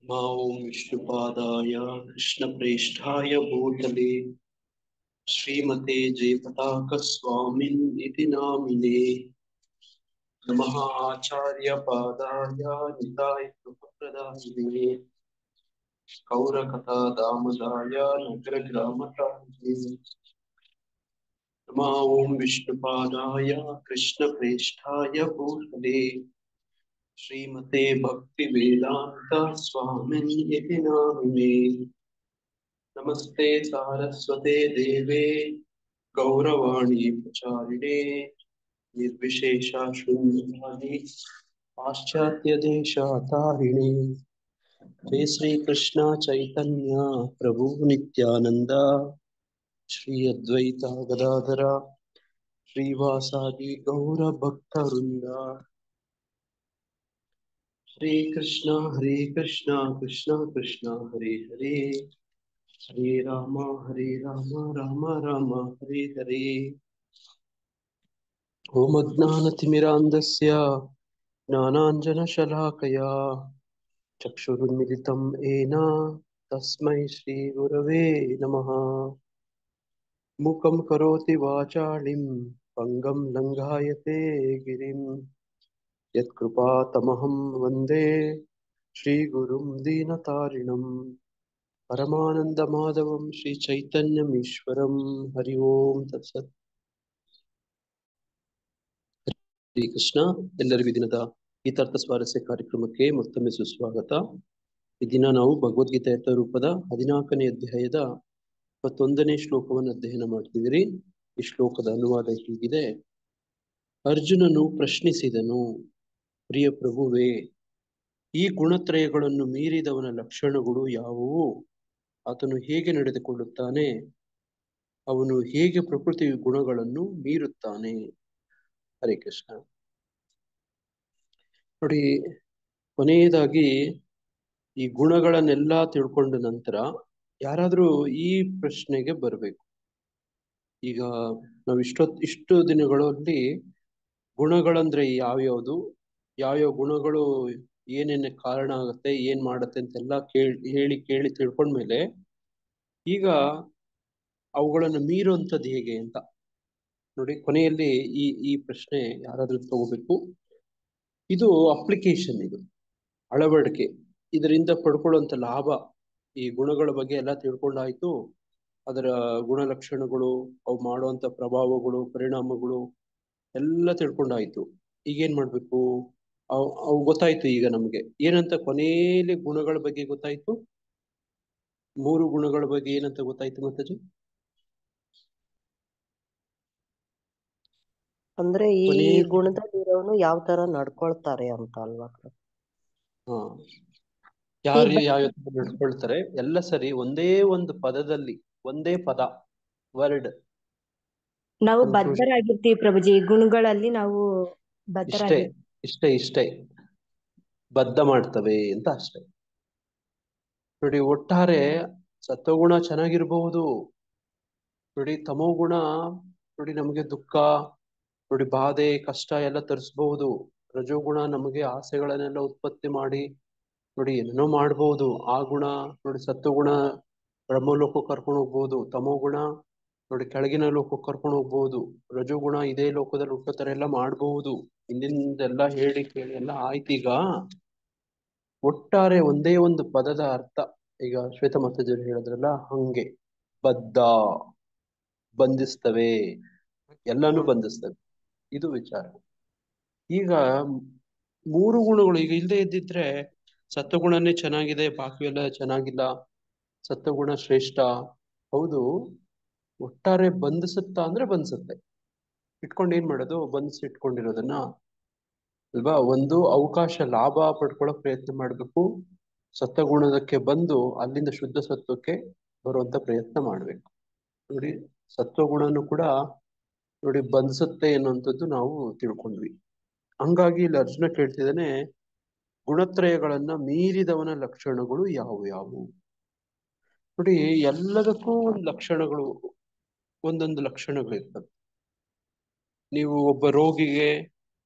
मा ओं विष्णुपादाय कृष्णप्रेष्ठाय भूतले श्रीमते जयपताकस्वामिन्निति नामिने नमः आचार्यपादाय निताय कृपप्रदायिने गौरकथादामदाय नगरग्रामकारिणे मा ओं विष्णुपादाय कृष्णप्रेष्ठाय भूतले श्रीमते भक्तिवेदान्त स्वामिन्निति नामिने नमस्ते सारस्वते देवे गौरवाणी प्रचारिणे निर्विशेषा शून्यवादी पाश्चात्य देशातारिणे जय श्री कृष्ण चैतन्य प्रभु नित्यानंद श्री अद्वैता गदाधर श्रीवासादि गौर भक्तवृंद हरे कृष्ण कृष्ण कृष्ण हरे हरे हरे राम राम राम हरे हरे ओम अज्ञानतिमिरान्धस्य ज्ञानाञ्जनशलाकया चक्षुरुन्मिलितं येन तस्मै श्रीगुरवे नमः मूकं करोति वाचालिं पङ्गं लङ्घायते गिरिं यत्कृपातमहं वन्दे श्रीगुरुं दीनतारिणं परमानन्दमाधवं श्रीचैतन्यमीश्वरं हरि ओं तत्सत् ಶ್ರೀ ಕೃಷ್ಣ. ಎಲ್ಲರಿಗೂ ದಿನದ ಗೀತಾರ್ಥ ಸ್ವಾರಸ್ಯ ಕಾರ್ಯಕ್ರಮಕ್ಕೆ ಮತ್ತೊಮ್ಮೆ ಸುಸ್ವಾಗತ. ಈ ದಿನ ನಾವು ಭಗವದ್ಗೀತೆ ರೂಪದ 14ನೇ ಅಧ್ಯಾಯದ 21ನೇ ಶ್ಲೋಕವನ್ನು ಅಧ್ಯಯನ ಮಾಡ್ತಿದ್ದೀರಿ. ಈ ಶ್ಲೋಕದ ಅನುವಾದ ಹೀಗಿದೆ: ಅರ್ಜುನನು ಪ್ರಶ್ನಿಸಿದನು, ಪ್ರಿಯ ಪ್ರಭುವೇ, ಈ ಗುಣತ್ರಯಗಳನ್ನು ಮೀರಿದವನ ಲಕ್ಷಣಗಳು ಯಾವುವು? ಆತನು ಹೇಗೆ ನಡೆದುಕೊಳ್ಳುತ್ತಾನೆ? ಅವನು ಹೇಗೆ ಪ್ರಕೃತಿ ಗುಣಗಳನ್ನು ಮೀರುತ್ತಾನೆ? ಹರೇ ಕೃಷ್ಣ. ನೋಡಿ, ಕೊನೆಯದಾಗಿ ಈ ಗುಣಗಳನ್ನೆಲ್ಲ ತಿಳ್ಕೊಂಡ ನಂತರ ಯಾರಾದ್ರೂ ಈ ಪ್ರಶ್ನೆಗೆ ಬರಬೇಕು. ಈಗ ನಾವು ಇಷ್ಟು ದಿನಗಳಲ್ಲಿ ಗುಣಗಳಂದ್ರೆ ಯಾವ್ಯಾವುದು, ಯಾವ್ಯಾವ ಗುಣಗಳು ಏನೇನು ಕಾರಣ ಆಗುತ್ತೆ, ಏನ್ ಮಾಡತ್ತೆ ಅಂತೆಲ್ಲ ಕೇಳಿ ತಿಳ್ಕೊಂಡ್ಮೇಲೆ ಈಗ ಅವುಗಳನ್ನು ಮೀರುವಂಥದ್ದು ಹೇಗೆ ಅಂತ ನೋಡಿ. ಕೊನೆಯಲ್ಲಿ ಈ ಪ್ರಶ್ನೆ ಯಾರಾದ್ರೂ ತಗೋಬೇಕು. ಇದು ಅಪ್ಲಿಕೇಶನ್, ಇದು ಅಳವಡಿಕೆ. ಇದರಿಂದ ಪಡ್ಕೊಳ್ಳುವಂತ ಲಾಭ, ಈ ಗುಣಗಳ ಬಗ್ಗೆ ಎಲ್ಲ ತಿಳ್ಕೊಂಡಾಯ್ತು, ಅದರ ಗುಣಲಕ್ಷಣಗಳು, ಅವು ಮಾಡುವಂತ ಪ್ರಭಾವಗಳು, ಪರಿಣಾಮಗಳು ಎಲ್ಲ ತಿಳ್ಕೊಂಡಾಯ್ತು. ಈಗೇನ್ ಮಾಡ್ಬೇಕು? ಅವು ಗೊತ್ತಾಯ್ತು. ಈಗ ನಮ್ಗೆ ಏನಂತ ಕೊನೆಯಲ್ಲಿ ಗುಣಗಳ ಬಗ್ಗೆ ಗೊತ್ತಾಯ್ತು. 3 ಗುಣಗಳ ಬಗ್ಗೆ ಏನಂತ ಗೊತ್ತಾಯ್ತು ಮಾತಾಜಿ? ಅಂದ್ರೆ ಈ ಗುಣದಲ್ಲಿರೋನು ಯಾವ ತರ ನಡ್ಕೊಳ್ತಾರೆ ಅಂತ ಅಲ್ವಾ? ಹಾ, ಯಾರು ಯಾವ ನಡ್ಕೊಳ್ತಾರೆ ಎಲ್ಲ ಸರಿ. ಒಂದೇ ಒಂದು ಪದದಲ್ಲಿ, ಒಂದೇ ಪದ, ವರ್ಡ್, ನಾವು ಬದ್ಧರಾಗಿರ್ತೀವಿ ಪ್ರಭುಜಿ. ಗುಣಗಳಲ್ಲಿ ನಾವು ಇಷ್ಟೇ ಬದ್ಧ ಮಾಡ್ತವೆ ಅಂತ ಅಷ್ಟೇ. ನೋಡಿ, ಒಟ್ಟಾರೆ ಸತ್ವಗುಣ ಚೆನ್ನಾಗಿರ್ಬಹುದು. ನೋಡಿ, ತಮೋಗುಣ ನೋಡಿ ನಮಗೆ ದುಃಖ, ನೋಡಿ ಬಾಧೆ, ಕಷ್ಟ ಎಲ್ಲ ತರಿಸಬಹುದು. ರಜೋಗುಣ ನಮಗೆ ಆಸೆಗಳನ್ನೆಲ್ಲ ಉತ್ಪತ್ತಿ ಮಾಡಿ ನೋಡಿ ಏನೇನೋ ಮಾಡ್ಬಹುದು. ಆ ಗುಣ ನೋಡಿ ಸತ್ವಗುಣ ಬ್ರಹ್ಮಲೋಕಕ್ಕೆ ಕರ್ಕೊಂಡು ಹೋಗ್ಬಹುದು. ತಮೋಗುಣ ನೋಡಿ ಕೆಳಗಿನ ಲೋಕಕ್ಕೆ ಕರ್ಕೊಂಡು ಹೋಗ್ಬಹುದು. ರಜೋಗುಣ ಇದೇ ಲೋಕದಲ್ಲಿ ಹುಟ್ಟೋ ತರ ಎಲ್ಲ ಮಾಡಬಹುದು. ಹಿಂದಿಂದೆಲ್ಲ ಹೇಳಿ ಕೇಳಿ ಎಲ್ಲ ಆಯ್ತು. ಈಗ ಒಟ್ಟಾರೆ ಒಂದೇ ಒಂದು ಪದದ ಅರ್ಥ, ಈಗ ಶ್ವೇತ ಮಾತಾಜಿ ಹೇಳಿದ್ರಲ್ಲ, ಹಂಗೆ ಬದ್ಧ, ಬಂಧಿಸ್ತವೆ, ಎಲ್ಲಾನು ಬಂಧಿಸ್ತವೆ, ಇದು ವಿಚಾರ. ಈಗ 3 ಗುಣಗಳು ಈಗ ಇಲ್ಲದೆ ಇದ್ದಿದ್ರೆ ಸತ್ವಗುಣನೇ ಚೆನ್ನಾಗಿದೆ, ಬಾಕಿ ಎಲ್ಲ ಚೆನ್ನಾಗಿಲ್ಲ, ಸತ್ವಗುಣ ಶ್ರೇಷ್ಠ. ಹೌದು, ಒಟ್ಟಾರೆ ಬಂಧಿಸುತ್ತಾ ಅಂದ್ರೆ ಬಂಧಿಸುತ್ತೆ. ಇಟ್ಕೊಂಡು ಏನ್ ಮಾಡೋದು? ಇಟ್ಕೊಂಡಿರೋದನ್ನ ಅಲ್ವಾ, ಒಂದು ಅವಕಾಶ, ಲಾಭ ಪಡ್ಕೊಳ್ಳೋಕೆ ಪ್ರಯತ್ನ ಮಾಡ್ಬೇಕು. ಸತ್ವಗುಣದಕ್ಕೆ ಬಂದು ಅಲ್ಲಿಂದ ಶುದ್ಧ ಸತ್ವಕ್ಕೆ ಬರುವಂತ ಪ್ರಯತ್ನ ಮಾಡ್ಬೇಕು. ನೋಡಿ, ಸತ್ವಗುಣನು ಕೂಡ ನೋಡಿ ಬಂಧಿಸುತ್ತೆ ಅನ್ನುವಂಥದ್ದು ನಾವು ತಿಳ್ಕೊಂಡ್ವಿ. ಹಂಗಾಗಿ ಇಲ್ಲಿ ಅರ್ಜುನ ಕೇಳ್ತಿದ್ದಾನೆ, ಗುಣತ್ರಯಗಳನ್ನ ಮೀರಿದವನ ಲಕ್ಷಣಗಳು ಯಾವುವು? ನೋಡಿ, ಎಲ್ಲದಕ್ಕೂ ಒಂದು ಲಕ್ಷಣಗಳು, ಒಂದೊಂದು ಲಕ್ಷಣಗಳಿರ್ತವೆ. ನೀವು ಒಬ್ಬ ರೋಗಿಗೆ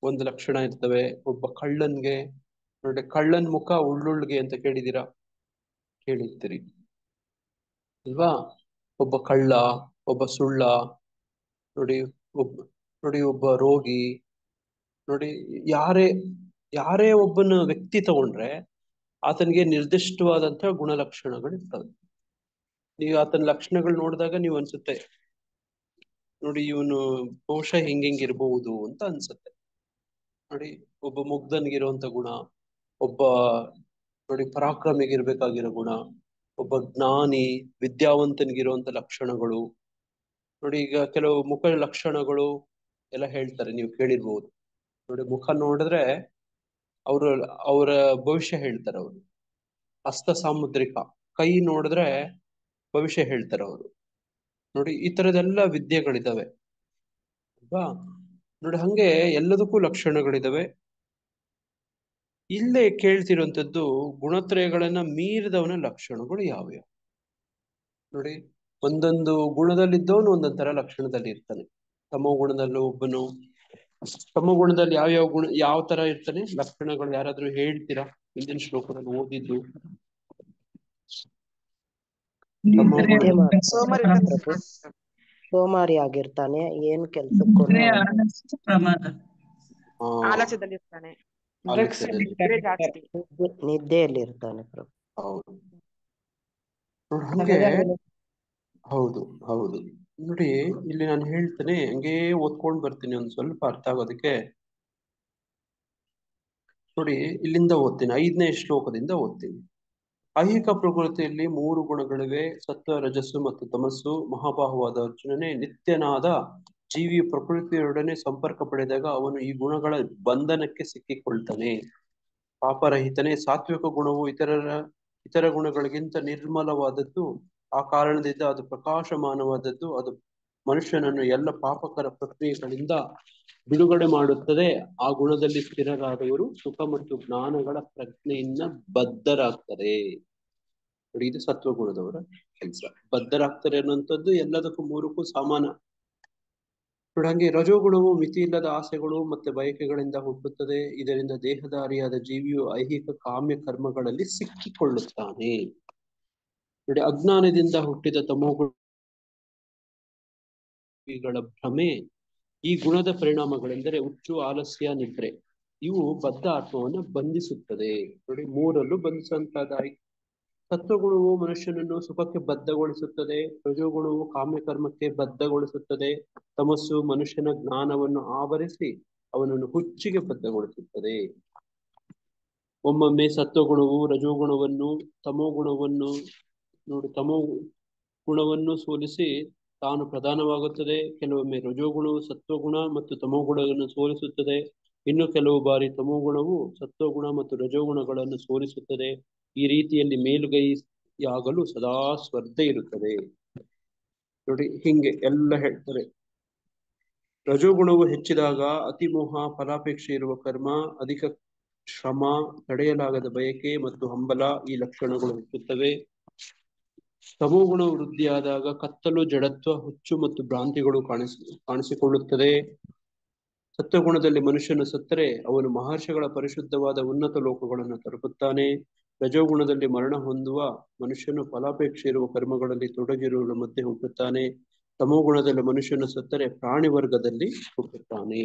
ಒಂದು ಲಕ್ಷಣ ಇರ್ತವೆ, ಒಬ್ಬ ಕಳ್ಳನ್ಗೆ ನೋಡಿ ಕಳ್ಳನ್ ಮುಖ ಉಳ್ಳುಳ್ಗೆ ಅಂತ ಕೇಳಿದೀರಾ? ಕೇಳಿರ್ತೀರಿ ಅಲ್ವಾ? ಒಬ್ಬ ಕಳ್ಳ, ಒಬ್ಬ ಸುಳ್ಳ, ನೋಡಿ ಒಬ್ಬ ರೋಗಿ, ನೋಡಿ ಯಾರೇ ಒಬ್ಬನ ವ್ಯಕ್ತಿ ತಗೊಂಡ್ರೆ ಆತನಿಗೆ ನಿರ್ದಿಷ್ಟವಾದಂತಹ ಗುಣಲಕ್ಷಣಗಳು ಇರ್ತವೆ. ನೀವು ಆತನ ಲಕ್ಷಣಗಳು ನೋಡಿದಾಗ ನೀವು ಅನ್ಸುತ್ತೆ ನೋಡಿ ಇವನು ಬಹುಶಃ ಹಿಂಗಿರ್ಬಹುದು ಅಂತ ಅನ್ಸುತ್ತೆ. ನೋಡಿ ಒಬ್ಬ ಮುಗ್ಧನ್ಗಿರುವಂತ ಗುಣ, ಒಬ್ಬ ನೋಡಿ ಪರಾಕ್ರಮಿಗಿರ್ಬೇಕಾಗಿರೋ ಗುಣ, ಒಬ್ಬ ಜ್ಞಾನಿ ವಿದ್ಯಾವಂತನಿಗಿರುವಂತ ಲಕ್ಷಣಗಳು. ನೋಡಿ ಈಗ ಕೆಲವು ಮುಖ ಲಕ್ಷಣಗಳು ಎಲ್ಲ ಹೇಳ್ತಾರೆ, ನೀವು ಕೇಳಿರ್ಬಹುದು. ನೋಡಿ ಮುಖ ನೋಡಿದ್ರೆ ಅವರ ಭವಿಷ್ಯ ಹೇಳ್ತಾರೆ ಅವರು. ಹಸ್ತ ಸಾಮುದ್ರಿಕ, ಕೈ ನೋಡಿದ್ರೆ ಭವಿಷ್ಯ ಹೇಳ್ತಾರೆ ಅವರು. ನೋಡಿ ಈ ತರದೆಲ್ಲ ವಿದ್ಯೆಗಳಿದಾವೆ ಅಲ್ವಾ? ನೋಡಿ ಹಂಗೆ ಎಲ್ಲದಕ್ಕೂ ಲಕ್ಷಣಗಳಿದಾವೆ. ಇಲ್ಲೇ ಕೇಳ್ತಿರುವಂತದ್ದು ಗುಣತ್ರಯಗಳನ್ನ ಮೀರಿದವನ ಲಕ್ಷಣಗಳು ಯಾವ್ಯಾವ. ನೋಡಿ ಒಂದೊಂದು ಗುಣದಲ್ಲಿದ್ದವನು ಒಂದೊಂದ್ ತರ ಲಕ್ಷಣದಲ್ಲಿ ಇರ್ತಾನೆ. ತಮೋ ಗುಣದಲ್ಲೂ ಒಬ್ಬನು, ತಮೋ ಗುಣದಲ್ಲಿ ಯಾವ್ಯಾವ ಗುಣ ಯಾವ ತರ ಇರ್ತಾನೆ ಲಕ್ಷಣಗಳು ಯಾರಾದ್ರೂ ಹೇಳ್ತೀರಾ? ಹಿಂದಿನ ಶ್ಲೋಕದಲ್ಲಿ ಓದಿದ್ದು. ಸೋಮಾರಿ ಆಗಿರ್ತಾನೆ, ಏನ್ ಕೆಲ್ಸಕ್ಕೂ ಆಲಸ್ಯದಲ್ಲಿರ್ತಾನೆ, ನಿದ್ದೆಯಲ್ಲಿರ್ತಾನೆ ಪ್ರಭು. ಹೌದು ಹಂಗೆ ಹೌದು ಹೌದು. ನೋಡಿ ಇಲ್ಲಿ ನಾನು ಹೇಳ್ತೇನೆ, ಹಂಗೇ ಓದ್ಕೊಂಡ್ ಬರ್ತೀನಿ ಒಂದ್ ಸ್ವಲ್ಪ ಅರ್ಥ ಆಗೋದಕ್ಕೆ. ನೋಡಿ ಇಲ್ಲಿಂದ ಓದ್ತೀನಿ, 5ನೇ ಶ್ಲೋಕದಿಂದ ಓದ್ತೀನಿ. ಐಹಿಕ ಪ್ರಕೃತಿಯಲ್ಲಿ 3 ಗುಣಗಳಿವೆ, ಸತ್ವ, ರಜಸ್ಸು ಮತ್ತು ತಮಸ್ಸು. ಮಹಾಬಾಹುವಾದ ಅರ್ಜುನನೇ, ನಿತ್ಯನಾದ ಜೀವಿ ಪ್ರಕೃತಿಯೊಡನೆ ಸಂಪರ್ಕ ಪಡೆದಾಗ ಅವನು ಈ ಗುಣಗಳ ಬಂಧನಕ್ಕೆ ಸಿಕ್ಕಿಕೊಳ್ತಾನೆ. ಪಾಪರಹಿತನೇ. ಸಾತ್ವಿಕ ಗುಣವು ಇತರ ಗುಣಗಳಿಗಿಂತ ನಿರ್ಮಲವಾದದ್ದು. ಆ ಕಾರಣದಿಂದ ಅದು ಪ್ರಕಾಶಮಾನವಾದದ್ದು. ಅದು ಮನುಷ್ಯನನ್ನು ಎಲ್ಲ ಪಾಪಕರ ಪ್ರಕ್ರಿಯೆಗಳಿಂದ ಬಿಡುಗಡೆ ಮಾಡುತ್ತದೆ. ಆ ಗುಣದಲ್ಲಿ ಸ್ಥಿರರಾದವರು ಸುಖ ಮತ್ತು ಜ್ಞಾನಗಳ ಪ್ರಜ್ಞೆಯಿಂದ ಬದ್ಧರಾಗ್ತಾರೆ. ನೋಡಿ ಇದು ಸತ್ವಗುಣದವರ ಕೆಲಸ. ಬದ್ಧರಾಗ್ತಾರೆ ಅನ್ನುವಂಥದ್ದು ಎಲ್ಲದಕ್ಕೂ 3ಕ್ಕೂ ಸಮಾನ. ನೋಡಿ ಹಂಗೆ ರಜೋಗುಣವು ಮಿತಿ ಇಲ್ಲದ ಆಸೆಗಳು ಮತ್ತೆ ಬಯಕೆಗಳಿಂದ ಹುಟ್ಟುತ್ತದೆ. ಇದರಿಂದ ದೇಹಧಾರಿಯಾದ ಜೀವಿಯು ಐಹಿಕ ಕಾಮ್ಯ ಕರ್ಮಗಳಲ್ಲಿ ಸಿಕ್ಕಿಕೊಳ್ಳುತ್ತಾನೆ. ನೋಡಿ ಅಜ್ಞಾನದಿಂದ ಹುಟ್ಟಿದ ತಮೋಗುಣಗಳ ಭ್ರಮೆ. ಈ ಗುಣದ ಪರಿಣಾಮಗಳೆಂದರೆ ಹುಚ್ಚು, ಆಲಸ್ಯ, ನಿದ್ರೆ. ಇವು ಬದ್ಧ ಆತ್ಮವನ್ನು ಬಂಧಿಸುತ್ತದೆ. ನೋಡಿ 3ರಲ್ಲೂ ಬಂಧಿಸುವಂತಹದ್ದಾಗಿ. ಸತ್ವಗುಣವು ಮನುಷ್ಯನನ್ನು ಸುಖಕ್ಕೆ ಬದ್ಧಗೊಳಿಸುತ್ತದೆ. ರಜೋಗುಣವು ಕಾಮ್ಯಕರ್ಮಕ್ಕೆ ಬದ್ಧಗೊಳಿಸುತ್ತದೆ. ತಮಸ್ಸು ಮನುಷ್ಯನ ಜ್ಞಾನವನ್ನು ಆವರಿಸಿ ಅವನನ್ನು ಹುಚ್ಚಿಗೆ ಬದ್ಧಗೊಳಿಸುತ್ತದೆ. ಒಮ್ಮೊಮ್ಮೆ ಸತ್ವಗುಣವು ರಜೋಗುಣವನ್ನು ತಮೋ ಗುಣವನ್ನು ಸೋಲಿಸಿ ತಾನು ಪ್ರಧಾನವಾಗುತ್ತದೆ. ಕೆಲವೊಮ್ಮೆ ರಜೋಗುಣವು ಸತ್ವಗುಣ ಮತ್ತು ತಮೋಗುಣವನ್ನು ಸೋಲಿಸುತ್ತದೆ. ಇನ್ನು ಕೆಲವು ಬಾರಿ ತಮೋಗುಣವು ಸತ್ವಗುಣ ಮತ್ತು ರಜೋಗುಣಗಳನ್ನು ಸೋಲಿಸುತ್ತದೆ. ಈ ರೀತಿಯಲ್ಲಿ ಮೇಲುಗೈಯಾಗಲು ಸದಾ ಸ್ಪರ್ಧೆ ಇರುತ್ತದೆ. ನೋಡಿ ಹಿಂಗೆ ಎಲ್ಲ ಹೇಳ್ತಾರೆ. ರಜೋಗುಣವು ಹೆಚ್ಚಿದಾಗ ಅತಿಮೋಹ, ಫಲಾಪೇಕ್ಷೆ ಇರುವ ಕರ್ಮ, ಅಧಿಕ ಶ್ರಮ, ತಡೆಯಲಾಗದ ಬಯಕೆ ಮತ್ತು ಹಂಬಲ ಈ ಲಕ್ಷಣಗಳು ಹುಟ್ಟುತ್ತವೆ. ತಮೋಗುಣ ವೃದ್ಧಿಯಾದಾಗ ಕತ್ತಲು, ಜಡತ್ವ, ಹುಚ್ಚು ಮತ್ತು ಭ್ರಾಂತಿಗಳು ಕಾಣಿಸಿಕೊಳ್ಳುತ್ತದೆ. ಸತ್ವಗುಣದಲ್ಲಿ ಮನುಷ್ಯನು ಸತ್ತರೆ ಅವನು ಮಹರ್ಷಿಗಳ ಪರಿಶುದ್ಧವಾದ ಉನ್ನತ ಲೋಕಗಳನ್ನು ತಲುಪುತ್ತಾನೆ. ರಜೋಗುಣದಲ್ಲಿ ಮರಣ ಹೊಂದುವ ಮನುಷ್ಯನು ಫಲಾಪೇಕ್ಷೆ ಇರುವ ಕರ್ಮಗಳಲ್ಲಿ ತೊಡಗಿರುವ ಮಧ್ಯೆ ಹುಟ್ಟುತ್ತಾನೆ. ತಮೋಗುಣದಲ್ಲಿ ಮನುಷ್ಯನು ಸತ್ತರೆ ಪ್ರಾಣಿ ವರ್ಗದಲ್ಲಿ ಹುಟ್ಟುತ್ತಾನೆ.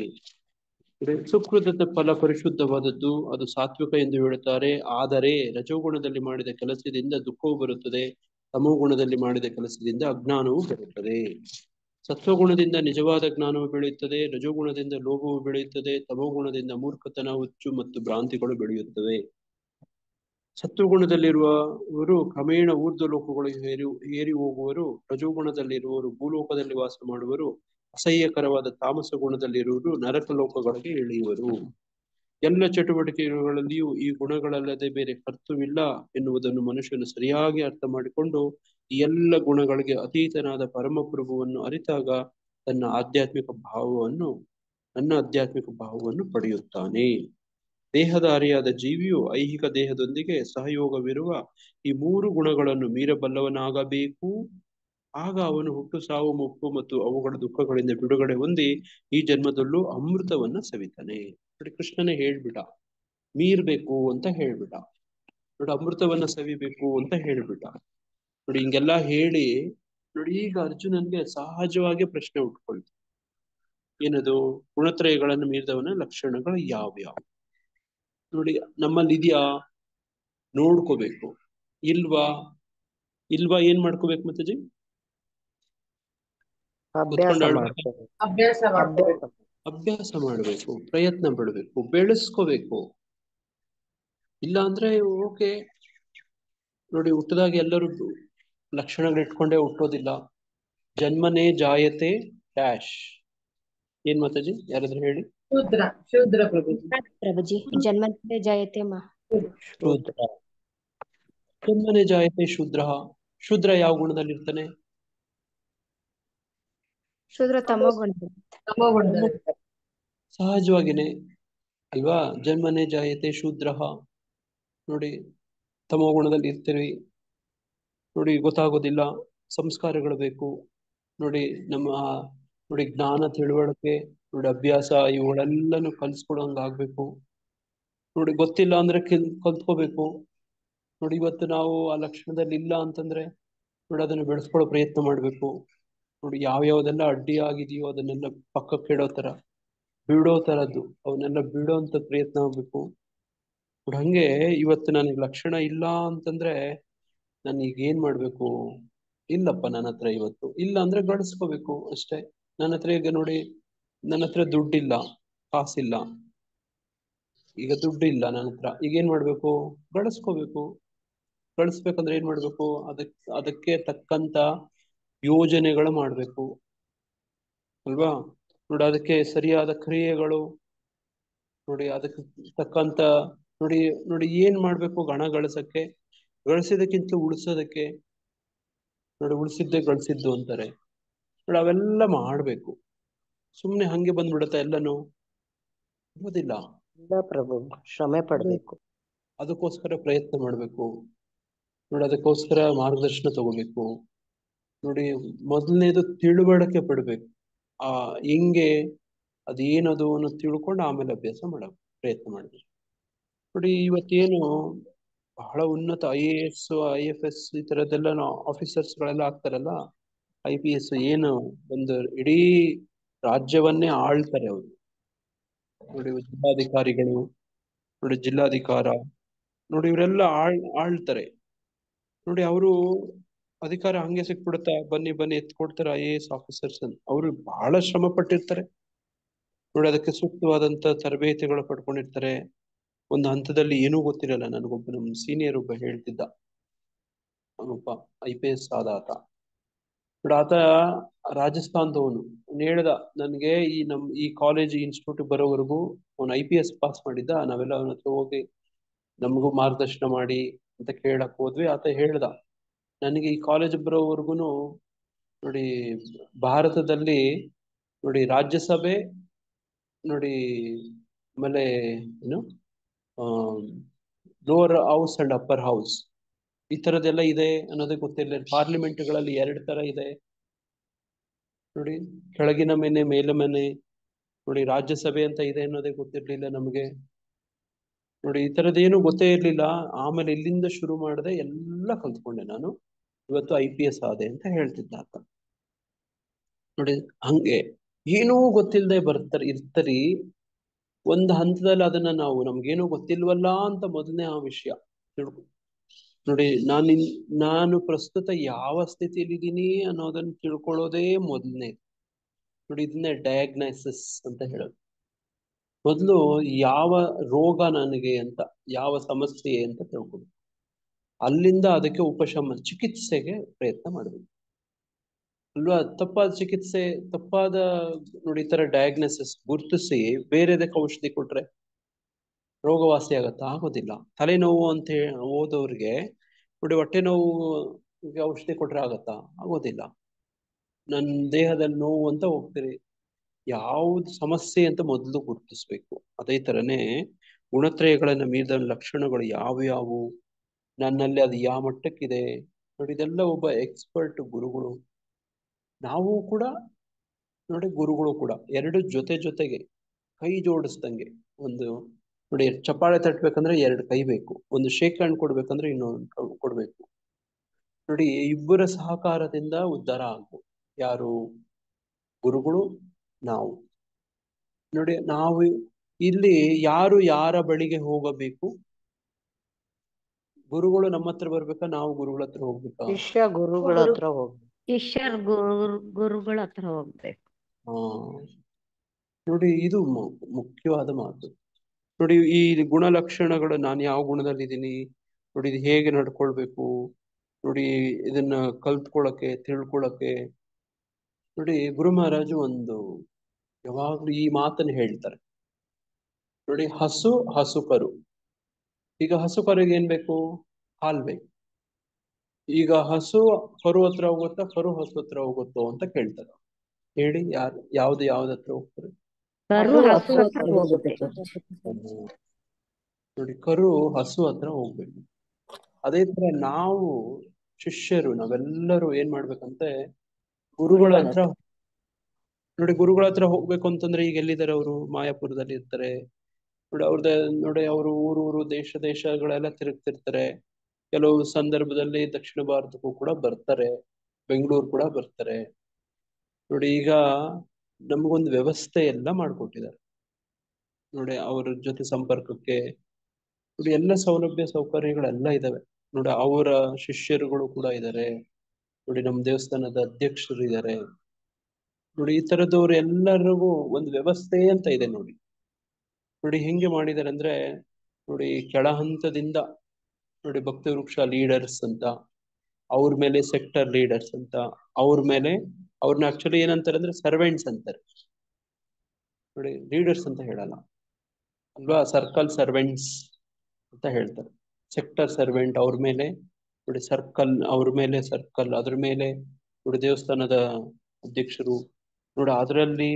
ಸುಕೃತದ ಫಲ ಪರಿಶುದ್ಧವಾದದ್ದು, ಅದು ಸಾತ್ವಿಕ ಎಂದು ಹೇಳುತ್ತಾರೆ. ಆದರೆ ರಜೋಗುಣದಲ್ಲಿ ಮಾಡಿದ ಕೆಲಸದಿಂದ ದುಃಖವು ಬರುತ್ತದೆ. ತಮೋಗುಣದಲ್ಲಿ ಮಾಡಿದ ಕೆಲಸದಿಂದ ಅಜ್ಞಾನವು ಬರುತ್ತದೆ. ಸತ್ವಗುಣದಿಂದ ನಿಜವಾದ ಜ್ಞಾನವು ಬೆಳೆಯುತ್ತದೆ. ರಜೋಗುಣದಿಂದ ಲೋಭವು ಬೆಳೆಯುತ್ತದೆ. ತಮೋಗುಣದಿಂದ ಮೂರ್ಖತನ, ಹುಚ್ಚು ಮತ್ತು ಭ್ರಾಂತಿಗಳು ಬೆಳೆಯುತ್ತವೆ. ಸತ್ವಗುಣದಲ್ಲಿರುವವರು ಕ್ರಮೇಣ ಊರ್ಧ್ವ ಲೋಕಗಳು ಏರಿ ಹೋಗುವರು. ರಜೋಗುಣದಲ್ಲಿರುವವರು ಭೂಲೋಕದಲ್ಲಿ ವಾಸ ಮಾಡುವರು. ಅಸಹ್ಯಕರವಾದ ತಾಮಸ ಗುಣದಲ್ಲಿರುವರು ನರಕ ಲೋಕಗಳಿಗೆ ಇಳಿಯುವರು. ಎಲ್ಲ ಚಟುವಟಿಕೆಗಳಲ್ಲಿಯೂ ಈ ಗುಣಗಳಲ್ಲದೆ ಬೇರೆ ಕರ್ತವ್ಯವಿಲ್ಲ ಎನ್ನುವುದನ್ನು ಮನುಷ್ಯನು ಸರಿಯಾಗಿ ಅರ್ಥ ಮಾಡಿಕೊಂಡು ಈ ಎಲ್ಲ ಗುಣಗಳಿಗೆ ಅತೀತನಾದ ಪರಮಪ್ರಭುವನ್ನು ಅರಿತಾಗ ನನ್ನ ಆಧ್ಯಾತ್ಮಿಕ ಭಾವವನ್ನು ಪಡೆಯುತ್ತಾನೆ. ದೇಹಧಾರಿಯಾದ ಜೀವಿಯು ಐಹಿಕ ದೇಹದೊಂದಿಗೆ ಸಹಯೋಗವಿರುವ ಈ 3 ಗುಣಗಳನ್ನು ಮೀರಬಲ್ಲವನಾಗಬೇಕು. ಆಗ ಅವನು ಹುಟ್ಟು, ಸಾವು, ಮುಪ್ಪು ಮತ್ತು ಅವುಗಳ ದುಃಖಗಳಿಂದ ಬಿಡುಗಡೆ ಹೊಂದಿ ಈ ಜನ್ಮದಲ್ಲೂ ಅಮೃತವನ್ನ ಸವಿತಾನೆ. ಕೃಷ್ಣನೇ ಹೇಳ್ಬಿಟ್ಟ, ಮೀರ್ಬೇಕು ಅಂತ ಹೇಳ್ಬಿಟ್ಟ. ನೋಡಿ ಅಮೃತವನ್ನ ಸವಿಬೇಕು ಅಂತ ಹೇಳಿಬಿಟ್ಟ. ನೋಡಿ ಹಿಂಗೆಲ್ಲ ಹೇಳಿ ನೋಡಿ ಈಗ ಅರ್ಜುನನ್ಗೆ ಸಹಜವಾಗಿ ಪ್ರಶ್ನೆ ಉಟ್ಕೊಳ್ತು. ಏನದು? ಗುಣತ್ರಯಗಳನ್ನು ಮೀರಿದವನ ಲಕ್ಷಣಗಳು ಯಾವ್ಯಾವ? ನೋಡಿ ನಮ್ಮಲ್ಲಿ ಇದೆಯಾ ನೋಡ್ಕೋಬೇಕು. ಇಲ್ವಾ? ಇಲ್ವಾ ಏನ್ ಮಾಡ್ಕೋಬೇಕು ಮಾತಾಜಿ? ಅಭ್ಯಾಸ ಕುತ್ಕೊಂಡು ಮಾಡ್ಕೋಬೇಕು. ಅಭ್ಯಾಸ ಅಭ್ಯಾಸ ಅಭ್ಯಾಸ ಮಾಡಬೇಕು, ಪ್ರಯತ್ನ ಪಡಬೇಕು, ಬೆಳೆಸ್ಕೋಬೇಕು. ಇಲ್ಲ ಅಂದ್ರೆ ಓಕೆ. ನೋಡಿ ಹುಟ್ಟದಾಗ ಎಲ್ಲರೂ ಲಕ್ಷಣಗಳು ಇಟ್ಕೊಂಡೇ ಹುಟ್ಟೋದಿಲ್ಲ. ಜನ್ಮನೇ ಜಾಯತೆ ಡ್ಯಾಶ್. ಏನ್ ಮಾತಾಜಿ ಯಾರಾದ್ರೂ ಹೇಳಿ? ಶೂದ್ರ ಪ್ರಭುಜಿ. ಪ್ರಭುಜಿ ಜನ್ಮಂತೆ ಜಯತೆ ಶೂದ್ರ. ಜನ್ಮನೇ ಜಾಯತೆ ಶೂದ್ರ. ಶೂದ್ರ ಯಾವ ಗುಣದಲ್ಲಿರ್ತಾನೆ? ಶೂದ್ರ ತಮೋಗುಣ. ಸಹಜವಾಗಿನೇ ಅಲ್ವಾ? ಜನ್ಮನೇ ಜಾಯತೆ ಶೂದ್ರ. ನೋಡಿ ತಮೋ ಗುಣದಲ್ಲಿ ಇರ್ತೀವಿ. ನೋಡಿ ಗೊತ್ತಾಗೋದಿಲ್ಲ, ಸಂಸ್ಕಾರಗಳು ಬೇಕು. ನೋಡಿ ನಮ್ಮ ನೋಡಿ ಜ್ಞಾನ ತಿಳುವಳಿಕೆ ನೋಡಿ ಅಭ್ಯಾಸ ಇವುಗಳೆಲ್ಲನೂ ಕಲ್ಸ್ಕೊಡಂಗ ಆಗ್ಬೇಕು. ನೋಡಿ ಗೊತ್ತಿಲ್ಲ ಅಂದ್ರೆ ಕಲ್ತ್ಕೋಬೇಕು. ನೋಡಿ ಇವತ್ತು ನಾವು ಆ ಲಕ್ಷಣದಲ್ಲಿ ಇಲ್ಲ ಅಂತಂದ್ರೆ ನೋಡಿ ಅದನ್ನು ಬೆಳೆಸ್ಕೊಳ್ಳೋ ಪ್ರಯತ್ನ ಮಾಡ್ಬೇಕು. ನೋಡಿ ಯಾವ್ಯಾವ್ದೆಲ್ಲ ಅಡ್ಡಿ ಆಗಿದೆಯೋ ಅದನ್ನೆಲ್ಲ ಪಕ್ಕಕ್ಕೆ ಇಡೋ ತರ ಬಿಡೋ ತರದ್ದು ಅವನ್ನೆಲ್ಲ ಬಿಡೋ ಅಂತ ಪ್ರಯತ್ನ ಆಗ್ಬೇಕು. ನೋಡಿ ಹಂಗೆ ಇವತ್ತು ನನಗೆ ಲಕ್ಷಣ ಇಲ್ಲ ಅಂತಂದ್ರೆ ನಾನು ಈಗ ಏನ್ ಮಾಡ್ಬೇಕು? ಇಲ್ಲಪ್ಪ ನನ್ನ ಹತ್ರ ಇವತ್ತು ಇಲ್ಲ ಅಂದ್ರೆ ಗಳಿಸ್ಕೋಬೇಕು ಅಷ್ಟೇ. ನನ್ನ ಹತ್ರ ಈಗ ನೋಡಿ ನನ್ನ ಹತ್ರ ದುಡ್ಡಿಲ್ಲ, ಕಾಸಿಲ್ಲ. ಈಗ ದುಡ್ಡು ಇಲ್ಲ ನನ್ನ ಹತ್ರ, ಈಗ ಏನ್ ಮಾಡ್ಬೇಕು? ಗಳಿಸ್ಕೋಬೇಕು. ಗಳಿಸ್ಬೇಕಂದ್ರೆ ಏನ್ ಮಾಡ್ಬೇಕು? ಅದಕ್ಕೆ ತಕ್ಕಂತ ಯೋಜನೆಗಳು ಮಾಡ್ಬೇಕು ಅಲ್ವಾ? ನೋಡಿ ಅದಕ್ಕೆ ಸರಿಯಾದ ಕ್ರಿಯೆಗಳು ನೋಡಿ ಅದಕ್ಕೆ ತಕ್ಕಂತ ನೋಡಿ ನೋಡಿ ಏನ್ ಮಾಡ್ಬೇಕು? ಹಣ ಗಳಿಸಕ್ಕೆ, ಗಳಿಸಿದಕ್ಕಿಂತ ಉಳಿಸೋದಕ್ಕೆ. ನೋಡಿ ಉಳಿಸಿದ್ದೆ ಗಳಿಸಿದ್ದು ಅಂತಾರೆ. ನೋಡಿ ಅವೆಲ್ಲ ಮಾಡ್ಬೇಕು. ಸುಮ್ನೆ ಹಂಗೆ ಬಂದ್ಬಿಡುತ್ತೆ ಎಲ್ಲನೂ? ಬರೋದಿಲ್ಲ. ಇಲ್ಲ ಪ್ರಭು, ಶ್ರಮೆ ಪಡ್ಬೇಕು. ಅದಕ್ಕೋಸ್ಕರ ಪ್ರಯತ್ನ ಮಾಡ್ಬೇಕು. ನೋಡಿ ಅದಕ್ಕೋಸ್ಕರ ಮಾರ್ಗದರ್ಶನ ತಗೋಬೇಕು. ನೋಡಿ ಮೊದಲನೇದು ತಿಳುವಳಿಕೆ ಪಡ್ಬೇಕು. ಹೆಂಗೆ ಅದೇನದು ಅನ್ನೋ ತಿಳ್ಕೊಂಡು ಆಮೇಲೆ ಅಭ್ಯಾಸ ಮಾಡಬೇಕು, ಪ್ರಯತ್ನ ಮಾಡ್ಬೇಕು. ನೋಡಿ ಇವತ್ತೇನು ಬಹಳ ಉನ್ನತ IAS IFS ಈ ತರದೆಲ್ಲ ಆಫೀಸರ್ಸ್ಗಳೆಲ್ಲ ಆಗ್ತಾರಲ್ಲ, IPS ಏನು ಒಂದು ಇಡೀ ರಾಜ್ಯವನ್ನೇ ಆಳ್ತಾರೆ ಅವರು. ನೋಡಿ ಜಿಲ್ಲಾಧಿಕಾರಿಗಳು ನೋಡಿ ಜಿಲ್ಲಾಧಿಕಾರ ನೋಡಿ ಇವರೆಲ್ಲ ಆಳ್ತಾರೆ. ನೋಡಿ ಅವರು ಅಧಿಕಾರ ಹಂಗೆ ಸಿಕ್ಬಿಡುತ್ತಾ? ಬನ್ನಿ ಬನ್ನಿ ಎತ್ಕೊಡ್ತಾರೆ IAS ಆಫೀಸರ್ಸ್ ಅಂತ. ಅವರು ಬಹಳ ಶ್ರಮ ಪಟ್ಟಿರ್ತಾರೆ. ನೋಡಿ ಅದಕ್ಕೆ ಸೂಕ್ತವಾದಂತ ತರಬೇತಿಗಳು ಪಡ್ಕೊಂಡಿರ್ತಾರೆ. ಒಂದು ಹಂತದಲ್ಲಿ ಏನೂ ಗೊತ್ತಿರಲ್ಲ. ನನಗೊಬ್ಬ ನಮ್ಮ ಸೀನಿಯರ್ ಒಬ್ಬ ಹೇಳ್ತಿದ್ದ, ಅವನೊಬ್ಬ IPS ಆದ ಆತ. ನೋಡಿ ಆತ ರಾಜಸ್ಥಾನದವನು. ಹೇಳ್ದ ನನಗೆ ಈ ಕಾಲೇಜ್ ಇನ್ಸ್ಟಿಟ್ಯೂಟ್ ಬರೋವರೆಗೂ ಅವನು IPS ಪಾಸ್ ಮಾಡಿದ್ದ. ನಾವೆಲ್ಲ ಅವನ ಹತ್ರ ಹೋಗಿ ನಮಗೂ ಮಾರ್ಗದರ್ಶನ ಮಾಡಿ ಅಂತ ಕೇಳಕ್ ಹೋದ್ವಿ. ಆತ ಹೇಳ್ದ ನನಗೆ ಈ ಕಾಲೇಜ್ ಬರೋವರೆಗೂ ನೋಡಿ ಭಾರತದಲ್ಲಿ ನೋಡಿ ರಾಜ್ಯಸಭೆ ನೋಡಿ ಆಮೇಲೆ ಏನು lower house and upper house ಈ ತರದೆಲ್ಲ ಇದೆ ಅನ್ನೋದೇ ಗೊತ್ತಿರಲಿಲ್ಲ. ಪಾರ್ಲಿಮೆಂಟ್ಗಳಲ್ಲಿ 2 ತರ ಇದೆ ನೋಡಿ, ಕೆಳಗಿನ ಮನೆ ಮೇಲೆ ಮನೆ. ನೋಡಿ ರಾಜ್ಯಸಭೆ ಅಂತ ಇದೆ ಅನ್ನೋದೇ ಗೊತ್ತಿರ್ಲಿಲ್ಲ ನಮಗೆ. ನೋಡಿ ಈ ತರದೇನು ಗೊತ್ತೇ ಇರ್ಲಿಲ್ಲ. ಆಮೇಲೆ ಇಲ್ಲಿಂದ ಶುರು ಮಾಡಿದೆ, ಎಲ್ಲ ಕಲ್ತ್ಕೊಂಡೆ ನಾನು. ಇವತ್ತು IPS ಆದೆ ಅಂತ ಹೇಳ್ತಿದ್ದ ಆತ. ನೋಡಿ ಹಂಗೆ ಏನೂ ಗೊತ್ತಿಲ್ಲದೆ ಇರ್ತರಿ. ಒಂದು ಹಂತದಲ್ಲಿ ಅದನ್ನ ನಾವು ನಮ್ಗೇನೂ ಗೊತ್ತಿಲ್ವಲ್ಲ ಅಂತ ಮೊದಲನೇ ಆ ವಿಷಯ ತಿಳ್ಕೊ. ನೋಡಿ ನಾನು ಪ್ರಸ್ತುತ ಯಾವ ಸ್ಥಿತಿಯಲ್ಲಿದ್ದೀನಿ ಅನ್ನೋದನ್ನ ತಿಳ್ಕೊಳ್ಳೋದೇ ಮೊದಲನೇ. ನೋಡಿ ಇದನ್ನೇ ಡಯಾಗ್ನೈಸಿಸ್ ಅಂತ ಹೇಳೋದು. ಮೊದಲು ಯಾವ ರೋಗ ನನಗೆ ಅಂತ, ಯಾವ ಸಮಸ್ಯೆ ಅಂತ ತಿಳ್ಕೊಬೇಕು. ಅಲ್ಲಿಂದ ಅದಕ್ಕೆ ಚಿಕಿತ್ಸೆಗೆ ಪ್ರಯತ್ನ ಮಾಡಬೇಕು ಅಲ್ವಾ? ತಪ್ಪಾದ ಚಿಕಿತ್ಸೆ, ತಪ್ಪಾದ ನೋಡಿ ಈ ತರ ಡಯಾಗ್ನೋಸಿಸ್ ಗುರುತಿಸಿ ಬೇರೆದಕ್ಕೆ ಔಷಧಿ ಕೊಟ್ರೆ ರೋಗವಾಸಿ ಆಗತ್ತಾ? ಆಗೋದಿಲ್ಲ. ತಲೆನೋವು ಅಂತ ಓದೋರಿಗೆ ನೋಡಿ ಹೊಟ್ಟೆ ನೋವು ಔಷಧಿ ಕೊಟ್ರೆ ಆಗತ್ತಾ? ಆಗೋದಿಲ್ಲ. ನನ್ನ ದೇಹದಲ್ಲಿ ನೋವು ಅಂತ ಹೋಗ್ತೀರಿ. ಯಾವ್ದು ಸಮಸ್ಯೆ ಅಂತ ಮೊದಲು ಗುರುತಿಸ್ಬೇಕು. ಅದೇ ತರನೇ ಗುಣತ್ರಯಗಳನ್ನ ಮೀರಿದ ಲಕ್ಷಣಗಳು ಯಾವ್ಯಾವು, ನನ್ನಲ್ಲಿ ಅದು ಯಾವ ಮಟ್ಟಕ್ಕಿದೆ ನೋಡಿ. ಇದೆಲ್ಲ ಒಬ್ಬ ಎಕ್ಸ್ಪರ್ಟ್ ಗುರುಗಳು, ನಾವು ಕೂಡ ನೋಡಿ ಗುರುಗಳು ಕೂಡ, ಎರಡು ಜೊತೆಗೆ ಕೈ ಜೋಡಿಸ್ದಂಗೆ ಒಂದು ನೋಡಿ ಚಪ್ಪಾಳೆ ತಟ್ಬೇಕಂದ್ರೆ 2 ಕೈ ಬೇಕು, ಒಂದು ಶೇಕ್ ಹ್ಯಾಂಡ್ ಕೊಡ್ಬೇಕಂದ್ರೆ ಇನ್ನೊಂದು ಕೊಡ್ಬೇಕು. ನೋಡಿ ಇಬ್ಬರ ಸಹಕಾರದಿಂದ ಉದ್ಧಾರ ಆಗ್ಬೋದು. ಯಾರು? ಗುರುಗಳು, ನಾವು. ನೋಡಿ ನಾವು ಇಲ್ಲಿ ಯಾರು ಯಾರ ಬಳಿಗೆ ಹೋಗಬೇಕು? ಗುರುಗಳು ನಮ್ಮ ಹತ್ರ ಬರ್ಬೇಕಾ, ನಾವು ಗುರುಗಳ ಹತ್ರ ಹೋಗ್ಬೇಕಾ? ಶಿಷ್ಯ ಗುರುಗಳ ಗುರು ಹತ್ರ ಹೋಗ್ಬೇಕು. ಶಿಷ್ಯರ್ ಗುರುಗಳ ಹತ್ರ ಹೋಗ್ಬೇಕು. ಹಾ, ನೋಡಿ ಇದು ಮುಖ್ಯವಾದ ಮಾತು. ನೋಡಿ ಈ ಗುಣಲಕ್ಷಣಗಳು, ನಾನು ಯಾವ ಗುಣದಲ್ಲಿದ್ದೀನಿ, ನೋಡಿ ಇದು ಹೇಗೆ ನಡ್ಕೊಳ್ಬೇಕು, ನೋಡಿ ಇದನ್ನ ಕಲ್ತ್ಕೊಳಕ್ಕೆ, ತಿಳ್ಕೊಳಕ್ಕೆ. ನೋಡಿ ಗುರು ಮಹಾರಾಜು ಯಾವಾಗ್ಲೂ ಈ ಮಾತನ್ನು ಹೇಳ್ತಾರೆ. ನೋಡಿ ಹಸು ಕರು. ಈಗ ಹಸು ಕರುಗೆ ಏನ್ ಬೇಕು? ಹಾಲ್ ಬೇಕು. ಈಗ ಹಸು ಕರು ಹತ್ರ ಹೋಗುತ್ತಾ, ಕರು ಹಸು ಹತ್ರ ಹೋಗುತ್ತೋ ಅಂತ ಕೇಳ್ತಾರೆ. ಹೇಳಿ, ಯಾವ್ದು ಹತ್ರ ಹೋಗ್ತಾರೆ? ಕರು ಕರು ಹಸು ಹಸು ಹತ್ರ ಹತ್ರ ಹೋಗುತ್ತೆ. ಹೋಗುತ್ತೆ. ನೋಡಿ ಕರು ಹಸು ಹತ್ರ ಹೋಗ್ಬೇಕು. ಅದೇ ತರ ನಾವು ಶಿಷ್ಯರು, ನಾವೆಲ್ಲರೂ ಏನ್ ಮಾಡ್ಬೇಕಂತೆ? ಗುರುಗಳ ಹತ್ರ. ನೋಡಿ ಗುರುಗಳ ಹತ್ರ ಹೋಗ್ಬೇಕು ಅಂತಂದ್ರೆ ಈಗ ಎಲ್ಲಿದ್ದಾರೆ ಅವರು? ಮಾಯಾಪುರದಲ್ಲಿ ಇರ್ತಾರೆ. ನೋಡಿ ಅವರು ಊರೂರು ದೇಶಗಳೆಲ್ಲ ತಿರುಗ್ತಿರ್ತಾರೆ. ಕೆಲವು ಸಂದರ್ಭದಲ್ಲಿ ದಕ್ಷಿಣ ಭಾರತಕ್ಕೂ ಕೂಡ ಬರ್ತಾರೆ, ಬೆಂಗಳೂರು ಕೂಡ ಬರ್ತಾರೆ. ನೋಡಿ ಈಗ ನಮಗೊಂದು ವ್ಯವಸ್ಥೆ ಎಲ್ಲ ಮಾಡ್ಕೊಟ್ಟಿದ್ದಾರೆ. ನೋಡಿ ಅವ್ರ ಜೊತೆ ಸಂಪರ್ಕಕ್ಕೆ ನೋಡಿ ಎಲ್ಲ ಸೌಲಭ್ಯ ಸೌಕರ್ಯಗಳೆಲ್ಲ ಇದಾವೆ. ನೋಡಿ ಅವರ ಶಿಷ್ಯರುಗಳು ಕೂಡ ಇದ್ದಾರೆ. ನೋಡಿ ನಮ್ಮ ದೇವಸ್ಥಾನದ ಅಧ್ಯಕ್ಷರು ಇದ್ದಾರೆ. ನೋಡಿ ಈ ತರದವ್ರು ಎಲ್ಲರಿಗೂ ಒಂದು ವ್ಯವಸ್ಥೆ ಅಂತ ಇದೆ. ನೋಡಿ ಹೆಂಗೆ ಮಾಡಿದ್ದಾರೆ ಅಂದ್ರೆ, ನೋಡಿ ಕೆಳ ಹಂತದಿಂದ ನೋಡಿ ಭಕ್ತಿ ವೃಕ್ಷ ಲೀಡರ್ಸ್ ಅಂತ, ಅವ್ರ ಮೇಲೆ ಸೆಕ್ಟರ್ ಲೀಡರ್ಸ್ ಅಂತ, ಅವ್ರ ಮೇಲೆ ಅವ್ರನ್ನ ಆಕ್ಚುಲಿ ಏನಂತಾರೆ ಅಂದ್ರೆ ಸರ್ವೆಂಟ್ಸ್ ಅಂತಾರೆ. ನೋಡಿ ಲೀಡರ್ಸ್ ಅಂತ ಹೇಳಲ್ಲ ಅಲ್ವಾ, ಸರ್ಕಲ್ ಸರ್ವೆಂಟ್ಸ್ ಅಂತ ಹೇಳ್ತಾರೆ. ಸೆಕ್ಟರ್ ಸರ್ವೆಂಟ್ ಅವ್ರ ಮೇಲೆ ನೋಡಿ, ಸರ್ಕಲ್ ಅವ್ರ ಮೇಲೆ ಸರ್ಕಲ್, ಅದ್ರ ಮೇಲೆ ನೋಡಿ ದೇವಸ್ಥಾನದ ಅಧ್ಯಕ್ಷರು. ನೋಡಿ ಅದರಲ್ಲಿ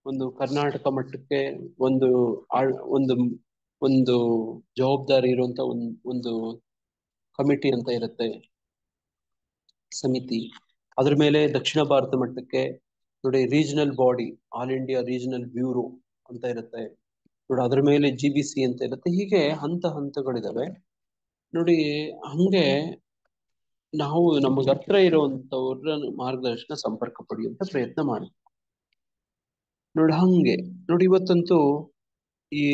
ಒಂದು ಕರ್ನಾಟಕ ಮಟ್ಟಕ್ಕೆ ಒಂದು ಒಂದು ಒಂದು ಜವಾಬ್ದಾರಿ ಇರುವಂತ ಒಂದು ಕಮಿಟಿ ಅಂತ ಇರುತ್ತೆ, ಸಮಿತಿ. ಅದ್ರ ಮೇಲೆ ದಕ್ಷಿಣ ಭಾರತ ಮಟ್ಟಕ್ಕೆ ನೋಡಿ regional body, all India regional bureau ಅಂತ ಇರುತ್ತೆ. ನೋಡಿ ಅದ್ರ ಮೇಲೆ GBC ಅಂತ ಇರುತ್ತೆ. ಹೀಗೆ ಹಂತಗಳಿದಾವೆ. ನೋಡಿ ಹಂಗೆ ನಾವು ನಮಗ ಹತ್ರ ಇರುವಂತವ್ರ ಮಾರ್ಗದರ್ಶನ ಸಂಪರ್ಕ ಪಡೆಯುವಂತ ಪ್ರಯತ್ನ ಮಾಡ್ತೀವಿ. ನೋಡಿ ಹಂಗೆ ನೋಡಿ ಇವತ್ತಂತೂ ಈ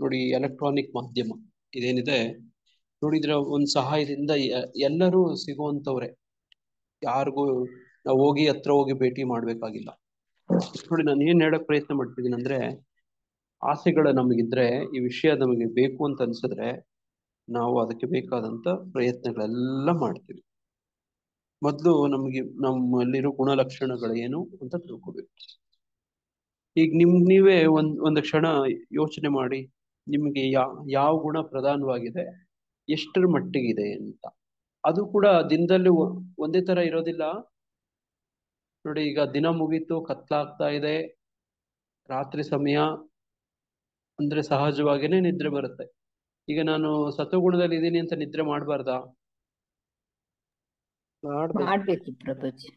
ನೋಡಿ ಎಲೆಕ್ಟ್ರಾನಿಕ್ ಮಾಧ್ಯಮ ಇದೇನಿದೆ ನೋಡಿ, ಇದ್ರ ಒಂದು ಸಹಾಯದಿಂದ ಎಲ್ಲರೂ ಸಿಗುವಂತವ್ರೆ. ಯಾರಿಗೂ ನಾವು ಹತ್ರ ಹೋಗಿ ಭೇಟಿ ಮಾಡ್ಬೇಕಾಗಿಲ್ಲ. ನೋಡಿ ನಾನು ಏನ್ ಹೇಳಕ್ ಪ್ರಯತ್ನ ಮಾಡ್ತಿದ್ದೀನಿ ಅಂದ್ರೆ, ಆಸೆಗಳು ನಮಗಿದ್ರೆ, ಈ ವಿಷಯ ನಮಗೆ ಬೇಕು ಅಂತ ಅನ್ಸಿದ್ರೆ ನಾವು ಅದಕ್ಕೆ ಬೇಕಾದಂತ ಪ್ರಯತ್ನಗಳೆಲ್ಲ ಮಾಡ್ತೀವಿ. ಮೊದಲು ನಮ್ಗೆ ನಮ್ಮಲ್ಲಿರೋ ಗುಣಲಕ್ಷಣಗಳೇನು ಅಂತ ತಿಳ್ಕೊಬೇಕು. ಈಗ ನೀವೇ ಒಂದು ಕ್ಷಣ ಯೋಚನೆ ಮಾಡಿ, ನಿಮ್ಗೆ ಯಾವ ಗುಣ ಪ್ರಧಾನವಾಗಿದೆ, ಎಷ್ಟರ ಮಟ್ಟಿಗಿದೆ ಅಂತ. ಅದು ಕೂಡ ದಿನದಲ್ಲಿ ಒಂದೇ ತರ ಇರೋದಿಲ್ಲ. ನೋಡಿ ಈಗ ದಿನ ಮುಗೀತು, ಕತ್ಲಾಗ್ತಾ ಇದೆ, ರಾತ್ರಿ ಸಮಯ ಅಂದ್ರೆ ಸಹಜವಾಗಿನೇ ನಿದ್ರೆ ಬರುತ್ತೆ. ಈಗ ನಾನು ಸತ್ವಗುಣದಲ್ಲಿ ಇದೀನಿ ಅಂತ ನಿದ್ರೆ ಮಾಡಬಾರ್ದಾ? ಮಾಡ್ಬೇಕು ಪ್ರಭುಜಿ.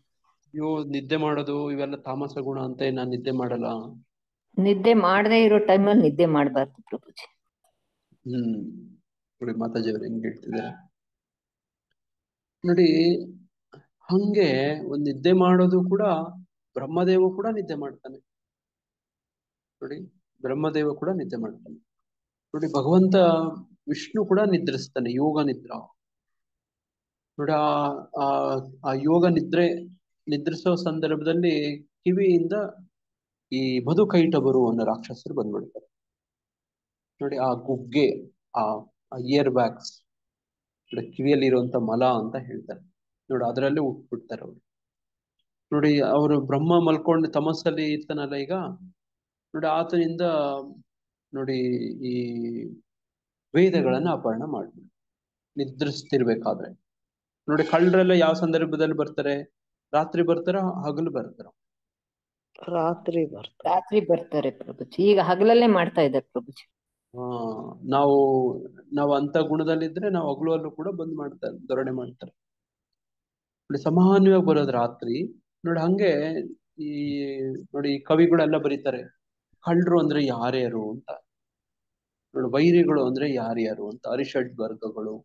ಅಯ್ಯೋ ನಿದ್ದೆ ಮಾಡೋದು ಇವೆಲ್ಲ ತಾಮಸ ಗುಣ ಅಂತ ನಾನು ನಿದ್ದೆ ಮಾಡಲ್ಲ. ನಿದ್ದೆ ಮಾಡದೇ ಇರೋ ಟೈಮಲ್ಲಿ ನಿದ್ದೆ ಮಾಡಬಾರ್ದು ಪ್ರಭುಜಿ. ನೋಡಿ ಮಾತಾಜಿ ಅವ್ರು ಹೆಂಗ್ ಹೇಳ್ತಿದ್ದಾರೆ ನೋಡಿ. ಹಂಗೆ ಒಂದ್ ನಿದ್ದೆ ಮಾಡೋದು ಕೂಡ, ಬ್ರಹ್ಮದೇವ ಕೂಡ ನಿದ್ದೆ ಮಾಡ್ತಾನೆ. ನೋಡಿ ಬ್ರಹ್ಮದೇವ ಕೂಡ ನಿದ್ದೆ ಮಾಡ್ತಾನೆ. ನೋಡಿ ಭಗವಂತ ವಿಷ್ಣು ಕೂಡ ನಿದ್ರಿಸ್ತಾನೆ, ಯೋಗ ನಿದ್ರಾ. ನೋಡಿ ಆ ಯೋಗ ನಿದ್ರಿಸೋ ಸಂದರ್ಭದಲ್ಲಿ ಕಿವಿಯಿಂದ ಈ ಮಧುಕೈಟಭರು ಅನ್ನೋ ರಾಕ್ಷಸರು ಬಂದ್ಬಿಡ್ತಾರೆ. ನೋಡಿ ಆ ಗುಗ್ಗೆ, ಆ ಇಯರ್ ಬ್ಯಾಗ್ಸ್, ಕಿವಿಯಲ್ಲಿ ಇರುವಂತ ಮಲ ಅಂತ ಹೇಳ್ತಾರೆ. ನೋಡಿ ಅದರಲ್ಲೇ ಉಟ್ಬಿಡ್ತಾರೆ ಅವರು. ನೋಡಿ ಅವರು ಬ್ರಹ್ಮ ಮಲ್ಕೊಂಡು ತಮಸ್ಸಲ್ಲಿ ಇರ್ತಾನಲ್ಲ ಈಗ, ನೋಡಿ ಆತನಿಂದ ನೋಡಿ ಈ ವೇದಗಳನ್ನ ಅಪಹರಣ ಮಾಡ್ಬಿಡು ನಿದ್ರಿಸ್ತಿರ್ಬೇಕಾದ್ರೆ. ನೋಡಿ ಕಳ್ಳರೆಲ್ಲ ಯಾವ ಸಂದರ್ಭದಲ್ಲಿ ಬರ್ತಾರೆ? ರಾತ್ರಿ ಬರ್ತಾರ, ಹಗಲು ಬರ್ತಾರ? ರಾತ್ರಿ ಬರ್ತಾರೆ ಪ್ರಭುಜಿ. ಈಗ ಹಗಲಲ್ಲೇ ಮಾಡ್ತಾ ಇದ್ದಾರೆ ಪ್ರಭುಜಿ. ನಾವು ಅಂತ ಗುಣದಲ್ಲಿದ್ರೆ ನಾವು ಹಗಲಲ್ಲೂ ಕೂಡ ಬಂದ್ ಮಾಡ್ತಾರೆ, ಧೋರಣೆ ಮಾಡ್ತಾರೆ. ನೋಡಿ ಸಾಮಾನ್ಯವಾಗಿ ಬರೋದು ರಾತ್ರಿ. ನೋಡಿ ಹಂಗೆ ಈ ನೋಡಿ ಕವಿಗಳೆಲ್ಲ ಬರೀತಾರೆ, ಕಳ್ಳರು ಅಂದ್ರೆ ಯಾರ್ಯಾರು ಅಂತ. ನೋಡಿ ವೈರಿಗಳು ಅಂದ್ರೆ ಯಾರ್ಯಾರು ಅಂತ ಅರಿಷಡ್ ವರ್ಗಗಳು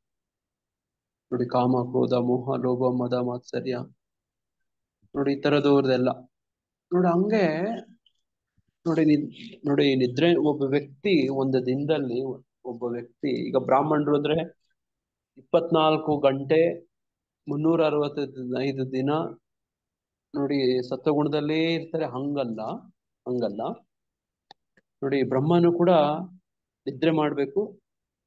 ನೋಡಿ, ಕಾಮ ಕ್ರೋಧ ಮೋಹ ಲೋಭ ಮದ ಮಾತ್ಸರ್ಯ ನೋಡಿ ಈ ತರದವ್ರದೆಲ್ಲ ನೋಡಿ. ಹಂಗೆ ನೋಡಿ ನಿದ್ರೆ ಒಬ್ಬ ವ್ಯಕ್ತಿ ಒಂದು ದಿನದಲ್ಲಿ ಒಬ್ಬ ವ್ಯಕ್ತಿ ಈಗ ಬ್ರಾಹ್ಮಣರು ಅಂದ್ರೆ 24 ಗಂಟೆ 365 ದಿನ ನೋಡಿ ಸತ್ವಗುಣದಲ್ಲೇ ಇರ್ತಾರೆ. ಹಂಗಲ್ಲ ನೋಡಿ, ಬ್ರಹ್ಮನು ಕೂಡ ನಿದ್ರೆ ಮಾಡ್ಬೇಕು,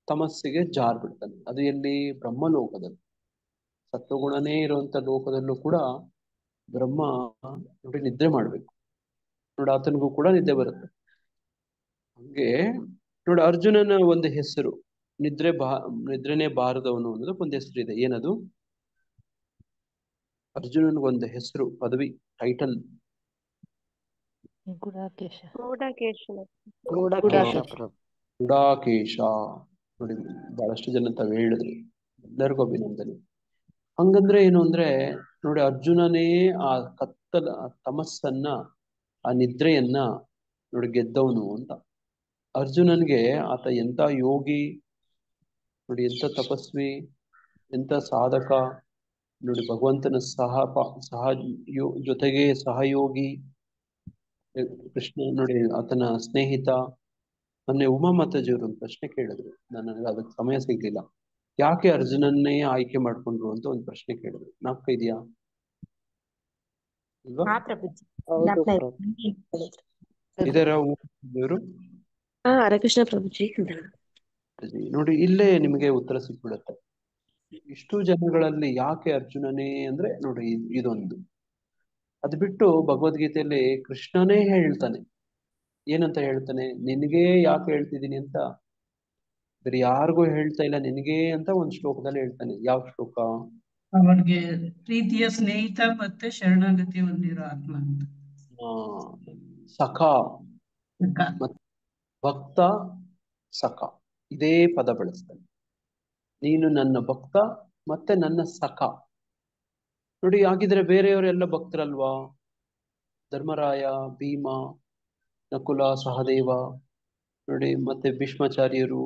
ತಮಸ್ಸಿಗೆ ಜಾರ್ ಬಿಡ್ತಾನೆ. ಅದು ಎಲ್ಲಿ? ಬ್ರಹ್ಮಲೋಕದಲ್ಲಿ. ಸತ್ವಗುಣನೇ ಇರುವಂತ ಲೋಕದಲ್ಲೂ ಕೂಡ ಬ್ರಹ್ಮ ನೋಡಿ ನಿದ್ರೆ ಮಾಡ್ಬೇಕು. ನೋಡಿ ಆತನಿಗೂ ಕೂಡ ನಿದ್ದೆ ಬರುತ್ತೆ. ಹಂಗೆ ನೋಡಿ ಅರ್ಜುನನ ಒಂದು ಹೆಸರು ನಿದ್ರೆನೇ ಬಾರದವನು ಅನ್ನೋದಕ್ಕೆ ಒಂದು ಹೆಸರು ಇದೆ. ಏನದು? ಅರ್ಜುನನ್ಗೊಂದು ಹೆಸರು, ಪದವಿ, ಟೈಟಲ್. ಗುಡಾಕೇಶ. ಗೂಢಕೇಶ ಗುಡಾಕೇಶ. ಪ್ರಭು. ಗುಡಾಕೇಶ. ನೋಡಿ ಬಹಳಷ್ಟು ಜನ ತಾವ್ ಹೇಳಿದ್ರಿ, ಎಲ್ಲರಿಗೂ ಅಭಿನಂದನೆ. ಹಂಗಂದ್ರೆ ಏನು ಅಂದ್ರೆ ನೋಡಿ, ಅರ್ಜುನನೇ ಆ ತಮಸ್ಸನ್ನ, ಆ ನಿದ್ರೆಯನ್ನ ನೋಡಿ ಗೆದ್ದವನು ಅಂತ. ಅರ್ಜುನನ್ಗೆ ಆತ ಎಂತ ಯೋಗಿ ನೋಡಿ, ಎಂತ ತಪಸ್ವಿ, ಎಂತ ಸಾಧಕ ನೋಡಿ, ಭಗವಂತನ ಜೊತೆಗೆ ಸಹಯೋಗಿ ಕೃಷ್ಣ ನೋಡಿ, ಆತನ ಸ್ನೇಹಿತ. ಮೊನ್ನೆ ಉಮಾ ಮಾತಾಜಿಯವರು ಒಂದು ಪ್ರಶ್ನೆ ಕೇಳಿದ್ರು, ನನಗೆ ಅದಕ್ಕೆ ಸಮಯ ಸಿಗ್ಲಿಲ್ಲ. ಯಾಕೆ ಅರ್ಜುನನ್ನೇ ಆಯ್ಕೆ ಮಾಡ್ಕೊಂಡ್ರು ಅಂತ ಒಂದು ಪ್ರಶ್ನೆ ಕೇಳಿದ್ರು. ಜ್ಞಾಪಕ ಇದೆಯಾ? ಅಲ್ವಾ? ಹಾ ಪ್ರಭುಜಿ. ಹೌದು ಜ್ಞಾಪಕ ಪ್ರಭು. ಇದೆ. ಇದರ ಅವರು ಹಾ ಹರಕೃಷ್ಣ ಪ್ರಭುಜಿ. ನೋಡಿ, ಇಲ್ಲೇ ನಿಮಗೆ ಉತ್ತರ ಸಿಕ್ಬಿಡುತ್ತೆ. ಇಷ್ಟು ಜನಗಳಲ್ಲಿ ಯಾಕೆ ಅರ್ಜುನನೇ ಅಂದ್ರೆ ನೋಡಿ ಇದೊಂದು. ಅದು ಬಿಟ್ಟು ಭಗವದ್ಗೀತೆಯಲ್ಲಿ ಕೃಷ್ಣನೇ ಹೇಳ್ತಾನೆ. ಏನಂತ ಹೇಳ್ತಾನೆ? ನಿನಗೆ ಯಾಕೆ ಹೇಳ್ತಿದ್ದೀನಿ ಅಂತ ಬೇರೆ ಯಾರಿಗೂ ಹೇಳ್ತಾ ಇಲ್ಲ, ನಿನಗೆ ಅಂತ ಒಂದು ಶ್ಲೋಕದಲ್ಲಿ ಹೇಳ್ತಾನೆ. ಯಾವ ಶ್ಲೋಕ? ಅವನಿಗೆ ಪ್ರೀತಿಯ ಸ್ನೇಹಿತ ಮತ್ತೆ ಶರಣಾಗತಿ ಹೊಂದಿರೋ ಆತ್ಮ ಅಂತ. ಆ, ಸಖ ಮತ್ತು ಭಕ್ತ ಸಖ, ಇದೇ ಪದ ಬಳಸ್ತಾನೆ. ನೀನು ನನ್ನ ಭಕ್ತ ಮತ್ತೆ ನನ್ನ ಸಖ. ನೋಡಿ, ಹಾಗಿದ್ರೆ ಬೇರೆಯವರೆಲ್ಲ ಭಕ್ತರಲ್ವಾ? ಧರ್ಮರಾಯ, ಭೀಮ, ನಕುಲ, ಸಹದೇವ ನೋಡಿ, ಮತ್ತೆ ಭೀಷ್ಮಾಚಾರ್ಯರು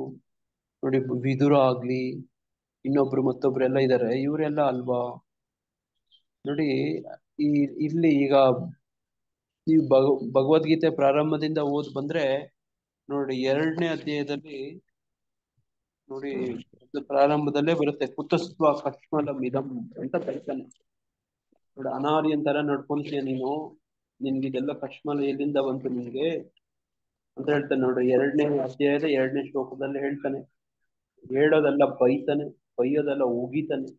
ನೋಡಿ, ವಿದುರ ಆಗ್ಲಿ, ಇನ್ನೊಬ್ರು ಮತ್ತೊಬ್ರು ಎಲ್ಲ ಇದ್ದಾರೆ, ಇವರೆಲ್ಲ ಅಲ್ವಾ? ನೋಡಿ, ಈ ಇಲ್ಲಿ ಈಗ ನೀವು ಭಗವದ್ಗೀತೆ ಪ್ರಾರಂಭದಿಂದ ಓದ್ ಬಂದ್ರೆ ನೋಡಿ 2ನೇ ಅಧ್ಯಾಯದಲ್ಲಿ ನೋಡಿ ಪ್ರಾರಂಭದಲ್ಲೇ ಬರುತ್ತೆ, ಕುತಸ್ತ್ವ ಕಶ್ಮಲಂ ಇದಂ ಅಂತ ಕರೀತಾನೆ. ನೋಡಿ, ಅನಾರ್ಯನ್ ತರ ನಡ್ಕೊಂತೀಯ ನೀನು, ನಿನ್ಗೆ ಇದೆಲ್ಲ ಕಶ್ಮಲ ಎಲ್ಲಿಂದ ಬಂತು ನಿನ್ಗೆ ಅಂತ ಹೇಳ್ತಾನೆ. ನೋಡಿ 2ನೇ ಅಧ್ಯಾಯದ 2ನೇ ಶ್ಲೋಕದಲ್ಲಿ ಹೇಳ್ತಾನೆ. ಹೇಳೋದೆಲ್ಲ ಬೈತಾನೆ, ಬೈಯೋದೆಲ್ಲ ಉಗಿತಾನೆ.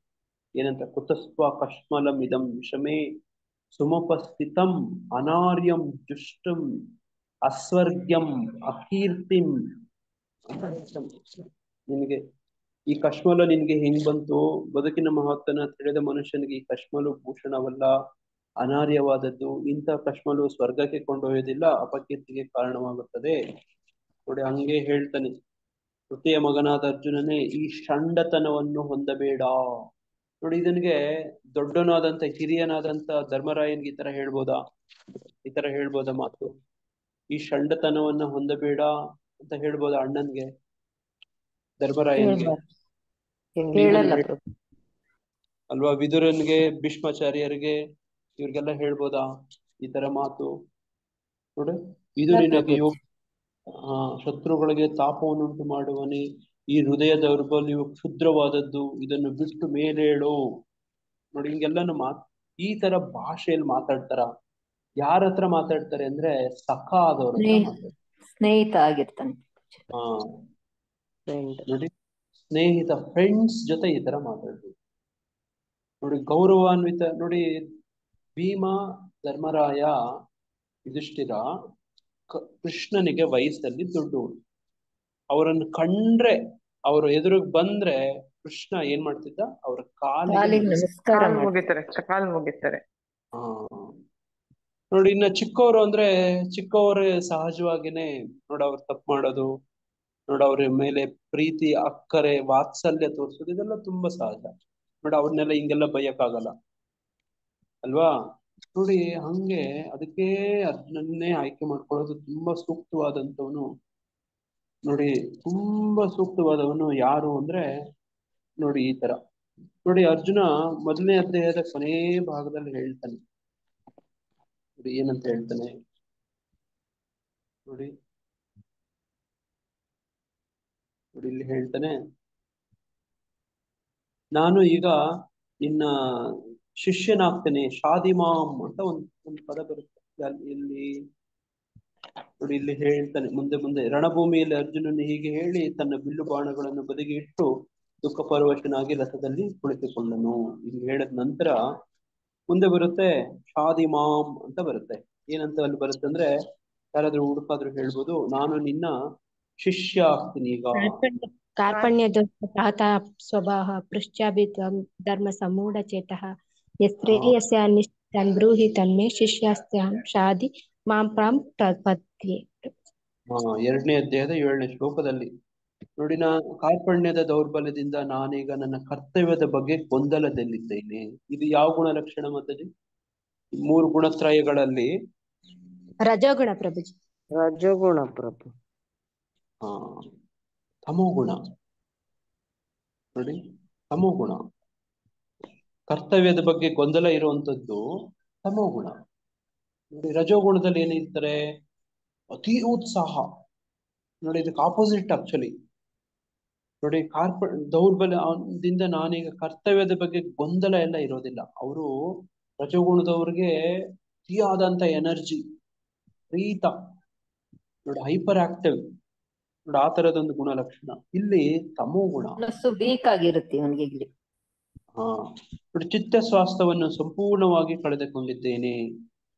ಏನಂತ? ಕುತಸ್ತ್ವ ಕಶ್ಮಲಂ ಇದಂ ವಿಷಮೇ ಸುಮುಪಸ್ಥಿತಂ ಅನಾರ್ಯಂ ಜುಷ್ಟಂ ಅಸ್ವರ್ಗ್ಯಂ ಅಕೀರ್ತಿಂ ಅಂತ ಹೇಳ್ತಾನೆ. ನಿನಗೆ ಈ ಕಶ್ಮಲ ನಿನ್ಗೆ ಹೆಂಗ್ ಬಂತು? ಬದುಕಿನ ಮಹತ್ವನ ತಿಳಿದ ಮನುಷ್ಯನಿಗೆ ಈ ಕಶ್ಮಲು ಭೂಷಣವಲ್ಲ, ಅನಾರ್ಯವಾದದ್ದು. ಇಂಥ ಕಶ್ಮಲು ಸ್ವರ್ಗಕ್ಕೆ ಕೊಂಡೊಯ್ಯೋದಿಲ್ಲ, ಅಪಕೀರ್ತಿಗೆ ಕಾರಣವಾಗುತ್ತದೆ. ನೋಡಿ ಹಂಗೆ ಹೇಳ್ತಾನೆ. ತೃತೀಯ ಮಗನಾದ ಅರ್ಜುನನೇ, ಈ ಷಂಡತನವನ್ನು ಹೊಂದಬೇಡ. ನೋಡಿ, ಇದನ್ಗೆ ದೊಡ್ಡನಾದಂತ ಹಿರಿಯನಾದಂತ ಧರ್ಮರಾಯನ್ಗೆ ಈ ತರ ಹೇಳ್ಬೋದಾ ಮಾತು? ಈ ಷಂಡತನವನ್ನ ಹೊಂದಬೇಡ ಅಂತ ಹೇಳ್ಬೋದಾ ಅಣ್ಣನ್ಗೆ, ಧರ್ಮರಾಯನ್ಗೆ? ಹೇಳಲ್ಲ ಪ್ರಭು. ಅಲ್ವಾ? ವಿದುರನ್ಗೆ, ಭೀಷ್ಮಾಚಾರ್ಯರಿಗೆ, ಇವ್ರಿಗೆಲ್ಲ ಹೇಳ್ಬೋದಾ ಈ ತರ ಮಾತು? ನೋಡಿ, ಇದು ನಿನಗೆ ಶತ್ರುಗಳಿಗೆ ತಾಪವನ್ನುಂಟು ಮಾಡುವನೇ, ಈ ಹೃದಯ ದೌರ್ಬಲ್ಯವು ಕ್ಷುದ್ರವಾದದ್ದು, ಇದನ್ನು ಬಿಟ್ಟು ಮೇಲೇಳು. ನೋಡಿ, ಹಿಂಗೆಲ್ಲಾನು ಈ ತರ ಭಾಷೆಯಲ್ಲಿ ಮಾತಾಡ್ತಾರ. ಯಾರ ಹತ್ರ ಮಾತಾಡ್ತಾರೆ ಅಂದ್ರೆ ಸಖ ಆದವ್ರ ಹತ್ರ ಮಾತಾಡ್ತಾರೆ. ಸ್ನೇಹಿತ ಆಗಿರ್ತಾನೆ. ಹಾ ಫ್ರೆಂಡ್. ನೋಡಿ, ಸ್ನೇಹಿತ, ಫ್ರೆಂಡ್ಸ್ ಜೊತೆ ಈ ತರ ಮಾತಾಡ್ಬೇಕು. ನೋಡಿ, ಗೌರವಾನ್ವಿತ. ನೋಡಿ, ಭೀಮ, ಧರ್ಮರಾಯ, ಯುಧಿಷ್ಠಿರ ಕೃಷ್ಣನಿಗೆ ವಯಸ್ಸಲ್ಲಿ ದೊಡ್ಡವರು. ಅವರನ್ನು ಕಂಡ್ರೆ, ಅವರು ಎದುರಿಗೆ ಬಂದ್ರೆ ಕೃಷ್ಣ ಏನ್ ಮಾಡ್ತಿದ್ದ? ಅವ್ರ ಕಾಲಿಗೆ ನಮಸ್ಕಾರ ಮಾಡ್ತಾರೆ. ಕಾಲ್ ಮುಗಿತಾರೆ. ಹಾ ನೋಡಿ, ಇನ್ನ ಚಿಕ್ಕವರು ಅಂದ್ರೆ ಚಿಕ್ಕವರು ಸಹಜವಾಗಿನೇ ನೋಡಿ ಅವ್ರು ತಪ್ಪು ಮಾಡೋದು, ನೋಡಿ ಅವ್ರ ಮೇಲೆ ಪ್ರೀತಿ, ಅಕ್ಕರೆ, ವಾತ್ಸಲ್ಯ ತೋರಿಸೋದು, ಇದೆಲ್ಲ ತುಂಬಾ ಸಹಜ. ನೋಡಿ, ಅವ್ರನ್ನೆಲ್ಲ ಹಿಂಗೆಲ್ಲ ಬೈಯಕ್ಕಾಗಲ್ಲ ಅಲ್ವಾ? ನೋಡಿ ಹಂಗೆ ಅದಕ್ಕೆ ಅರ್ಜುನನ್ನೇ ಆಯ್ಕೆ ಮಾಡ್ಕೊಳ್ಳೋದು ತುಂಬಾ ಸೂಕ್ತವಾದಂತವನು ನೋಡಿ ತುಂಬಾ ಸೂಕ್ತವಾದವನು ಯಾರು ಅಂದ್ರೆ ನೋಡಿ ಈ ತರ ನೋಡಿ ಅರ್ಜುನ ಮೊದಲನೇ ಅಧ್ಯಾಯದ ಕೊನೇ ಭಾಗದಲ್ಲಿ ಹೇಳ್ತಾನೆ. ನೋಡಿ ಏನಂತ ಹೇಳ್ತಾನೆ ನೋಡಿ ನೋಡಿ ಇಲ್ಲಿ ಹೇಳ್ತಾನೆ, ನಾನು ಈಗ ನಿನ್ನ ಶಿಷ್ಯನಾಗ್ತೇನೆ, ಶಾದಿಮಾಮ್ ಅಂತ ಒಂದು ಪದ ಬರುತ್ತೆ ಇಲ್ಲಿ ನೋಡಿ. ಇಲ್ಲಿ ಹೇಳ್ತಾನೆ ಮುಂದೆ ಮುಂದೆ ರಣಭೂಮಿಯಲ್ಲಿ ಅರ್ಜುನನು ಹೀಗೆ ಹೇಳಿ ತನ್ನ ಬಿಲ್ಲು ಬಾಣಗಳನ್ನು ಬದಿಗೆ ಇಟ್ಟು ದುಃಖ ಪರವಶನಾಗಿ ರಥದಲ್ಲಿ ಕುಳಿತುಕೊಂಡನು. ಇಲ್ಲಿ ಹೇಳಿದ ನಂತರ ಮುಂದೆ ಬರುತ್ತೆ ಶಾದಿಮಾಮ್ ಅಂತ ಬರುತ್ತೆ. ಏನಂತ ಅಲ್ಲಿ ಬರುತ್ತೆ ಅಂದ್ರೆ, ಯಾರಾದ್ರೂ ಹುಡುಕಾದ್ರೂ ಹೇಳ್ಬೋದು, ನಾನು ನಿನ್ನ ಶಿಷ್ಯ ಆಗ್ತೀನಿ ಈಗ. ಕಾರ್ಪಣ್ಯದೋಷತಃ ಸ್ವಭಾವ ಪೃಶ್ಚಾಭಿ ಧರ್ಮ ಸಮೂಢ ಚೇತಃ ಯಶ್ರೇಯಸ್ಯ ನಿಶ್ಚಿತಂ ಬ್ರೂಹಿ ತನ್ಮೇ ಶಿಷ್ಯಾಸ್ತ್ಯಹಂ ಶಾದಿ ಮಾಂ ಪ್ರಾಂ ಪ್ರಪದ್ಯೆ. 2ನೇ ಅಧ್ಯಾಯದ 7ನೇ ಶ್ಲೋಕದಲ್ಲಿ ನೋಡಿ, ಕಾರ್ಪಣ್ಯದ ದೌರ್ಬಲ್ಯದಿಂದ ನಾನೀಗ ನನ್ನ ಕರ್ತವ್ಯದ ಬಗ್ಗೆ ಗೊಂದಲದಲ್ಲಿದ್ದೇನೆ. ಇದು ಯಾವ ಗುಣಲಕ್ಷಣ ಮಾತಾಜಿ? 3 ಗುಣತ್ರಯಗಳಲ್ಲಿ ರಜೋಗುಣ ಪ್ರಭುಜಿ. ರಜೋಗುಣ ಪ್ರಭು. ತಮೋಗುಣ ನೋಡಿ, ತಮೋಗುಣ ಕರ್ತವ್ಯದ ಬಗ್ಗೆ ಗೊಂದಲ ಇರುವಂತದ್ದು ತಮೋಗುಣ. ನೋಡಿ ರಜೋಗುಣದಲ್ಲಿ ಏನಿರ್ತಾರೆ? ಅತಿ ಉತ್ಸಾಹ. ನೋಡಿ ಇದಕ್ಕೆ ಆಪೋಸಿಟ್ ಆಕ್ಚುಲಿ. ನೋಡಿ ದೌರ್ಬಲ್ಯದಿಂದ ನಾನೀಗ ಕರ್ತವ್ಯದ ಬಗ್ಗೆ ಗೊಂದಲ ಎಲ್ಲ ಇರೋದಿಲ್ಲ. ಅವರು ರಜೋಗುಣದವ್ರಿಗೆ ಅತಿಯಾದಂತ ಎನರ್ಜಿ, ಪ್ರೀತ, ನೋಡಿ ಹೈಪರ್ ಆಕ್ಟಿವ್, ನೋಡಿ ಆ ತರದೊಂದು ಗುಣಲಕ್ಷಣ. ಇಲ್ಲಿ ತಮೋಗುಣ ವೀಕ್ ಆಗಿರುತ್ತೆ ಇವನಿಗೆ ಇಲ್ಲಿ. ನೋಡಿ ಚಿತ್ತ ಸ್ವಾಸ್ಥ್ಯವನ್ನು ಸಂಪೂರ್ಣವಾಗಿ ಕಳೆದುಕೊಂಡಿದ್ದೇನೆ.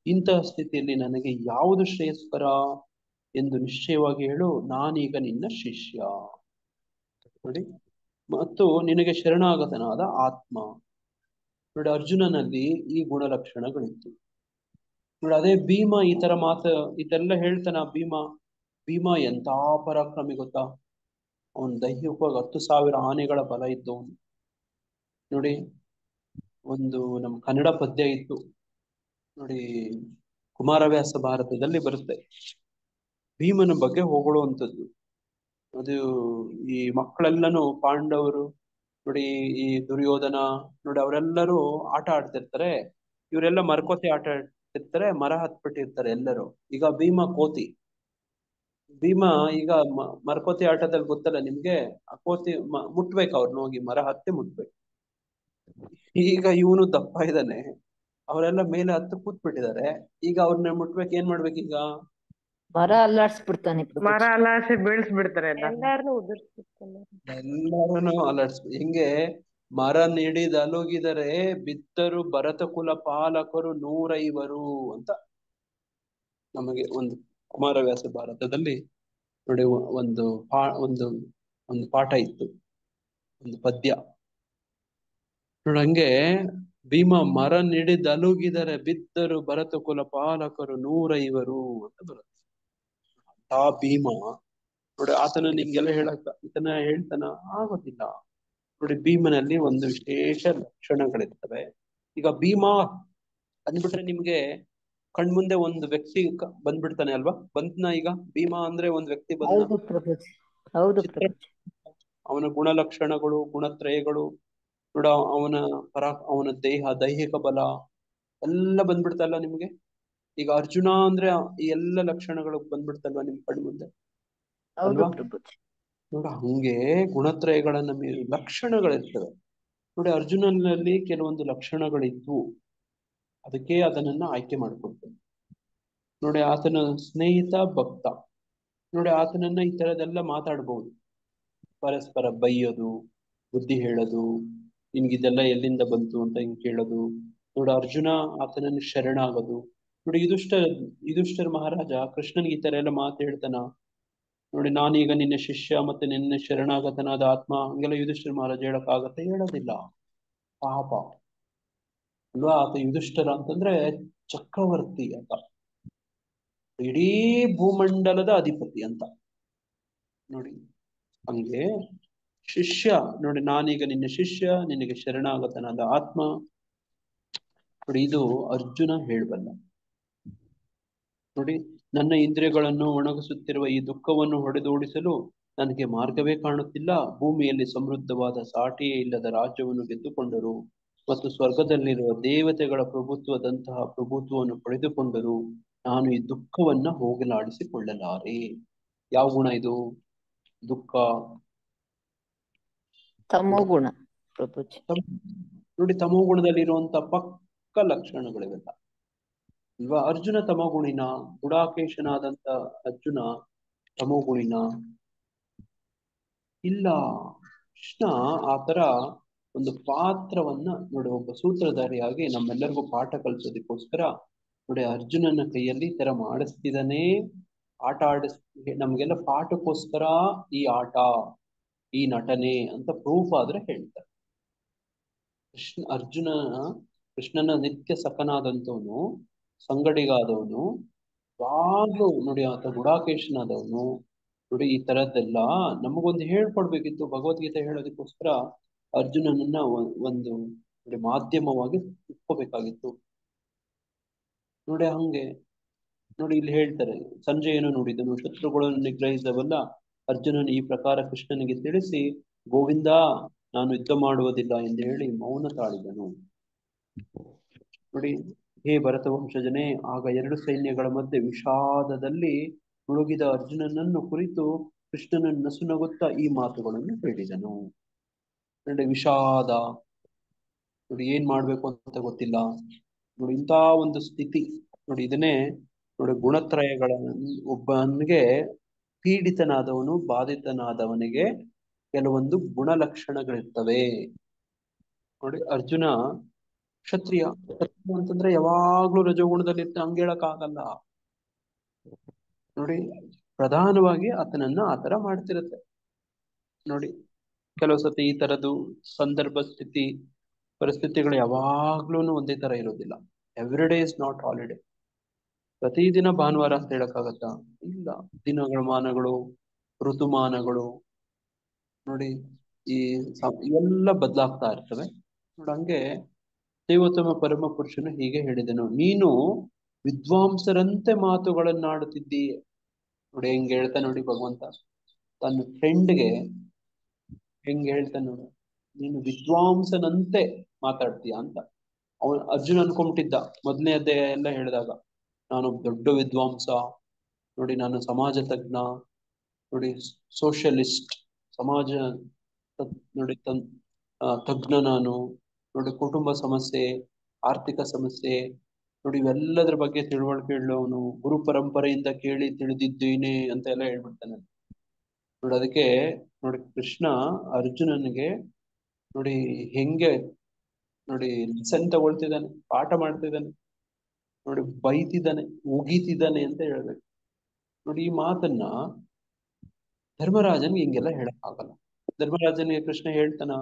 ಇಂತಹ ಸ್ಥಿತಿಯಲ್ಲಿ ನನಗೆ ಯಾವುದು ಶ್ರೇಯಸ್ಕರ ಎಂದು ನಿಶ್ಚಯವಾಗಿ ಹೇಳು, ನಾನೀಗ ನಿನ್ನ ಶಿಷ್ಯ. ನೋಡಿ, ಮತ್ತು ನಿನಗೆ ಶರಣಾಗತನಾದ ಆತ್ಮ. ನೋಡಿ ಅರ್ಜುನನಲ್ಲಿ ಈ ಗುಣಲಕ್ಷಣಗಳಿತ್ತು. ನೋಡಿ ಅದೇ ಭೀಮ ಈ ತರ ಇದೆಲ್ಲ ಹೇಳ್ತಾನ. ಭೀಮ ಎಂತ ಪರಾಕ್ರಮಿ ಗೊತ್ತಾ? ಅವನ್ ದೈಹಿಕವಾಗಿ 10,000 ಆನೆಗಳ ಬಲ ಇದ್ದವನು. ನೋಡಿ ಒಂದು ನಮ್ಮ ಕನ್ನಡ ಪದ್ಯ ಇತ್ತು ನೋಡಿ, ಕುಮಾರವ್ಯಾಸ ಭಾರತದಲ್ಲಿ ಬರುತ್ತೆ, ಭೀಮನ ಬಗ್ಗೆ ಹೊಗಳುವಂಥದ್ದು. ಅದು ಈ ಮಕ್ಕಳೆಲ್ಲನೂ ಪಾಂಡವರು ನೋಡಿ, ಈ ದುರ್ಯೋಧನ ನೋಡಿ ಅವರೆಲ್ಲರೂ ಆಟ ಆಡ್ತಿರ್ತಾರೆ. ಇವರೆಲ್ಲ ಮರಕೋತಿ ಆಟ ಆಡ್ತಿರ್ತಾರೆ, ಮರ ಹತ್ಬಿಟ್ಟಿರ್ತಾರೆ ಎಲ್ಲರೂ. ಈಗ ಭೀಮ ಕೋತಿ. ಭೀಮ ಈಗ ಮರಕೋತಿ ಆಟದಲ್ಲಿ ಗೊತ್ತಲ್ಲ ನಿಮ್ಗೆ, ಆ ಕೋತಿ ಮುಟ್ಬೇಕು, ಅವ್ರನ್ನ ಹೋಗಿ ಮರ ಹತ್ತಿ ಮುಟ್ಬೇಕು. ಈಗ ಇವನು ದಪ್ಪ ಇದ್ದಾನೆ, ಅವರೆಲ್ಲ ಮೇಲೆ ಹತ್ತು ಕೂತ್ಬಿಟ್ಟಿದ್ದಾರೆ. ಈಗ ಅವ್ರನ್ನ ಮುಟ್ಬೇಕು, ಏನ್ ಮಾಡ್ಬೇಕು? ಈಗ ಮರ ಅಲ್ಲಾಡ್ಸ್ಬಿಡ್ತಾನೆ. ಮರ ಅಲ್ಲಾಡ್ಸಿ ಬೀಳ್ಸ್ಬಿಡ್ತಾರೆ ಎಲ್ಲಾರನು ಉದುರ್ಸ್ಬಿಡ್ತಾನೆ. ಎಲ್ಲಾರನು ಹಿಂಗೆ ಮರ ನಿಡಿದಲುಗಿದರೆ ಬಿತ್ತರು ಭರತ ಕುಲ ಪಾಲಕರು 105 ಅಂತ ನಮಗೆ ಒಂದು ಕುಮಾರವ್ಯಾಸ ಭಾರತದಲ್ಲಿ ನೋಡಿ ಒಂದು ಪಾಠ ಇತ್ತು, ಒಂದು ಪದ್ಯ ನೋಡಿ. ಹಂಗೆ ಭೀಮ ಮರ ನಿಡಿದಲುಗಿದರೆ ಬಿದ್ದರು ಭರತ ಕುಲ ಪಾಲಕರು 105 ಅಂತ ಬರುತ್ತೆ. ಆ ಭೀಮ ನೋಡಿ, ಆತನ ನಿಮ್ಗೆಲ್ಲ ಇದನ್ನ ಹೇಳ್ತಾನ ಆಗೋದಿಲ್ಲ. ನೋಡಿ ಭೀಮನಲ್ಲಿ ಒಂದು ವಿಶೇಷ ಲಕ್ಷಣಗಳಿರ್ತವೆ. ಈಗ ಭೀಮ ಅಂದ್ಬಿಟ್ರೆ ನಿಮ್ಗೆ ಕಣ್ಮುಂದೆ ಒಂದು ವ್ಯಕ್ತಿ ಬಂದ್ಬಿಡ್ತಾನೆ ಅಲ್ವಾ? ಬಂದ್ನ ಈಗ ಭೀಮ ಅಂದ್ರೆ ಒಂದು ವ್ಯಕ್ತಿ ಅವನ ಗುಣಲಕ್ಷಣಗಳು, ಗುಣತ್ರಯಗಳು ನೋಡ, ಅವನ ದೈಹಿಕ ಬಲ ಎಲ್ಲ ಬಂದ್ಬಿಡ್ತಲ್ಲ ನಿಮ್ಗೆ. ಈಗ ಅರ್ಜುನ ಅಂದ್ರೆ ಈ ಎಲ್ಲ ಲಕ್ಷಣಗಳು ಬಂದ್ಬಿಡ್ತಲ್ವಾ ನಿಮ್ ಕಣ್ಮುಂದೆ ಅಲ್ವಾ? ನೋಡ ಹಂಗೆ ಗುಣತ್ರಯಗಳ ಲಕ್ಷಣಗಳಿರ್ತವೆ ನೋಡಿ. ಅರ್ಜುನನಲ್ಲಿ ಕೆಲವೊಂದು ಲಕ್ಷಣಗಳಿದ್ವು, ಅದಕ್ಕೆ ಅದನ್ನ ಆಯ್ಕೆ ಮಾಡ್ಕೊಳ್ತೇನೆ ನೋಡಿ. ಆತನ ಸ್ನೇಹಿತ ಭಕ್ತ ನೋಡಿ, ಆತನನ್ನ ಈ ತರದೆಲ್ಲ ಮಾತಾಡ್ಬಹುದು, ಪರಸ್ಪರ ಬೈಯೋದು, ಬುದ್ಧಿ ಹೇಳೋದು, ನಿನ್ಗಿದೆಲ್ಲ ಎಲ್ಲಿಂದ ಬಂತು ಅಂತ ಹಿಂಗ್ ಕೇಳೋದು ನೋಡಿ. ಅರ್ಜುನ ಆತನನ್ನು ಶರಣಾಗೋದು ನೋಡಿ. ಯುಧಿಷ್ಠಿರ ಮಹಾರಾಜ ಕೃಷ್ಣನ್ಗೆ ಈ ತರ ಎಲ್ಲ ಮಾತು ಹೇಳ್ತಾನ ನೋಡಿ, ನಾನೀಗ ನಿನ್ನ ಶಿಷ್ಯ ಮತ್ತೆ ನಿನ್ನ ಶರಣಾಗತನಾದ ಆತ್ಮ. ಹಂಗೆಲ್ಲ ಯುಧಿಷ್ಠಿರ ಮಹಾರಾಜ ಹೇಳಕ್ಕಾಗತ್ತೆ? ಹೇಳೋದಿಲ್ಲ, ಪಾಪ ಅಲ್ವಾ? ಆತ ಯುಧಿಷ್ಠಿರ ಅಂತಂದ್ರೆ ಚಕ್ರವರ್ತಿ ಅಂತ, ಇಡೀ ಭೂಮಂಡಲದ ಅಧಿಪತಿ ಅಂತ ನೋಡಿ. ಹಂಗೆ ಶಿಷ್ಯ ನೋಡಿ, ನಾನೀಗ ನಿನ್ನ ಶಿಷ್ಯ, ನಿನಗೆ ಶರಣಾಗತನಾದ ಆತ್ಮ ನೋಡಿ. ಇದು ಅರ್ಜುನ ಹೇಳ್ಬಲ್ಲ ನೋಡಿ. ನನ್ನ ಇಂದ್ರಿಯಗಳನ್ನು ಒಣಗಿಸುತ್ತಿರುವ ಈ ದುಃಖವನ್ನು ಹೊಡೆದೋಡಿಸಲು ನನಗೆ ಮಾರ್ಗವೇ ಕಾಣುತ್ತಿಲ್ಲ. ಭೂಮಿಯಲ್ಲಿ ಸಮೃದ್ಧವಾದ ಸಾಟಿಯೇ ಇಲ್ಲದ ರಾಜ್ಯವನ್ನು ಗೆದ್ದುಕೊಂಡರು ಮತ್ತು ಸ್ವರ್ಗದಲ್ಲಿರುವ ದೇವತೆಗಳ ಪ್ರಭುತ್ವದಂತಹ ಪ್ರಭುತ್ವವನ್ನು ಪಡೆದುಕೊಂಡರು. ನಾನು ಈ ದುಃಖವನ್ನ ಹೋಗಲಾಡಿಸಿಕೊಳ್ಳಲಾರೆ. ಯಾವ ಗುಣ ಇದು? ದುಃಖ. ತಮೋ ಗುಣ ಪ್ರಭುಜಿ. ನೋಡಿ, ತಮೋ ಗುಣದಲ್ಲಿರುವಂತ ಪಕ್ಕ ಲಕ್ಷಣಗಳಿವೆಲ್ಲ ಇಲ್ವಾ? ಅರ್ಜುನ ತಮೋಗುಣಿನ, ಗುಡಾಕೇಶನಾದಂತ ಅರ್ಜುನ ತಮೋಗುಣಿನ ಇಲ್ಲ. ಕೃಷ್ಣ ಆತರ ಒಂದು ಪಾತ್ರವನ್ನ ನೋಡಿ, ಒಬ್ಬ ಸೂತ್ರಧಾರಿಯಾಗಿ ನಮ್ಮೆಲ್ಲರಿಗೂ ಪಾಠ ಕಲಿಸೋದಕ್ಕೋಸ್ಕರ ನೋಡಿ ಅರ್ಜುನನ ಕೈಯಲ್ಲಿ ಈ ತರ ಮಾಡಿಸ್ತಿದ್ದಾನೆ. ಆಟ ನಮ್ಗೆಲ್ಲ ಪಾಠಕ್ಕೋಸ್ಕರ ಈ ಆಟ, ಈ ನಟನೆ ಅಂತ ಪ್ರೂಫ್ ಆದ್ರೆ ಹೇಳ್ತಾರೆ. ಕೃಷ್ಣನ ನಿತ್ಯ ಸಖನಾದಂತವನು, ಸಂಗಡಿಗಾದವನು, ಯಾವಾಗ್ಲೂ ನೋಡಿ ಆತ ಗುಡಾಕೇಶನಾದವನು. ನೋಡಿ ಈ ತರದ್ದೆಲ್ಲ ನಮಗೊಂದು ಹೇಳ್ಕೊಡ್ಬೇಕಿತ್ತು. ಭಗವದ್ಗೀತೆ ಹೇಳೋದಕ್ಕೋಸ್ಕರ ಅರ್ಜುನನನ್ನ ಒಂದು ನೋಡಿ ಮಾಧ್ಯಮವಾಗಿ ಇಟ್ಕೋಬೇಕಾಗಿತ್ತು. ನೋಡಿ ಹಂಗೆ ನೋಡಿ ಇಲ್ಲಿ ಹೇಳ್ತಾರೆ, ಸಂಜಯನು ನೋಡಿದನು, ಶತ್ರುಗಳನ್ನು ನಿಗ್ರಹಿಸಬಲ್ಲ ಅರ್ಜುನನು ಈ ಪ್ರಕಾರ ಕೃಷ್ಣನಿಗೆ ತಿಳಿಸಿ, ಗೋವಿಂದ ನಾನು ಯುದ್ಧ ಮಾಡುವುದಿಲ್ಲ ಎಂದು ಹೇಳಿ ಮೌನ ತಾಳಿದನು. ನೋಡಿ, ಹೇ ಭರತ ವಂಶಜನೇ, ಆಗ ಎರಡು ಸೈನ್ಯಗಳ ಮಧ್ಯೆ ವಿಷಾದದಲ್ಲಿ ಮುಳುಗಿದ ಅರ್ಜುನನನ್ನು ಕುರಿತು ಕೃಷ್ಣನನ್ನು ನಸುನಗುತ್ತಾ ಈ ಮಾತುಗಳನ್ನು ಹೇಳಿದನು. ನೋಡಿ ವಿಷಾದ, ನೋಡಿ ಏನ್ ಮಾಡ್ಬೇಕು ಅಂತ ಗೊತ್ತಿಲ್ಲ. ನೋಡಿ ಇಂಥ ಒಂದು ಸ್ಥಿತಿ ನೋಡಿ, ಇದನ್ನೇ ನೋಡಿ ಗುಣತ್ರಯಗಳ ಒಬ್ಬನಿಗೆ ಪೀಡಿತನಾದವನು, ಬಾಧಿತನಾದವನಿಗೆ ಕೆಲವೊಂದು ಗುಣಲಕ್ಷಣಗಳಿರ್ತವೆ. ನೋಡಿ ಅರ್ಜುನ ಕ್ಷತ್ರಿಯ ಅಂತಂದ್ರೆ ಯಾವಾಗ್ಲೂ ರಜೋಗುಣದಲ್ಲಿ ಹಂಗೆ ಹೇಳಕ್ಕಾಗಲ್ಲ. ನೋಡಿ ಪ್ರಧಾನವಾಗಿ ಆತನನ್ನ ಆತರ ಮಾಡ್ತಿರತ್ತೆ. ನೋಡಿ ಕೆಲವು ಸತಿ ಈ ತರದ್ದು ಸಂದರ್ಭ, ಸ್ಥಿತಿ, ಪರಿಸ್ಥಿತಿಗಳು ಯಾವಾಗ್ಲೂ ಒಂದೇ ತರ ಇರೋದಿಲ್ಲ. Every day is not holiday. ಪ್ರತಿದಿನ ಭಾನುವಾರ ಅಂತ ಹೇಳಕ್ಕಾಗತ್ತಾ? ಇಲ್ಲ. ದಿನಗಳ ಮಾನಗಳು, ಋತುಮಾನಗಳು ನೋಡಿ ಇವೆಲ್ಲ ಬದಲಾಗ್ತಾ ಇರ್ತವೆ. ನೋಡಿ ಹಂಗೆ ದೇವೋತ್ತಮ ಪರಮ ಪುರುಷನು ಹೀಗೆ ಹೇಳಿದನು, ನೀನು ವಿದ್ವಾಂಸರಂತೆ ಮಾತುಗಳನ್ನಾಡುತ್ತಿದ್ದೀಯ. ನೋಡಿ ಹೆಂಗ್ ಹೇಳ್ತಾ ನೋಡಿ ಭಗವಂತ ತನ್ನ ಫ್ರೆಂಡ್ಗೆ ಹೆಂಗ್ ಹೇಳ್ತಾನೆ ನೋಡಿ, ನೀನು ವಿದ್ವಾಂಸನಂತೆ ಮಾತಾಡ್ತೀಯ ಅಂತ. ಅವನು ಅರ್ಜುನ್ ಅನ್ಕೊಂಬಿಟ್ಟಿದ್ದ ಮೊದಲನೇ ಅಧ್ಯಾಯ ಎಲ್ಲ ಹೇಳಿದಾಗ, ನಾನು ದೊಡ್ಡ ವಿದ್ವಾಂಸ, ನೋಡಿ ನಾನು ಸಮಾಜ ತಜ್ಞ, ನೋಡಿ ಸೋಷಿಯಲಿಸ್ಟ್, ಸಮಾಜ ನೋಡಿ ತಜ್ಞ ನಾನು, ನೋಡಿ ಕುಟುಂಬ ಸಮಸ್ಯೆ, ಆರ್ಥಿಕ ಸಮಸ್ಯೆ, ನೋಡಿ ಇವೆಲ್ಲದ್ರ ಬಗ್ಗೆ ತಿಳುವಳಿಕೆ ಉಳ್ಳವನು, ಗುರು ಪರಂಪರೆಯಿಂದ ಕೇಳಿ ತಿಳಿದಿದ್ದೇನೆ ಅಂತ ಎಲ್ಲ ಹೇಳ್ಬಿಡ್ತಾನೆ. ನೋಡಿ ಅದಕ್ಕೆ ನೋಡಿ ಕೃಷ್ಣ ಅರ್ಜುನನಿಗೆ ನೋಡಿ ಹೆಂಗೆ ನೋಡಿ ಲೆಸನ್ ತಗೊಳ್ತಿದ್ದಾನೆ, ಪಾಠ ಮಾಡ್ತಿದ್ದಾನೆ, ನೋಡಿ ಬೈತಿದ್ದಾನೆ, ಉಗೀತಿದ್ದಾನೆ ಅಂತ ಹೇಳ್ಬೇಕು. ನೋಡಿ ಈ ಮಾತನ್ನ ಧರ್ಮರಾಜನ್ಗೆ ಹಿಂಗೆಲ್ಲ ಹೇಳಕ್ಕಾಗಲ್ಲ. ಧರ್ಮರಾಜನಿಗೆ ಕೃಷ್ಣ ಹೇಳ್ತಾನ,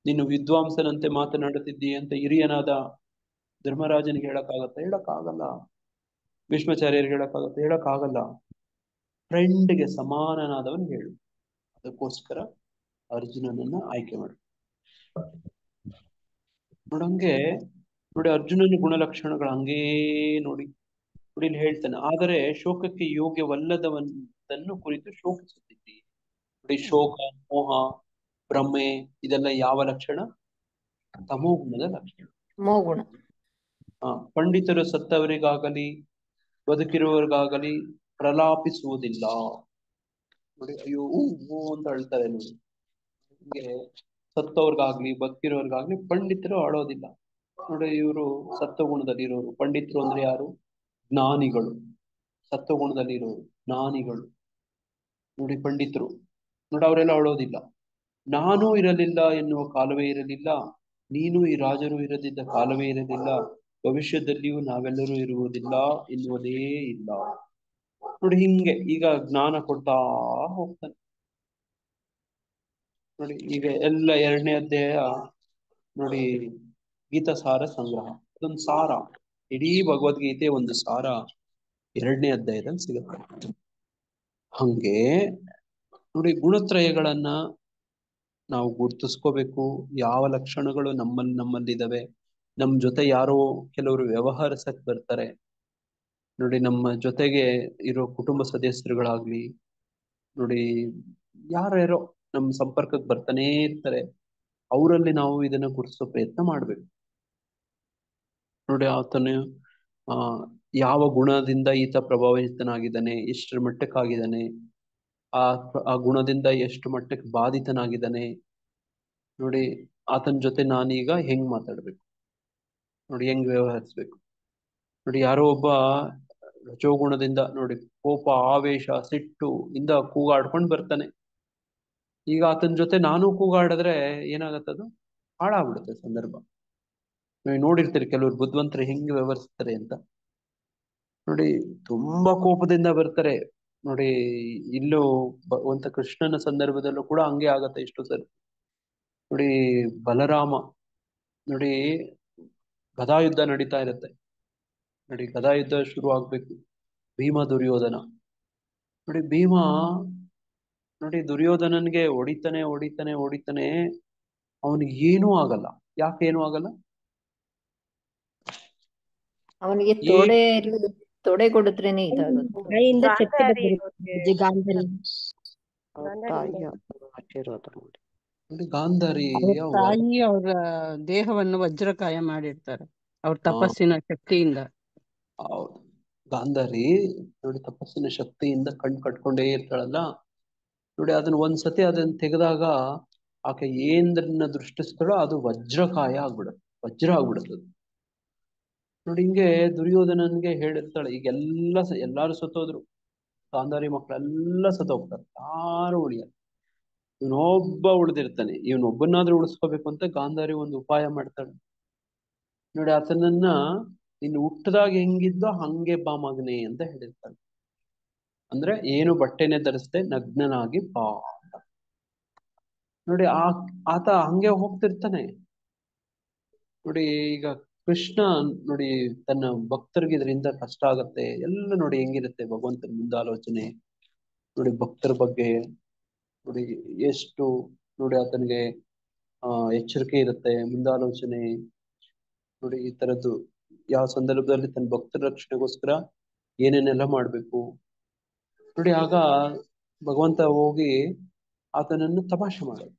ನೀನು ವಿದ್ವಾಂಸನಂತೆ ಮಾತನಾಡುತ್ತಿದ್ದೀಯ ಅಂತ ಹಿರಿಯನಾದ ಧರ್ಮರಾಜನಿಗೆ ಹೇಳಕ್ಕಾಗತ್ತ? ಹೇಳಕ್ಕಾಗಲ್ಲ. ಭೀಷ್ಮಾಚಾರ್ಯರಿಗೆ ಹೇಳಕ್ಕಾಗತ್ತ? ಹೇಳಕ್ಕಾಗಲ್ಲ. ಫ್ರೆಂಡ್ಗೆ ಸಮಾನನಾದವನ್ ಹೇಳು. ಅದಕ್ಕೋಸ್ಕರ ಅರ್ಜುನನನ್ನ ಆಯ್ಕೆ ಮಾಡಿ ನೋಡಂಗೆ ನೋಡಿ ಅರ್ಜುನನ ಗುಣಲಕ್ಷಣಗಳು ಹಂಗೇ ನೋಡಿ ನೋಡಿ ಇಲ್ಲಿ ಹೇಳ್ತಾನೆ, ಆದರೆ ಶೋಕಕ್ಕೆ ಯೋಗ್ಯವಲ್ಲದವನ್ನನ್ನು ಕುರಿತು ಶೋಕಿಸುತ್ತಿದ್ದೀವಿ. ನೋಡಿ ಶೋಕ, ಮೋಹ, ಭ್ರಮೆ ಇದೆಲ್ಲ ಯಾವ ಲಕ್ಷಣ? ತಮೋ ಗುಣದ ಲಕ್ಷಣ. ಮೋಗುಣ. ಪಂಡಿತರು ಸತ್ತವರಿಗಾಗಲಿ ಬದುಕಿರುವವರಿಗಾಗಲಿ ಪ್ರಲಾಪಿಸುವುದಿಲ್ಲ. ನೋಡಿ ಅಯ್ಯೋ ಅಂತ ಹೇಳ್ತಾರೆ ನೋಡಿ. ಹೀಗೆ ಸತ್ತವ್ರಿಗಾಗ್ಲಿ ಬದುಕಿರೋರ್ಗಾಗ್ಲಿ ಪಂಡಿತರು ಆಳೋದಿಲ್ಲ. ನೋಡಿ ಇವರು ಸತ್ವಗುಣದಲ್ಲಿರೋರು. ಪಂಡಿತರು ಅಂದ್ರೆ ಯಾರು? ಜ್ಞಾನಿಗಳು. ಸತ್ವಗುಣದಲ್ಲಿರೋರು ಜ್ಞಾನಿಗಳು. ನೋಡಿ ಪಂಡಿತರು ನೋಡಿ ಅವರೆಲ್ಲ ಆಳೋದಿಲ್ಲ. ನಾನೂ ಇರಲಿಲ್ಲ ಎನ್ನುವ ಕಾಲವೇ ಇರಲಿಲ್ಲ, ನೀನು ಈ ರಾಜರು ಇರದಿದ್ದ ಕಾಲವೇ ಇರಲಿಲ್ಲ, ಭವಿಷ್ಯದಲ್ಲಿಯೂ ನಾವೆಲ್ಲರೂ ಇರುವುದಿಲ್ಲ ಎನ್ನುವುದೇ ಇಲ್ಲ. ನೋಡಿ ಹಿಂಗೆ ಈಗ ಜ್ಞಾನ ಕೊಡ್ತಾ ಹೋಗ್ತಾನೆ. ನೋಡಿ ಈಗ ಎಲ್ಲ 2ನೇ ಅಧ್ಯಾಯ ನೋಡಿ ಗೀತಾ ಸಾರ ಸಂಗ್ರಹ, ಅದೊಂದು ಸಾರ. ಇಡೀ ಭಗವದ್ಗೀತೆ ಒಂದು ಸಾರ 2ನೇ ಅಧ್ಯಾಯದಲ್ಲಿ ಸಿಗುತ್ತೆ. ಹಂಗೆ ನೋಡಿ ಗುಣತ್ರಯಗಳನ್ನ ನಾವು ಗುರ್ತಿಸ್ಕೋಬೇಕು. ಯಾವ ಲಕ್ಷಣಗಳು ನಮ್ಮಲ್ಲಿದ್ದಾವೆ. ನಮ್ ಜೊತೆ ಯಾರೋ ಕೆಲವರು ವ್ಯವಹರಿಸಕ್ ಬರ್ತಾರೆ. ನೋಡಿ ನಮ್ಮ ಜೊತೆಗೆ ಇರೋ ಕುಟುಂಬ ಸದಸ್ಯರುಗಳಾಗ್ಲಿ, ನೋಡಿ ಯಾರ್ಯಾರೋ ನಮ್ಮ ಸಂಪರ್ಕಕ್ಕೆ ಬರ್ತಾನೆ ಇರ್ತಾರೆ, ಅವರಲ್ಲಿ ನಾವು ಇದನ್ನ ಗುರುತಿಸೋ ಪ್ರಯತ್ನ ಮಾಡ್ಬೇಕು. ನೋಡಿ ಆತನು ಆ ಯಾವ ಗುಣದಿಂದ ಈತ ಪ್ರಭಾವಿತನಾಗಿದ್ದಾನೆ, ಎಷ್ಟರ ಮಟ್ಟಕ್ಕಾಗಿದ್ದಾನೆ, ಆ ಆ ಗುಣದಿಂದ ಎಷ್ಟು ಮಟ್ಟಕ್ಕೆ ಬಾಧಿತನಾಗಿದ್ದಾನೆ, ನೋಡಿ ಆತನ ಜೊತೆ ನಾನೀಗ ಹೆಂಗ್ ಮಾತಾಡ್ಬೇಕು, ನೋಡಿ ಹೆಂಗ್ ವ್ಯವಹರಿಸ್ಬೇಕು. ನೋಡಿ ಯಾರೋ ಒಬ್ಬ ರಜೋಗುಣದಿಂದ ನೋಡಿ ಕೋಪ, ಆವೇಶ, ಸಿಟ್ಟು ಇಂದ ಕೂಗಾಡ್ಕೊಂಡು ಬರ್ತಾನೆ. ಈಗ ಆತನ ಜೊತೆ ನಾನು ಕೂಗಾಡಿದ್ರೆ ಏನಾಗತ್ತದು, ಹಾಳಾಗ್ಬಿಡುತ್ತೆ ಸಂದರ್ಭ. ನೀವು ನೋಡಿರ್ತೀರಿ ಕೆಲವರು ಬುದ್ಧಿವಂತರು ಹೆಂಗೆ ವ್ಯವಹರಿಸ್ತಾರೆ ಅಂತ. ನೋಡಿ ತುಂಬಾ ಕೋಪದಿಂದ ಬರ್ತಾರೆ. ನೋಡಿ ಇಲ್ಲೂ ಭಗವಂತ ಕೃಷ್ಣನ ಸಂದರ್ಭದಲ್ಲೂ ಕೂಡ ಹಂಗೆ ಆಗತ್ತೆ ಇಷ್ಟು ಸರಿ. ನೋಡಿ ಬಲರಾಮ, ನೋಡಿ ಗದಾಯುದ್ಧ ನಡೀತಾ ಇರತ್ತೆ. ನೋಡಿ ಗದಾಯುದ್ಧ ಶುರು ಆಗ್ಬೇಕು, ಭೀಮ ದುರ್ಯೋಧನ. ನೋಡಿ ಭೀಮ ನೋಡಿ ದುರ್ಯೋಧನನ್ಗೆ ಹೊಡಿತಾನೆ ಹೊಡಿತಾನೆ ಹೊಡಿತಾನೆ, ಅವನಿಗೆ ಏನೂ ಆಗಲ್ಲ. ಯಾಕೆ ಏನೂ ಆಗಲ್ಲ? ಅವನಿಗೆ ಏ ತೊಡೆ ಕೊಡಿದ್ರೇನೆ ಇದಾಗುತ್ತೆ. ಬಾಯಿಂದ ಶಕ್ತಿ ಗಾಂಧಾರಿ ಬಂದಿರುತ್ತೆ ಗಾಂಧಾರಿ. ಅವ್ರ ತಾಯಿ ಆಶೀರ್ವಾದ ಮಾಡಿ. ನೋಡಿ ಗಾಂಧಾರಿಯ ತಾಯಿ ಅವರ ದೇಹವನ್ನು ವಜ್ರಕಾಯ ಮಾಡಿರ್ತಾರೆ ಅವ್ರ ತಪಸ್ಸಿನ ಶಕ್ತಿಯಿಂದ. ಹೌದು, ಗಾಂಧಾರಿ ನೋಡಿ ತಪಸ್ಸಿನ ಶಕ್ತಿಯಿಂದ ಕಣ್ ಕಟ್ಕೊಂಡೇ ಇರ್ತಾಳಲ್ಲ. ನೋಡಿ ಅದನ್ನ ಒಂದ್ಸತಿ ಅದನ್ನ ತೆಗೆದಾಗ ಆಕೆ ಏನ್ರನ್ನ ದೃಷ್ಟಿಸ್ತಾಳೋ ಅದು ವಜ್ರಕಾಯ ಆಗ್ಬಿಡುತ್ತೆ, ವಜ್ರ ಆಗ್ಬಿಡುತ್ತೆ. ನೋಡಿ ಹಿಂಗೆ ದುರ್ಯೋಧನನ್ಗೆ ಹೇಳಿರ್ತಾಳೆ, ಈಗ ಎಲ್ಲಾರು ಸತ್ತೋದ್ರು, ಗಾಂಧಾರಿ ಮಕ್ಕಳೆಲ್ಲ ಸತ್ತೋಗ್ತಾರೆ, ಯಾರು ಉಳಿಯಲ್ಲ, ಇವನೊಬ್ಬ ಉಳಿದಿರ್ತಾನೆ, ಇವನೊಬ್ಬನಾದ್ರೂ ಉಳಿಸ್ಕೋಬೇಕು ಅಂತ ಗಾಂಧಾರಿ ಒಂದು ಉಪಾಯ ಮಾಡ್ತಾಳೆ. ನೋಡಿ ಆತನನ್ನ ಇನ್ನು ಹುಟ್ಟದಾಗ ಹೆಂಗಿದ್ದೋ ಹಂಗೆ ಬಾ ಮಗನೆ ಅಂತ ಹೇಳಿರ್ತಾಳೆ. ಅಂದ್ರೆ ಏನು ಬಟ್ಟೆನೆ ಧರಿಸದೆ ನಗ್ನನಾಗಿ ಬಾ ಅಂತ. ನೋಡಿ ಆತ ಹಂಗೆ ಹೋಗ್ತಿರ್ತಾನೆ. ನೋಡಿ ಈಗ ಕೃಷ್ಣ ನೋಡಿ ತನ್ನ ಭಕ್ತರಿಗೆ ಇದರಿಂದ ಕಷ್ಟ ಆಗತ್ತೆ ಎಲ್ಲ ನೋಡಿ ಹೆಂಗಿರುತ್ತೆ ಭಗವಂತನ ಮುಂದಾಲೋಚನೆ. ನೋಡಿ ಭಕ್ತರ ಬಗ್ಗೆ ನೋಡಿ ಎಷ್ಟು ನೋಡಿ ಆತನಿಗೆ ಎಚ್ಚರಿಕೆ ಇರುತ್ತೆ, ಮುಂದಾಲೋಚನೆ. ನೋಡಿ ಈ ತರದ್ದು ಯಾವ ಸಂದರ್ಭದಲ್ಲಿ ತನ್ನ ಭಕ್ತರ ರಕ್ಷಣೆಗೋಸ್ಕರ ಏನೇನೆಲ್ಲ ಮಾಡ್ಬೇಕು. ನೋಡಿ ಆಗ ಭಗವಂತ ಹೋಗಿ ಆತನನ್ನು ತಮಾಷೆ ಮಾಡೋದು,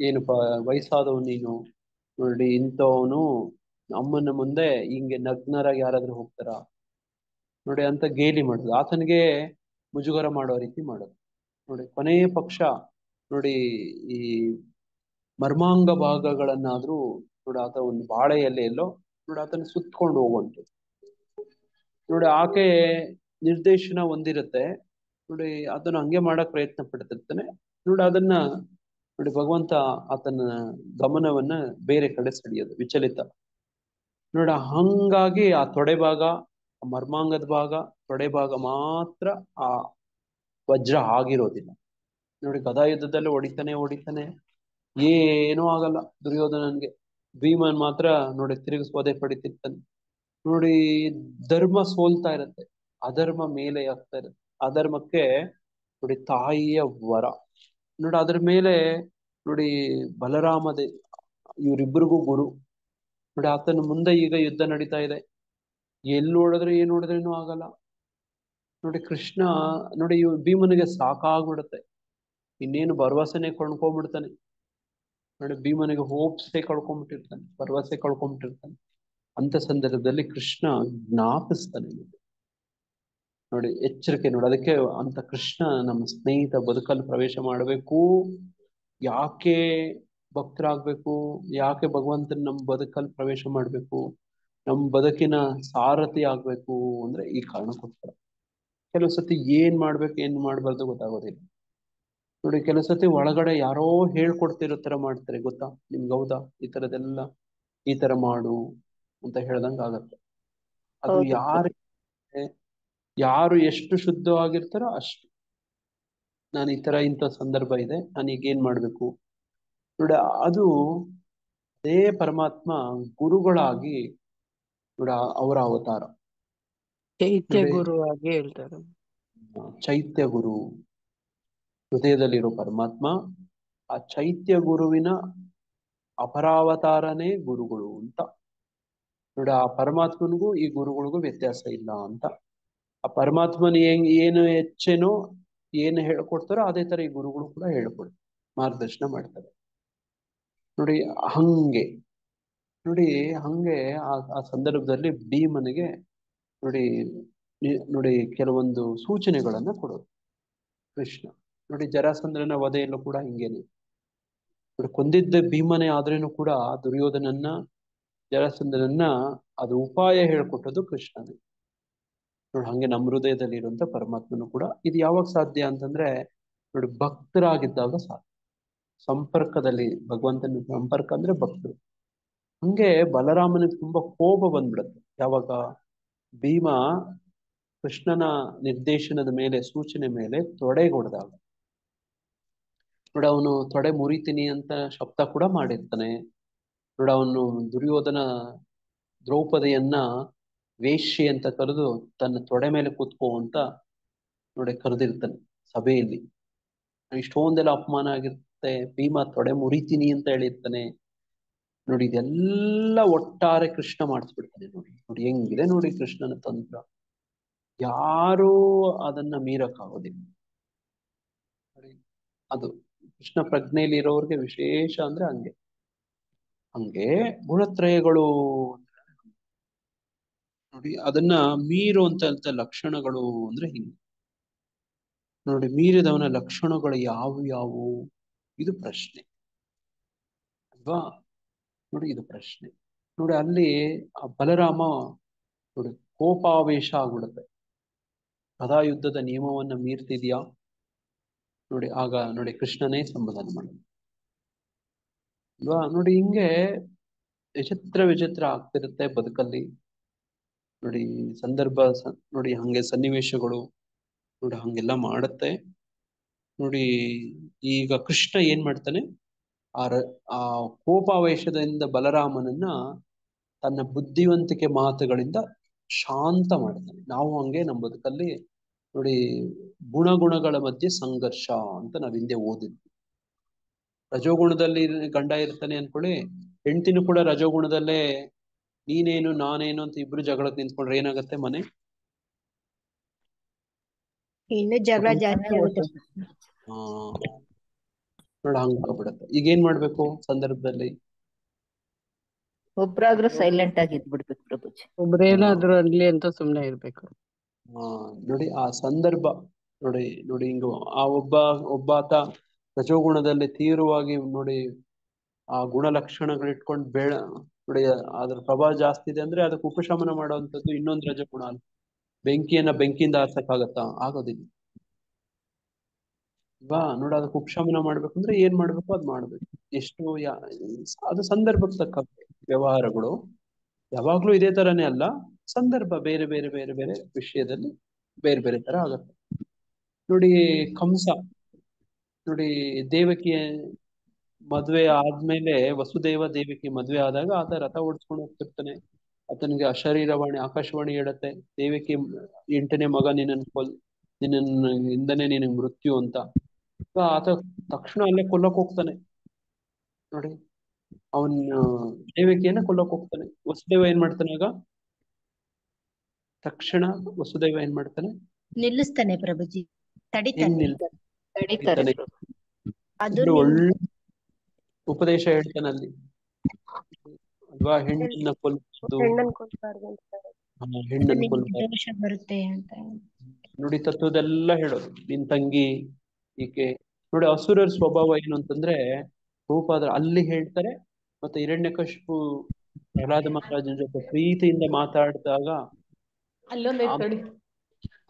ಏನಪ್ಪ ವಯಸ್ಸಾದವ್ ನೀನು, ನೋಡಿ ಇಂಥವನು ಅಮ್ಮನ ಮುಂದೆ ಹಿಂಗೆ ನಗ್ನರಾಗಿ ಯಾರಾದ್ರೂ ಹೋಗ್ತಾರ ನೋಡಿ ಅಂತ ಗೇಲಿ ಮಾಡೋದು, ಆತನಿಗೆ ಮುಜುಗರ ಮಾಡೋ ರೀತಿ ಮಾಡೋದು. ನೋಡಿ ಕೊನೆಯ ಪಕ್ಷ ನೋಡಿ ಈ ಮರ್ಮಾಂಗ ಭಾಗಗಳನ್ನಾದ್ರೂ ನೋಡಿ ಆತ ಒಂದು ಬಾಳೆ ಎಲೆಯಲ್ಲೋ ನೋಡಿ ಆತನ ಸುತ್ಕೊಂಡು ಹೋಗುವಂಥದ್ದು. ನೋಡಿ ಆಕೆ ನಿರ್ದೇಶನ ಹೊಂದಿರುತ್ತೆ, ನೋಡಿ ಅದನ್ನ ಹಂಗೆ ಮಾಡಕ್ ಪ್ರಯತ್ನ ಪಡ್ತಿರ್ತಾನೆ. ನೋಡಿ ಅದನ್ನ ನೋಡಿ ಭಗವಂತ ಆತನ ಗಮನವನ್ನ ಬೇರೆ ಕಡೆ ಸೆಳೆಯೋದು, ವಿಚಲಿತ. ನೋಡಿ ಹಂಗಾಗಿ ಆ ತೊಡೆ ಭಾಗ, ಮರ್ಮಾಂಗದ ಭಾಗ, ತೊಡೆ ಭಾಗ ಮಾತ್ರ ಆ ವಜ್ರ ಆಗಿರೋದಿಲ್ಲ. ನೋಡಿ ಗದಾಯುದ್ಧದಲ್ಲಿ ಹೊಡಿತಾನೆ ಏನೂ ಆಗಲ್ಲ ದುರ್ಯೋಧನನ್ಗೆ. ಭೀಮನ್ ಮಾತ್ರ ನೋಡಿ ತಿರುಗಿಸ್ಬೋದೆ ಪಡಿತಿರ್ತಾನೆ. ನೋಡಿ ಧರ್ಮ ಸೋಲ್ತಾ ಇರತ್ತೆ, ಅಧರ್ಮ ಮೇಲೆ ಆಗ್ತಾ ಇರತ್ತೆ. ಅಧರ್ಮಕ್ಕೆ ನೋಡಿ ತಾಯಿಯ ವರ. ನೋಡಿ ಅದ್ರ ಮೇಲೆ ನೋಡಿ ಬಲರಾಮದೇ ಇವರಿಬ್ಬರಿಗೂ ಗುರು. ನೋಡಿ ಆತನ ಮುಂದೆ ಈಗ ಯುದ್ಧ ನಡೀತಾ ಇದೆ, ಎಲ್ಲಿ ನೋಡಿದ್ರೆ ಏನ್ ನೋಡಿದ್ರೇನು ಆಗಲ್ಲ. ನೋಡಿ ಕೃಷ್ಣ ನೋಡಿ ಭೀಮನಿಗೆ ಸಾಕಾಗ್ಬಿಡುತ್ತೆ, ಇನ್ನೇನು ಭರವಸೆನೆ ಕೊಂಡ್ಕೊಂಡ್ಬಿಡ್ತಾನೆ. ನೋಡಿ ಭೀಮನಿಗೆ ಹೋಪ್ಸೇ ಕಳ್ಕೊಂಡ್ಬಿಟ್ಟಿರ್ತಾನೆ, ಭರವಸೆ ಕಳ್ಕೊಂಡ್ಬಿಟ್ಟಿರ್ತಾನೆ. ಅಂತ ಸಂದರ್ಭದಲ್ಲಿ ಕೃಷ್ಣ ಜ್ಞಾಪಿಸ್ತಾನೆ ನೋಡಿ ಎಚ್ಚರಿಕೆ. ನೋಡಿ ಅದಕ್ಕೆ ಅಂತ ಕೃಷ್ಣ ನಮ್ಮ ಸ್ನೇಹಿತ ಬದುಕಲ್ಲಿ ಪ್ರವೇಶ ಮಾಡಬೇಕು. ಯಾಕೆ ಭಕ್ತರಾಗ್ಬೇಕು, ಯಾಕೆ ಭಗವಂತನ ನಮ್ಮ ಬದುಕಲ್ಲಿ ಪ್ರವೇಶ ಮಾಡ್ಬೇಕು, ನಮ್ಮ ಬದುಕಿನ ಸಾರಥಿ ಆಗ್ಬೇಕು ಅಂದ್ರೆ ಈ ಕಾರಣಕ್ಕೋಸ್ಕರ. ಕೆಲವು ಸತಿ ಏನ್ ಮಾಡ್ಬೇಕು ಏನ್ ಮಾಡ್ಬಾರ್ದು ಗೊತ್ತಾಗೋದಿಲ್ಲ. ನೋಡಿ ಕೆಲವು ಸತಿ ಒಳಗಡೆ ಯಾರೋ ಹೇಳ್ಕೊಡ್ತಿರೋ ತರ ಮಾಡ್ತಾರೆ, ಗೊತ್ತಾ ನಿಮ್ಗೆ? ಹೌದಾ? ಈ ತರದೆಲ್ಲ ಈ ತರ ಮಾಡು ಅಂತ ಹೇಳ್ದಂಗ ಆಗತ್ತೆ. ಅದು ಯಾರು ಎಷ್ಟು ಶುದ್ಧವಾಗಿರ್ತಾರೋ ಅಷ್ಟು. ನಾನು ಈ ತರ ಇಂಥ ಸಂದರ್ಭ ಇದೆ, ನಾನು ಈಗ ಏನ್ ಮಾಡ್ಬೇಕು ನೋಡಿ. ಅದು ಅದೇ ಪರಮಾತ್ಮ ಗುರುಗಳಾಗಿ ನೋಡಿ ಅವರ ಅವತಾರ ಚೈತ್ಯ ಗುರುವಾಗಿ ಹೇಳ್ತಾರೆ. ಚೈತ್ಯ ಗುರು ಹೃದಯದಲ್ಲಿರೋ ಪರಮಾತ್ಮ, ಆ ಚೈತ್ಯ ಗುರುವಿನ ಅಪರಾವತಾರನೇ ಗುರುಗಳು ಅಂತ. ನೋಡಿ ಆ ಪರಮಾತ್ಮನಿಗೂ ಈ ಗುರುಗಳಿಗೂ ವ್ಯತ್ಯಾಸ ಇಲ್ಲ ಅಂತ. ಆ ಪರಮಾತ್ಮನ ಏನು ಹೆಚ್ಚೇನೋ ಏನು ಹೇಳ್ಕೊಡ್ತಾರೋ ಅದೇ ತರ ಈ ಗುರುಗಳು ಕೂಡ ಹೇಳ್ಕೊಡ್ತಾರೆ, ಮಾರ್ಗದರ್ಶನ ಮಾಡ್ತಾರೆ. ನೋಡಿ ಹಂಗೆ ನೋಡಿ ಹಂಗೆ ಆ ಸಂದರ್ಭದಲ್ಲಿ ಭೀಮನಿಗೆ ನೋಡಿ ನೋಡಿ ಕೆಲವೊಂದು ಸೂಚನೆಗಳನ್ನ ಕೊಡೋದು ಕೃಷ್ಣ. ನೋಡಿ ಜರಾಸಂದ್ರನ ವಧೆಯಲ್ಲೂ ಕೂಡ ಹಿಂಗೇನೆ ನೋಡಿ, ಕೊಂದಿದ್ದ ಭೀಮನೇ ಆದ್ರೇನು ಕೂಡ ದುರ್ಯೋಧನನ್ನ ಜರಾಸಂದ್ರನ್ನ ಅದು ಉಪಾಯ ಹೇಳ್ಕೊಟ್ಟದ್ದು ಕೃಷ್ಣನೇ. ನೋಡಿ ಹಂಗೆ ನಮ್ಮ ಹೃದಯದಲ್ಲಿ ಇರುವಂತ ಪರಮಾತ್ಮನು ಕೂಡ ಇದು ಯಾವಾಗ ಸಾಧ್ಯ ಅಂತಂದ್ರೆ ನೋಡಿ ಭಕ್ತರಾಗಿದ್ದಾಗ ಸಾಧ್ಯ. ಸಂಪರ್ಕದಲ್ಲಿ ಭಗವಂತನ ಸಂಪರ್ಕ ಅಂದ್ರೆ ಭಕ್ತರು. ಹಂಗೆ ಬಲರಾಮನಿಗೆ ತುಂಬಾ ಕೋಪ ಬಂದ್ಬಿಡುತ್ತೆ ಯಾವಾಗ ಭೀಮ ಕೃಷ್ಣನ ನಿರ್ದೇಶನದ ಮೇಲೆ ಸೂಚನೆ ಮೇಲೆ ತೊಡೆಗೊಡ್ದಾಗ. ನೋಡಿ ಅವನು ತೊಡೆ ಮುರಿತೀನಿ ಅಂತ ಶಬ್ದ ಕೂಡ ಮಾಡಿರ್ತಾನೆ. ನೋಡಿ ಅವನು ದುರ್ಯೋಧನ ದ್ರೌಪದಿಯನ್ನ ವೇಶ್ಯೆ ಅಂತ ಕರೆದು ತನ್ನ ತೊಡೆ ಮೇಲೆ ಕೂತ್ಕೋ ಅಂತ ನೋಡಿ ಕರೆದಿರ್ತಾನೆ ಸಭೆಯಲ್ಲಿ. ಇಷ್ಟೊಂದೆಲ್ಲ ಅಪಮಾನ ಆಗಿರುತ್ತೆ, ಭೀಮ ತೊಡೆ ಮುರಿತೀನಿ ಅಂತ ಹೇಳಿರ್ತಾನೆ. ನೋಡಿ ಇದೆಲ್ಲ ಒಟ್ಟಾರೆ ಕೃಷ್ಣ ಮಾಡಿಸ್ಬಿಡ್ತಾನೆ. ನೋಡಿ ನೋಡಿ ಹೆಂಗಿದೆ ನೋಡಿ ಕೃಷ್ಣನ ತಂತ್ರ, ಯಾರೂ ಅದನ್ನ ಮೀರಕ್ಕಾಗೋದಿಲ್ಲ. ನೋಡಿ ಅದು ಕೃಷ್ಣ ಪ್ರಜ್ಞೆಯಲ್ಲಿ ಇರೋರಿಗೆ ವಿಶೇಷ ಅಂದ್ರೆ ಹಂಗೆ. ಹಂಗೆ ಗುಣತ್ರಯಗಳು ನೋಡಿ ಅದನ್ನ ಮೀರುವಂತ ಲಕ್ಷಣಗಳು ಅಂದ್ರೆ ಹಿಂಗೆ. ನೋಡಿ ಮೀರಿದವನ ಲಕ್ಷಣಗಳು ಯಾವುವು ಇದು ಪ್ರಶ್ನೆ ಅಲ್ವಾ? ನೋಡಿ ಇದು ಪ್ರಶ್ನೆ. ನೋಡಿ ಅಲ್ಲಿ ಆ ಬಲರಾಮ ನೋಡಿ ಕೋಪಾವೇಶ ಆಗ್ಬಿಡುತ್ತೆ. ಗದಾ ಯುದ್ಧದ ನಿಯಮವನ್ನ ಮೀರ್ತಿದ್ಯಾ ನೋಡಿ, ಆಗ ನೋಡಿ ಕೃಷ್ಣನೇ ಸಮಾಧಾನ ಮಾಡೋದು ಅಲ್ವಾ? ನೋಡಿ ಹಿಂಗೆ ವಿಚಿತ್ರ ಆಗ್ತಿರುತ್ತೆ ಬದುಕಲ್ಲಿ. ನೋಡಿ ಸಂದರ್ಭ ನೋಡಿ ಹಂಗೆ ಸನ್ನಿವೇಶಗಳು ನೋಡಿ ಹಂಗೆಲ್ಲ ಮಾಡುತ್ತೆ. ನೋಡಿ ಈಗ ಕೃಷ್ಣ ಏನ್ ಮಾಡ್ತಾನೆ, ಆ ಕೋಪಾವೇಶದಿಂದ ಬಲರಾಮನನ್ನ ತನ್ನ ಬುದ್ಧಿವಂತಿಕೆ ಮಾತುಗಳಿಂದ ಶಾಂತ ಮಾಡ್ತಾನೆ. ನಾವು ಹಂಗೆ ನಮ್ಮ ಬದುಕಲ್ಲಿ ನೋಡಿ ಗುಣಗಳ ಮಧ್ಯೆ ಸಂಘರ್ಷ ಅಂತ ನಾವ್ ಹಿಂದೆ ಓದಿದ್ವಿ. ರಜೋಗುಣದಲ್ಲಿ ಗಂಡ ಇರ್ತಾನೆ ಅನ್ಕೊಳ್ಳಿ, ಹೆಂಡತಿನೂ ಕೂಡ ರಜೋಗುಣದಲ್ಲೇ ನೀನೇನು ನಾನೇನು ಅಂತ ಇಬ್ರು ಜಗಳಕ್ಕೆ ನಿಂತ್ಕೊಂಡ್ರೆ ಏನಾಗತ್ತೆ ಮನೆ? ಇನ್ನು ಜಗಳ ಜಾಸ್ತಿ ಆಗುತ್ತೆ. ನೋಡ ಹಂಗಾಗ್ಬಿಡತ್ತೆ. ಈಗ ಏನ್ ಮಾಡ್ಬೇಕು ಸಂದರ್ಭದಲ್ಲಿ? ಒಬ್ರಾದ್ರೂ ಸೈಲೆಂಟ್ ಆಗಿ ಇದ್ಬಿಡ್ಬೇಕು ಪ್ರಭುಜಿ. ಒಬ್ರೇನಾದ್ರೂ ಅನ್ಲಿ ಅಂತ ಸುಮ್ನೆ ಇರ್ಬೇಕು. ನೋಡಿ ಆ ಸಂದರ್ಭ ನೋಡಿ ಹಿಂಗ ಆ ಒಬ್ಬಾತ ರಜೋಗುಣದಲ್ಲಿ ತೀವ್ರವಾಗಿ ನೋಡಿ ಆ ಗುಣಲಕ್ಷಣಗಳಿಟ್ಕೊಂಡು ನೋಡಿ ಅದ್ರ ಪ್ರಭಾವ ಜಾಸ್ತಿ ಇದೆ ಅಂದ್ರೆ ಅದಕ್ಕೆ ಉಪಶಮನ ಮಾಡುವಂಥದ್ದು ಇನ್ನೊಂದು ರಜೋಗುಣ ಅಲ್ಲ. ಬೆಂಕಿಯಿಂದ ಆರ್ಸಕ್ಕಾಗತ್ತಾ? ಆಗೋದಿಲ್ಲ ಅಲ್ವಾ? ನೋಡಿ ಅದಕ್ಕೆ ಉಪಶಮನ ಮಾಡ್ಬೇಕಂದ್ರೆ ಏನ್ ಮಾಡ್ಬೇಕು ಅದ್ ಮಾಡ್ಬೇಕು. ಎಷ್ಟು ಅದು ಸಂದರ್ಭಕ್ಕೆ ತಕ್ಕ ವ್ಯವಹಾರಗಳು ಯಾವಾಗ್ಲೂ ಇದೇ ತರನೇ ಅಲ್ಲ, ಸಂದರ್ಭ ಬೇರೆ ವಿಷಯದಲ್ಲಿ ಬೇರೆ ತರ ಆಗತ್ತೆ. ನೋಡಿ ಕಂಸ ನೋಡಿ ದೇವಕಿ ಮದ್ವೆ ಆದ್ಮೇಲೆ ವಸುದೇವ ದೇವಕಿ ಮದ್ವೆ ಆದಾಗ ಆತ ರಥ ಓಡಿಸ್ಕೊಂಡು ಹೋಗ್ತಿರ್ತಾನೆ. ಆತನಿಗೆ ಅಶರೀರವಾಣಿ ಆಕಾಶವಾಣಿ ಹೇಳತ್ತೆ, ದೇವಕಿ 8ನೇ ಮಗ ನಿನ್ನಿಂದನೇ ನಿನಗೆ ಮೃತ್ಯು ಅಂತ. ಆತ ತಕ್ಷಣ ಅಲ್ಲೇ ಕೊಲ್ಲಕ್ ಹೋಗ್ತಾನೆ. ನೋಡಿ ಅವನ್ ದೇವಕಿಯನ್ನ ಕೊಲ್ಲಕ್ ಹೋಗ್ತಾನೆ. ವಸುದೇವ ಏನ್ ಮಾಡ್ತಾನೆ ಆಗ? ತಕ್ಷಣ ವಸುದೇವ ಏನ್ ಮಾಡ್ತಾನೆ? ನಿಲ್ಲಿಸ್ತಾನೆ ಪ್ರಭುಜಿ, ಹೆಂಗ್ ತಡಿತಾನೆ. ಅದು ಒಳ್ಳೆ ಉಪದೇಶ ಹೇಳ್ತಾನೆ ಅಲ್ಲಿ ಅಲ್ವಾ? ಹೆಣ್ಣನ್ನ ಕೊಲ್ಬಾರ್ದು, ಹೆಣ್ಣನ್ನು ಕೊಲ್ಬಾರ್ದು. ದೋಷ ಬರುತ್ತೆ ಅಂತ ನೋಡಿ ತತ್ವದೆಲ್ಲ ಹೇಳೋದು. ನಿನ್ ತಂಗಿ ಈಕೆ ನೋಡಿ ಅಸುರರ ಸ್ವಭಾವ ಏನು ಅಂತಂದ್ರೆ ರೂಪಾದ್ರ ಅಲ್ಲಿ ಹೇಳ್ತಾರೆ. ಮತ್ತೆ ಹಿರಣ್ಯಕಶಿಪು ಪ್ರಹ್ಲಾದ ಮಹಾರಾಜನ ಜೊತೆ ಪ್ರೀತಿಯಿಂದ ಮಾತಾಡಿದಾಗ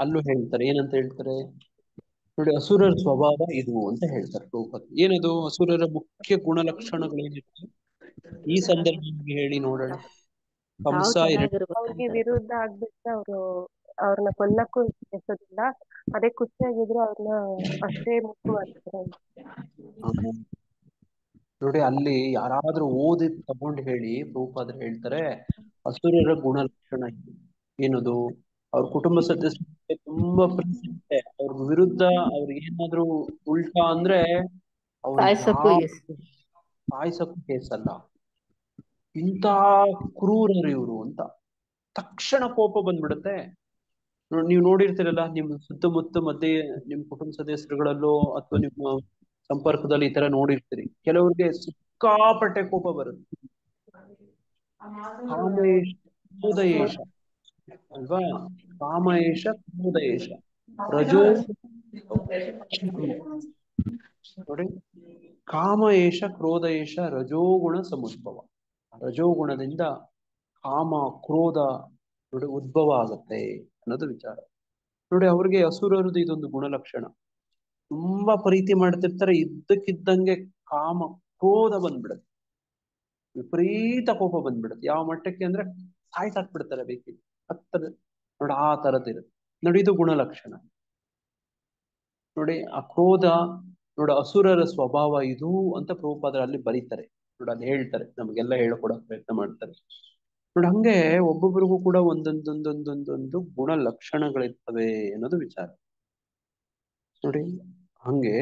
ಅಲ್ಲೂ ಹೇಳ್ತಾರೆ. ಏನಂತ ಹೇಳ್ತಾರೆ ನೋಡಿ, ಅಸುರರ ಸ್ವಭಾವ ಇದು ಅಂತ ಹೇಳ್ತಾರೆ ರೂಪದ. ಏನದು ಅಸುರರ ಮುಖ್ಯ ಗುಣಲಕ್ಷಣಗಳು ಏನಿರ್ತವೆ ಈ ಸಂದರ್ಭದಲ್ಲಿ ಹೇಳಿ ನೋಡೋಣ. ಕಂಸ ಅವ್ರಿಗೆ ವಿರುದ್ಧ ಆಗ್ಬಿಟ್ಟು ಅವ್ರನ್ನ ಕೊಲ್ಲಕ್ಕೂ ಎಸೋದಿಲ್ಲ. ಅದೇ ಖುಷಿಯಾಗಿದ್ರೆ ಅವ್ರನ್ನ ಅಷ್ಟೇ ಮುಖ್ಯ ಮಾಡ್ತಾರೆ. ನೋಡಿ ಅಲ್ಲಿ ಯಾರಾದ್ರೂ ಓದಿ ತಗೊಂಡು ಹೇಳಿ ರೂಪಾದ್ರೆ ಹೇಳ್ತಾರೆ ಅಸುರರ ಗುಣಲಕ್ಷಣ ಏನದು, ಅವ್ರ ಕುಟುಂಬ ಸದಸ್ಯರಿಗೆ ತುಂಬಾ ಪ್ರೀತಿ ಇರುತ್ತೆ. ಅವ್ರ ವಿರುದ್ಧ ಅವ್ರಿಗೆ ಏನಾದ್ರು ಉಲ್ಟಾ ಅಂದ್ರೆ ಸಾಯ್ಸಕ್ಕೂ ಸಾಯ್ಸಕ್ಕೂ ಕೇಸಲ್ಲ. ಇಂಥ ಕ್ರೂರರು ಇವರು ಅಂತ ತಕ್ಷಣ ಕೋಪ ಬಂದ್ಬಿಡುತ್ತೆ. ನೀವು ನೋಡಿರ್ತೀರಲ್ಲ, ನಿಮ್ ಸುತ್ತಮುತ್ತ ಮಧ್ಯೆ ನಿಮ್ ಕುಟುಂಬ ಸದಸ್ಯರುಗಳಲ್ಲೋ ಅಥವಾ ನಿಮ್ಮ ಸಂಪರ್ಕದಲ್ಲಿ ಈ ತರ ನೋಡಿರ್ತೀರಿ. ಕೆಲವ್ರಿಗೆ ಸಿಕ್ಕಾಪಟ್ಟೆ ಕೋಪ ಬರುತ್ತೆ. ಕಾಮೇಶ ಕ್ರೋಧಯೇಶ ಅಲ್ವಾ? ಕಾಮಯೇಶ ಕ್ರೋಧಯೇಶ ರಜೋ ನೋಡಿ, ಕಾಮಯೇಶ ಕ್ರೋಧಯೇಶ ರಜೋಗುಣ ಸಮುದ್ಭವ. ರಜೋಗುಣದಿಂದ ಕಾಮ ಕ್ರೋಧ ನೋಡಿ ಉದ್ಭವ ಆಗತ್ತೆ ಅನ್ನೋದು ವಿಚಾರ. ನೋಡಿ, ಅವ್ರಿಗೆ ಅಸುರರದು ಇದೊಂದು ಗುಣಲಕ್ಷಣ. ತುಂಬಾ ಪ್ರೀತಿ ಮಾಡ್ತಿರ್ತಾರೆ, ಇದ್ದಕ್ಕಿದ್ದಂಗೆ ಕಾಮ ಕ್ರೋಧ ಬಂದ್ಬಿಡುತ್ತೆ, ವಿಪರೀತ ಕೋಪ ಬಂದ್ಬಿಡುತ್ತೆ. ಯಾವ ಮಟ್ಟಕ್ಕೆ ಅಂದ್ರೆ ಸಾಯ್ಸಾಕ್ಬಿಡ್ತಾರೆ ಬೇಕಿಗೆ ಹತ್ತರ. ನೋಡಿ ಆ ತರದಿರುತ್ತೆ ನೋಡಿ, ಇದು ಗುಣಲಕ್ಷಣ. ನೋಡಿ ಆ ಕ್ರೋಧ ನೋಡಿ ಅಸುರರ ಸ್ವಭಾವ ಇದು ಅಂತ ಪ್ರಭುಪಾದರು ಅಲ್ಲಿ ಬರೀತಾರೆ. ನೋಡಿ ಅಲ್ಲಿ ಹೇಳ್ತಾರೆ, ನಮಗೆಲ್ಲ ಹೇಳ್ಕೊಡಕ್ ಪ್ರಯತ್ನ ಮಾಡ್ತಾರೆ. ನೋಡಿ ಹಂಗೆ ಒಬ್ಬೊಬ್ಬರಿಗೂ ಕೂಡ ಒಂದೊಂದೊಂದೊಂದೊಂದೊಂದು ಗುಣ ಲಕ್ಷಣಗಳಿರ್ತವೆ ಅನ್ನೋದು ವಿಚಾರ. ನೋಡಿ ಹಂಗೆ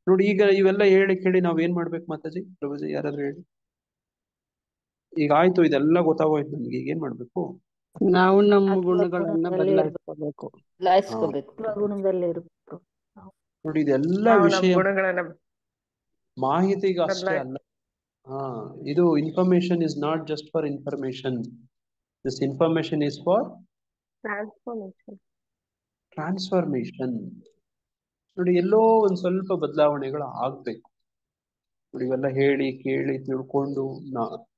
ನೋಡಿ, ಈಗ ಇವೆಲ್ಲ ಹೇಳಿ ಕೇಳಿ ನಾವ್ ಏನ್ ಮಾಡ್ಬೇಕು ಮಾತಾಜಿ, ಪ್ರಭುಜಿ ಯಾರಾದ್ರೂ ಹೇಳಿ. ಈಗ ಆಯ್ತು, ಇದೆಲ್ಲ ಗೊತ್ತಾಗೋಯ್ತು ನಮ್ಗೆ, ಈಗ ಏನ್ ಮಾಡ್ಬೇಕು? ನಾವು ನಮ್ಮ ಸತ್ವಗುಣದಲ್ಲಿ ಗುಣಗಳನ್ನ ಇರ್ಬೇಕು. ಬದಲಾಯಿಸ್ಕೋಬೇಕು. ಬದಲಾಯಿಸ್ಕೋಬೇಕು. ಸತ್ವಗುಣದಲ್ಲಿ ಇರ್ಬೇಕು. ನೋಡಿ ಇದೆಲ್ಲ ನಾವು ವಿಷಯ ನಮ್ಮ ಗುಣಗಳನ್ನ ಮಾಹಿತಿಗೆ ಅಷ್ಟೇ ಬದಲಾಯಿಸಿ ಅಲ್ಲ. ಇದು information is not just for information. This information is for transformation. Transformation. ನೋಡಿ ಎಲ್ಲೋ ಒಂದ್ ಸ್ವಲ್ಪ ಬದಲಾವಣೆಗಳು ಆಗ್ಬೇಕು. ನೋಡಿ ಇವೆಲ್ಲ ಹೇಳಿ ಕೇಳಿ ತಿಳ್ಕೊಂಡು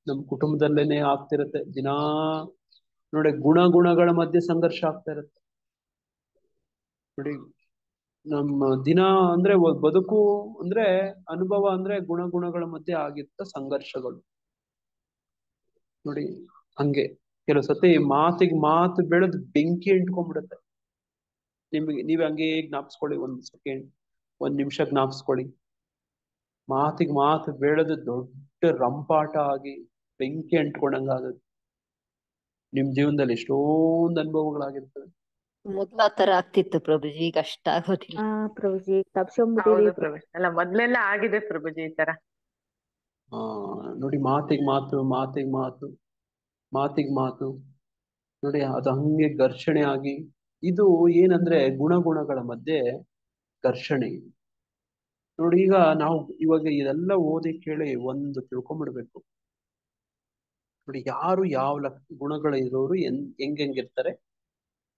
ನಮ್ ಕುಟುಂಬದಲ್ಲೇನೆ ಆಗ್ತಿರತ್ತೆ ದಿನಾ. ನೋಡಿ ಗುಣಗಳ ಮಧ್ಯೆ ಸಂಘರ್ಷ ಆಗ್ತಾ ಇರತ್ತೆ. ನೋಡಿ ನಮ್ಮ ದಿನ ಅಂದ್ರೆ ಬದುಕು ಅಂದ್ರೆ ಅನುಭವ ಅಂದ್ರೆ ಗುಣಗಳ ಮಧ್ಯೆ ಆಗಿರ್ತ ಸಂಘರ್ಷಗಳು. ನೋಡಿ ಹಂಗೆ ಕೆಲವು ಸತಿ ಮಾತಿಗೆ ಮಾತು ಬೆಳೆದು ಬೆಂಕಿ ಇಟ್ಕೊಂಡ್ಬಿಡುತ್ತೆ. ನೀವ್ ಹಂಗೆ ಜ್ಞಾಪಿಸ್ಕೊಳ್ಳಿ, ಒಂದ್ ಸೆಕೆಂಡ್, ಒಂದ್ ನಿಮಿಷ ಜ್ಞಾಪಿಸ್ಕೊಳ್ಳಿ. ಮಾತಿಗೆ ಮಾತು ಬೆಳೆದು ದೊಡ್ಡ ರಂಪಾಟ ಆಗಿ ಬೆಂಕಿ ಅಂಟ್ಕೊಂಡಂಗಾಗುತ್ತೆ. ನಿಮ್ ಜೀವನದಲ್ಲಿ ಎಷ್ಟೊಂದು ಅನುಭವಗಳಾಗಿರ್ತವೆ. ಮೊದ್ಲು ಆ ತರ ಆಗ್ತಿತ್ತು ಪ್ರಭುಜಿ, ಈಗ ಅಷ್ಟ ಆಗೋದಿಲ್ಲ. ಪ್ರಭುಜಿ ಹೌದು ತಪ್ಸ್ಕೊಂಡ್ಬಿಟ್ಟಿದೀವಿ. ಪ್ರಭು. ಅಲ್ಲ ಮೊದ್ಲೆಲ್ಲ ಆಗಿದೆ ಪ್ರಭುಜಿ ಈ ತರ. ನೋಡಿ ಮಾತಿಗೆ ಮಾತು ಮಾತಿಗೆ ಮಾತು ಮಾತಿಗೆ ಮಾತು ನೋಡಿ ಅದು ಹಂಗೆ ಘರ್ಷಣೆ ಆಗಿ, ಇದು ಏನಂದ್ರೆ ಗುಣಗಳ ಮಧ್ಯೆ ಘರ್ಷಣೆ. ನೋಡಿ ಈಗ ನಾವು ಇವಾಗ ಇದೆಲ್ಲ ಓದಿ ಕೇಳಿ ಒಂದು ತಿಳ್ಕೊಂಡ್ಬಿಡ್ಬೇಕು. ನೋಡಿ ಯಾರು ಯಾವ ಗುಣಗಳಿರೋರು ಹೆಂಗಿರ್ತಾರೆ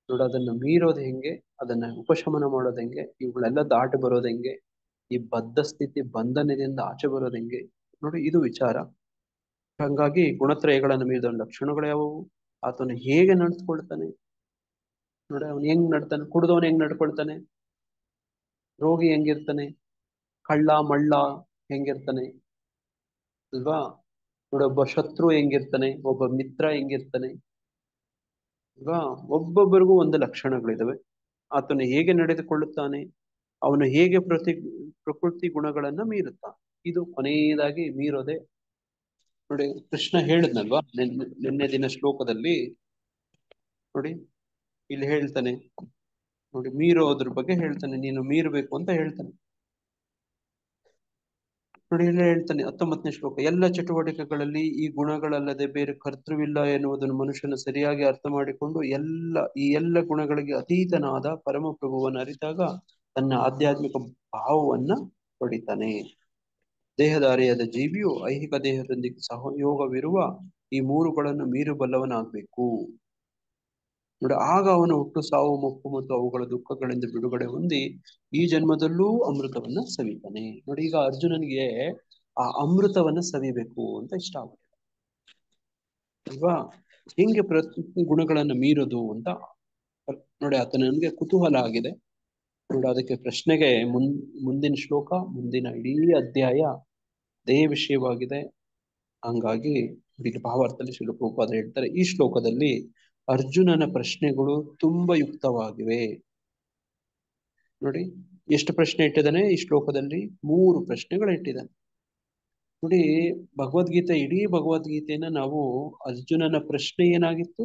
ನೋಡಿ, ಅದನ್ನ ಮೀರೋದು ಹೆಂಗೆ, ಅದನ್ನ ಉಪಶಮನ ಮಾಡೋದು ಹೆಂಗೆ, ಇವುಗಳೆಲ್ಲ ದಾಟಿ ಬರೋದು ಹೆಂಗೆ, ಈ ಬದ್ಧ ಸ್ಥಿತಿ ಬಂಧನದಿಂದ ಆಚೆ ಬರೋದು ಹೆಂಗೆ, ನೋಡಿ ಇದು ವಿಚಾರ. ಹಂಗಾಗಿ ಗುಣತ್ರಯಗಳನ್ನು ಮೀರಿದ ಲಕ್ಷಣಗಳು ಯಾವುವು, ಆತನು ಹೇಗೆ ನಡ್ಸ್ಕೊಳ್ತಾನೆ ನೋಡಿ, ಅವನು ಹೆಂಗ್ ನಡ್ತಾನೆ, ಕುಡ್ದವನು ಹೆಂಗ್ ನಡ್ಕೊಳ್ತಾನೆ, ರೋಗಿ ಹೆಂಗಿರ್ತಾನೆ, ಕಳ್ಳ ಮಳ್ಳ ಹೆಂಗಿರ್ತಾನೆ ಅಲ್ವಾ? ನೋಡಿ ಒಬ್ಬ ಶತ್ರು ಹೆಂಗಿರ್ತಾನೆ, ಒಬ್ಬ ಮಿತ್ರ ಹೆಂಗಿರ್ತಾನೆ ಅಲ್ವಾ? ಒಬ್ಬೊಬ್ಬರಿಗೂ ಒಂದು ಲಕ್ಷಣಗಳಿದಾವೆ. ಆತನು ಹೇಗೆ ನಡೆದುಕೊಳ್ಳುತ್ತಾನೆ, ಅವನು ಹೇಗೆ ಪ್ರಕೃತಿ ಗುಣಗಳನ್ನ ಮೀರುತ್ತಾನೆ, ಇದು ಕೊನೆಯದಾಗಿ ಮೀರೋದೆ. ನೋಡಿ ಕೃಷ್ಣ ಹೇಳಿದ್ನಲ್ವಾ ನಿನ್ನೆ ದಿನ ಶ್ಲೋಕದಲ್ಲಿ, ನೋಡಿ ಇಲ್ಲಿ ಹೇಳ್ತಾನೆ ನೋಡಿ, ಮೀರೋದ್ರ ಬಗ್ಗೆ ಹೇಳ್ತಾನೆ, ನೀನು ಮೀರಬೇಕು ಅಂತ ಹೇಳ್ತಾನೆ. ನೋಡಿ ಇಲ್ಲಿ ಹೇಳ್ತಾನೆ 19ನೇ ಶ್ಲೋಕ, ಎಲ್ಲ ಚಟುವಟಿಕೆಗಳಲ್ಲಿ ಈ ಗುಣಗಳಲ್ಲದೆ ಬೇರೆ ಕರ್ತೃವಿಲ್ಲ ಎನ್ನುವುದನ್ನು ಮನುಷ್ಯನು ಸರಿಯಾಗಿ ಅರ್ಥ ಮಾಡಿಕೊಂಡು ಈ ಎಲ್ಲ ಗುಣಗಳಿಗೆ ಅತೀತನಾದ ಪರಮಪ್ರಭುವನ್ನು ಅರಿತಾಗ ತನ್ನ ಆಧ್ಯಾತ್ಮಿಕ ಭಾವವನ್ನ ಪಡಿತಾನೆ. ದೇಹಧಾರಿಯಾದ ಜೀವಿಯು ಐಹಿಕ ದೇಹದೊಂದಿಗೆ ಸಹಯೋಗವಿರುವ ಈ ಮೂರುಗಳನ್ನು ಮೀರಬಲ್ಲವನಾಗಬೇಕು. ನೋಡಿ ಆಗ ಅವನು ಹುಟ್ಟು ಸಾವು ಮುಪ್ಪು ಮತ್ತು ಅವುಗಳ ದುಃಖಗಳಿಂದ ಬಿಡುಗಡೆ ಹೊಂದಿ ಈ ಜನ್ಮದಲ್ಲೂ ಅಮೃತವನ್ನ ಸವಿತಾನೆ. ನೋಡಿ ಈಗ ಅರ್ಜುನನಿಗೆ ಆ ಅಮೃತವನ್ನ ಸವಿಬೇಕು ಅಂತ ಇಷ್ಟ ಆಗುತ್ತೆ ಅಲ್ವಾ? ಹೆಂಗೆ ಗುಣಗಳನ್ನ ಮೀರೋದು ಅಂತ ನೋಡಿ ನನಗೆ ಕುತೂಹಲ ಆಗಿದೆ. ನೋಡಿ ಅದಕ್ಕೆ ಪ್ರಶ್ನೆಗೆ ಮುಂದಿನ ಶ್ಲೋಕ, ಮುಂದಿನ ಇಡೀ ಅಧ್ಯಾಯ ಅದೇ ವಿಷಯವಾಗಿದೆ. ಹಂಗಾಗಿ ಇಲ್ಲಿ ಭಾವಾರ್ಥದಲ್ಲಿ ಶ್ರೀಲ ಪ್ರಭುಪಾದರು ಹೇಳ್ತಾರೆ, ಈ ಶ್ಲೋಕದಲ್ಲಿ ಅರ್ಜುನನ ಪ್ರಶ್ನೆಗಳು ತುಂಬಾ ಯುಕ್ತವಾಗಿವೆ. ನೋಡಿ ಎಷ್ಟು ಪ್ರಶ್ನೆ ಇಟ್ಟಿದ್ದಾನೆ ಈ ಶ್ಲೋಕದಲ್ಲಿ, 3 ಪ್ರಶ್ನೆಗಳು ಇಟ್ಟಿದ್ದಾನೆ. ನೋಡಿ ಭಗವದ್ಗೀತೆ, ಇಡೀ ಭಗವದ್ಗೀತೆಯನ್ನ ನಾವು ಅರ್ಜುನನ ಪ್ರಶ್ನೆ ಏನಾಗಿತ್ತು,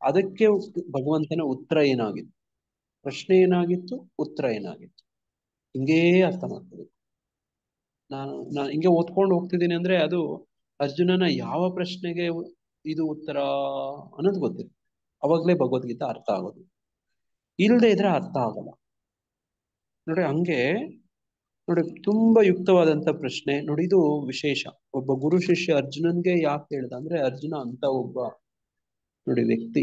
ಅದಕ್ಕೆ ಭಗವಂತನ ಉತ್ತರ ಏನಾಗಿತ್ತು, ಪ್ರಶ್ನೆ ಏನಾಗಿತ್ತು, ಉತ್ತರ ಏನಾಗಿತ್ತು, ಹಿಂಗೇ ಅರ್ಥ ಮಾಡ್ಕೋಬೇಕು. ನಾನು ಹಿಂಗೆ ಓದ್ಕೊಂಡು ಹೋಗ್ತಿದ್ದೀನಿ ಅಂದ್ರೆ ಅದು ಅರ್ಜುನನ ಯಾವ ಪ್ರಶ್ನೆಗೆ ಇದು ಉತ್ತರ ಅನ್ನೋದು ಗೊತ್ತಿಲ್ಲ. ಅವಾಗ್ಲೇ ಭಗವದ್ಗೀತೆ ಅರ್ಥ ಆಗೋದು. ಇಲ್ಲದೆ ಇದ್ರೆ ಅರ್ಥ ಆಗಲ್ಲ ನೋಡಿ. ಹಂಗೆ ನೋಡಿ, ತುಂಬಾ ಯುಕ್ತವಾದಂತ ಪ್ರಶ್ನೆ ನೋಡಿ. ಇದು ವಿಶೇಷ. ಒಬ್ಬ ಗುರು ಶಿಷ್ಯ ಅರ್ಜುನನ್ಗೆ ಯಾಕೆ ಹೇಳ್ದ ಅಂದ್ರೆ, ಅರ್ಜುನ ಅಂತ ಒಬ್ಬ ನೋಡಿ ವ್ಯಕ್ತಿ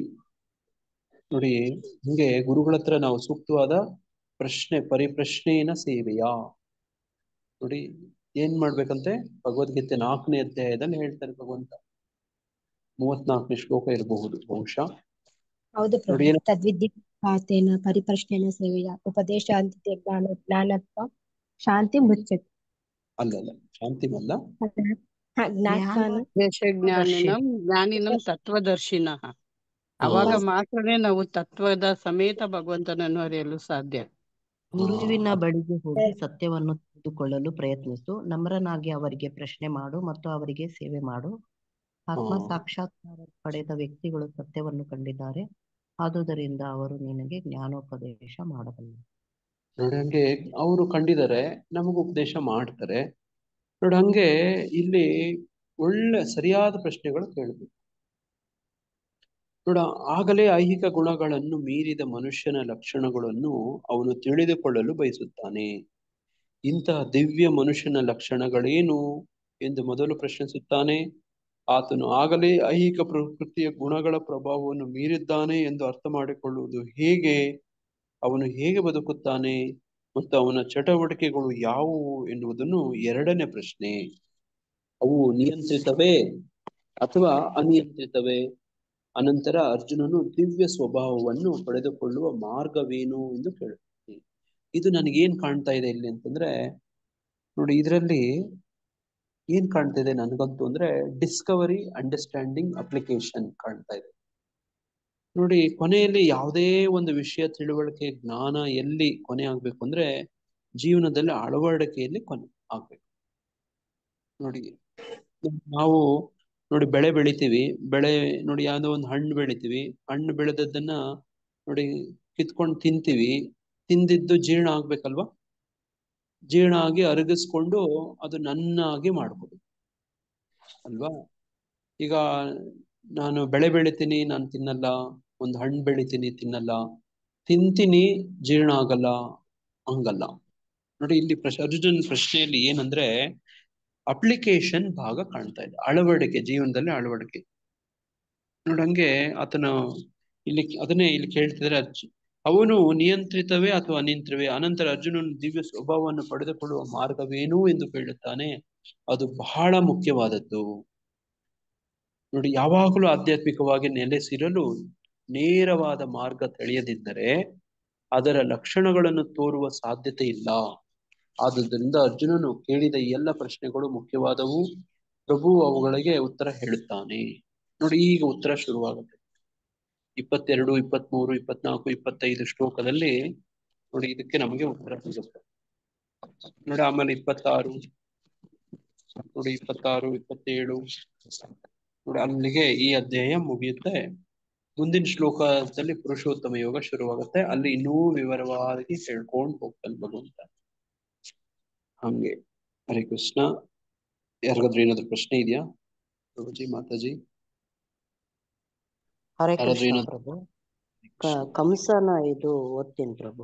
ನೋಡಿ. ಹಂಗೆ ಗುರುಗಳ ಹತ್ರ ನಾವು ಸೂಕ್ತವಾದ ಪ್ರಶ್ನೆ, ಪರಿಪ್ರಶ್ನೆಯನ್ನ ಸೇವೆಯ ನೋಡಿ ಏನ್ ಮಾಡ್ಬೇಕಂತೆ ಭಗವದ್ಗೀತೆ 4ನೇ ಅಧ್ಯಾಯದಲ್ಲಿ ಹೇಳ್ತಾರೆ ಭಗವಂತ. 34ನೇ ಶ್ಲೋಕ ಇರಬಹುದು ಬಹುಶಃ. ಹೌದು ನೋಡಿ ಪ್ರಭು. ತದ್ವಿದ್ಯೇನ ಪರಿಪ್ರಶ್ನೆನ ಸೇವೆಯ ಉಪದೇಶಾಂತಿಥ್ಯ ಜ್ಞಾನತ್ವ ಶಾಂತಿ ಮುಚ್ಚತಿ. ಅಲ್ಲಲ್ಲ, ಶಾಂತಿಮಲ್ಲ. ಜ್ಞಾನ ದೇಶಜ್ಞಾನಿನಂ ಜ್ಞಾನಿನಂ ತತ್ವದರ್ಶಿನಃ. ಅವಾಗ ಮಾತ್ರನೇ ನಾವು ತತ್ವದ ಸಮೇತ ಭಗವಂತನನ್ನು ಅರಿಯಲು ಸಾಧ್ಯ. ಗುರುವಿನ ಬಳಿಗೆ ಹೋಗಿ ಸತ್ಯವನ್ನು ತಿಳಿದುಕೊಳ್ಳಲು ಪ್ರಯತ್ನಿಸು. ನಮ್ರನಾಗಿ ಅವರಿಗೆ ಪ್ರಶ್ನೆ ಮಾಡು ಮತ್ತು ಅವರಿಗೆ ಸೇವೆ ಮಾಡು. ಆತ್ಮ ಸಾಕ್ಷಾತ್ಕಾರ ಪಡೆದ ವ್ಯಕ್ತಿಗಳು ಸತ್ಯವನ್ನು ಕಂಡಿದ್ದಾರೆ. ಆದುದರಿಂದ ಅವರು ನಿನಗೆ ಜ್ಞಾನೋಪದೇಶ ಮಾಡಬಲ್ಲರು. ನೋಡಿ ಹಂಗೆ ಅವರು ಕಂಡಿದ್ದಾರೆ, ನಮಗೂ ಉಪದೇಶ ಮಾಡ್ತಾರೆ ನೋಡಿ. ಹಂಗೆ ಇಲ್ಲಿ ಒಳ್ಳೆ ಸರಿಯಾದ ಪ್ರಶ್ನೆಗಳು ಕೇಳಬೇಕು ನೋಡ. ಆಗಲೇ ಐಹಿಕ ಗುಣಗಳನ್ನು ಮೀರಿದ ಮನುಷ್ಯನ ಲಕ್ಷಣಗಳನ್ನು ಅವನು ತಿಳಿದುಕೊಳ್ಳಲು ಬಯಸುತ್ತಾನೆ. ಇಂತಹ ದಿವ್ಯ ಮನುಷ್ಯನ ಲಕ್ಷಣಗಳೇನು ಎಂದು ಮೊದಲು ಪ್ರಶ್ನಿಸುತ್ತಾನೆ. ಆತನು ಆಗಲೇ ಐಹಿಕ ಪ್ರಕೃತಿಯ ಗುಣಗಳ ಪ್ರಭಾವವನ್ನು ಮೀರಿದ್ದಾನೆ ಎಂದು ಅರ್ಥ ಮಾಡಿಕೊಳ್ಳುವುದು ಹೇಗೆ, ಅವನು ಹೇಗೆ ಬದುಕುತ್ತಾನೆ ಮತ್ತು ಅವನ ಚಟುವಟಿಕೆಗಳು ಯಾವುವು ಎನ್ನುವುದನ್ನು ಎರಡನೇ ಪ್ರಶ್ನೆ. ಅವು ನಿಯಂತ್ರಿತವೇ ಅಥವಾ ಅನಿಯಂತ್ರಿತವೇ? ಅನಂತರ ಅರ್ಜುನನು ದಿವ್ಯ ಸ್ವಭಾವವನ್ನು ಪಡೆದುಕೊಳ್ಳುವ ಮಾರ್ಗವೇನು ಎಂದು ಕೇಳುತ್ತಾನೆ. ಇದು ನನಗೇನ್ ಕಾಣ್ತಾ ಇದೆ ಇಲ್ಲಿ ಅಂತಂದ್ರೆ ನೋಡಿ, ಇದರಲ್ಲಿ ಏನ್ ಕಾಣ್ತಾ ಇದೆ ನನಗಂತೂ ಅಂದ್ರೆ ಡಿಸ್ಕವರಿ, ಅಂಡರ್ಸ್ಟ್ಯಾಂಡಿಂಗ್, ಅಪ್ಲಿಕೇಶನ್ ಕಾಣ್ತಾ ಇದೆ ನೋಡಿ. ಕೊನೆಯಲ್ಲಿ ಯಾವುದೇ ಒಂದು ವಿಷಯ ತಿಳುವಳಿಕೆ ಜ್ಞಾನ ಎಲ್ಲಿ ಕೊನೆ ಆಗ್ಬೇಕು ಅಂದ್ರೆ ಜೀವನದಲ್ಲಿ ಅಳವಡಿಕೆಯಲ್ಲಿ ಕೊನೆ ಆಗ್ಬೇಕು ನೋಡಿ. ನಾವು ನೋಡಿ ಬೆಳೆ ಬೆಳಿತೀವಿ, ಬೆಳೆ ನೋಡಿ ಯಾವುದೋ ಒಂದು ಹಣ್ಣು ಬೆಳಿತೀವಿ, ಹಣ್ಣು ಬೆಳೆದದ್ದನ್ನ ನೋಡಿ ಕಿತ್ಕೊಂಡು ತಿಂತೀವಿ. ತಿಂದಿದ್ದು ಜೀರ್ಣ ಆಗ್ಬೇಕಲ್ವಾ? ಜೀರ್ಣ ಆಗಿ ಅರಗಿಸ್ಕೊಂಡು ಅದು ನನ್ನಾಗಿ ಮಾಡ್ಬೋದು ಅಲ್ವಾ? ಈಗ ನಾನು ಬೆಳೆ ಬೆಳಿತೀನಿ, ನಾನು ತಿನ್ನಲ್ಲ. ಒಂದು ಹಣ್ಣು ಬೆಳಿತೀನಿ, ತಿನ್ನಲ್ಲ. ತಿಂತೀನಿ, ಜೀರ್ಣ ಆಗಲ್ಲ, ಹಂಗಲ್ಲ ನೋಡಿ. ಇಲ್ಲಿ ಅರ್ಜುನನ್ ಪ್ರಶ್ನೆಯಲ್ಲಿ ಏನಂದ್ರೆ ಅಪ್ಲಿಕೇಶನ್ ಭಾಗ ಕಾಣ್ತಾ ಇದೆ, ಅಳವಡಿಕೆ, ಜೀವನದಲ್ಲಿ ಅಳವಡಿಕೆ ನೋಡಿ. ಹಂಗೆ ಆತನ ಇಲ್ಲಿ ಅದನ್ನೇ ಇಲ್ಲಿ ಕೇಳ್ತಿದ್ರೆ, ಅವನು ನಿಯಂತ್ರಿತವೇ ಅಥವಾ ಅನಿಯಂತ್ರಿತವೇ? ಅನಂತರ ಅರ್ಜುನನು ದಿವ್ಯ ಸ್ವಭಾವವನ್ನು ಪಡೆದುಕೊಳ್ಳುವ ಮಾರ್ಗವೇನು ಎಂದು ಕೇಳುತ್ತಾನೆ. ಅದು ಬಹಳ ಮುಖ್ಯವಾದದ್ದು ನೋಡಿ. ಯಾವಾಗಲೂ ಆಧ್ಯಾತ್ಮಿಕವಾಗಿ ನೆಲೆಸಿರಲು ನೇರವಾದ ಮಾರ್ಗ ತಿಳಿಯದಿದ್ದರೆ ಅದರ ಲಕ್ಷಣಗಳನ್ನು ತೋರುವ ಸಾಧ್ಯತೆ ಇಲ್ಲ. ಆದುದರಿಂದ ಅರ್ಜುನನು ಕೇಳಿದ ಈ ಎಲ್ಲ ಪ್ರಶ್ನೆಗಳು ಮುಖ್ಯವಾದವು. ಪ್ರಭು ಅವುಗಳಿಗೆ ಉತ್ತರ ಹೇಳುತ್ತಾನೆ ನೋಡಿ. ಈಗ ಉತ್ತರ ಶುರುವಾಗುತ್ತೆ 22, 23, 24, 25 ಶ್ಲೋಕದಲ್ಲಿ ನೋಡಿ. ಇದಕ್ಕೆ ನಮಗೆ ಉತ್ತರ ಸಿಗುತ್ತೆ ನೋಡಿ. ಆಮೇಲೆ 26 ನೋಡಿ, 26, 27 ನೋಡಿ. ಅಲ್ಲಿಗೆ ಈ ಅಧ್ಯಾಯ ಮುಗಿಯುತ್ತೆ. ಮುಂದಿನ ಶ್ಲೋಕದಲ್ಲಿ ಪುರುಷೋತ್ತಮ ಯೋಗ ಶುರುವಾಗುತ್ತೆ. ಅಲ್ಲಿ ಇನ್ನೂ ವಿವರವಾಗಿ ಹೇಳ್ಕೊಂಡು ಹೋಗ್ತಾನೆ ಭಗವಂತ. ಹಂಗೆ ಹರೇ ಕೃಷ್ಣ. ಯಾರಿಗಾದ್ರೂ ಏನಾದ್ರು ಪ್ರಶ್ನೆ ಇದೆಯಾ ಪ್ರಭುಜಿ, ಮಾತಾಜಿ? ಹರೇ ಯಾರಾದ್ರೂ ಕೃಷ್ಣ ಏನಾದ್ರು? ಪ್ರಭು. ಕಂಸನ ಇದು ಓದ್ತೀನಿ ಪ್ರಭು.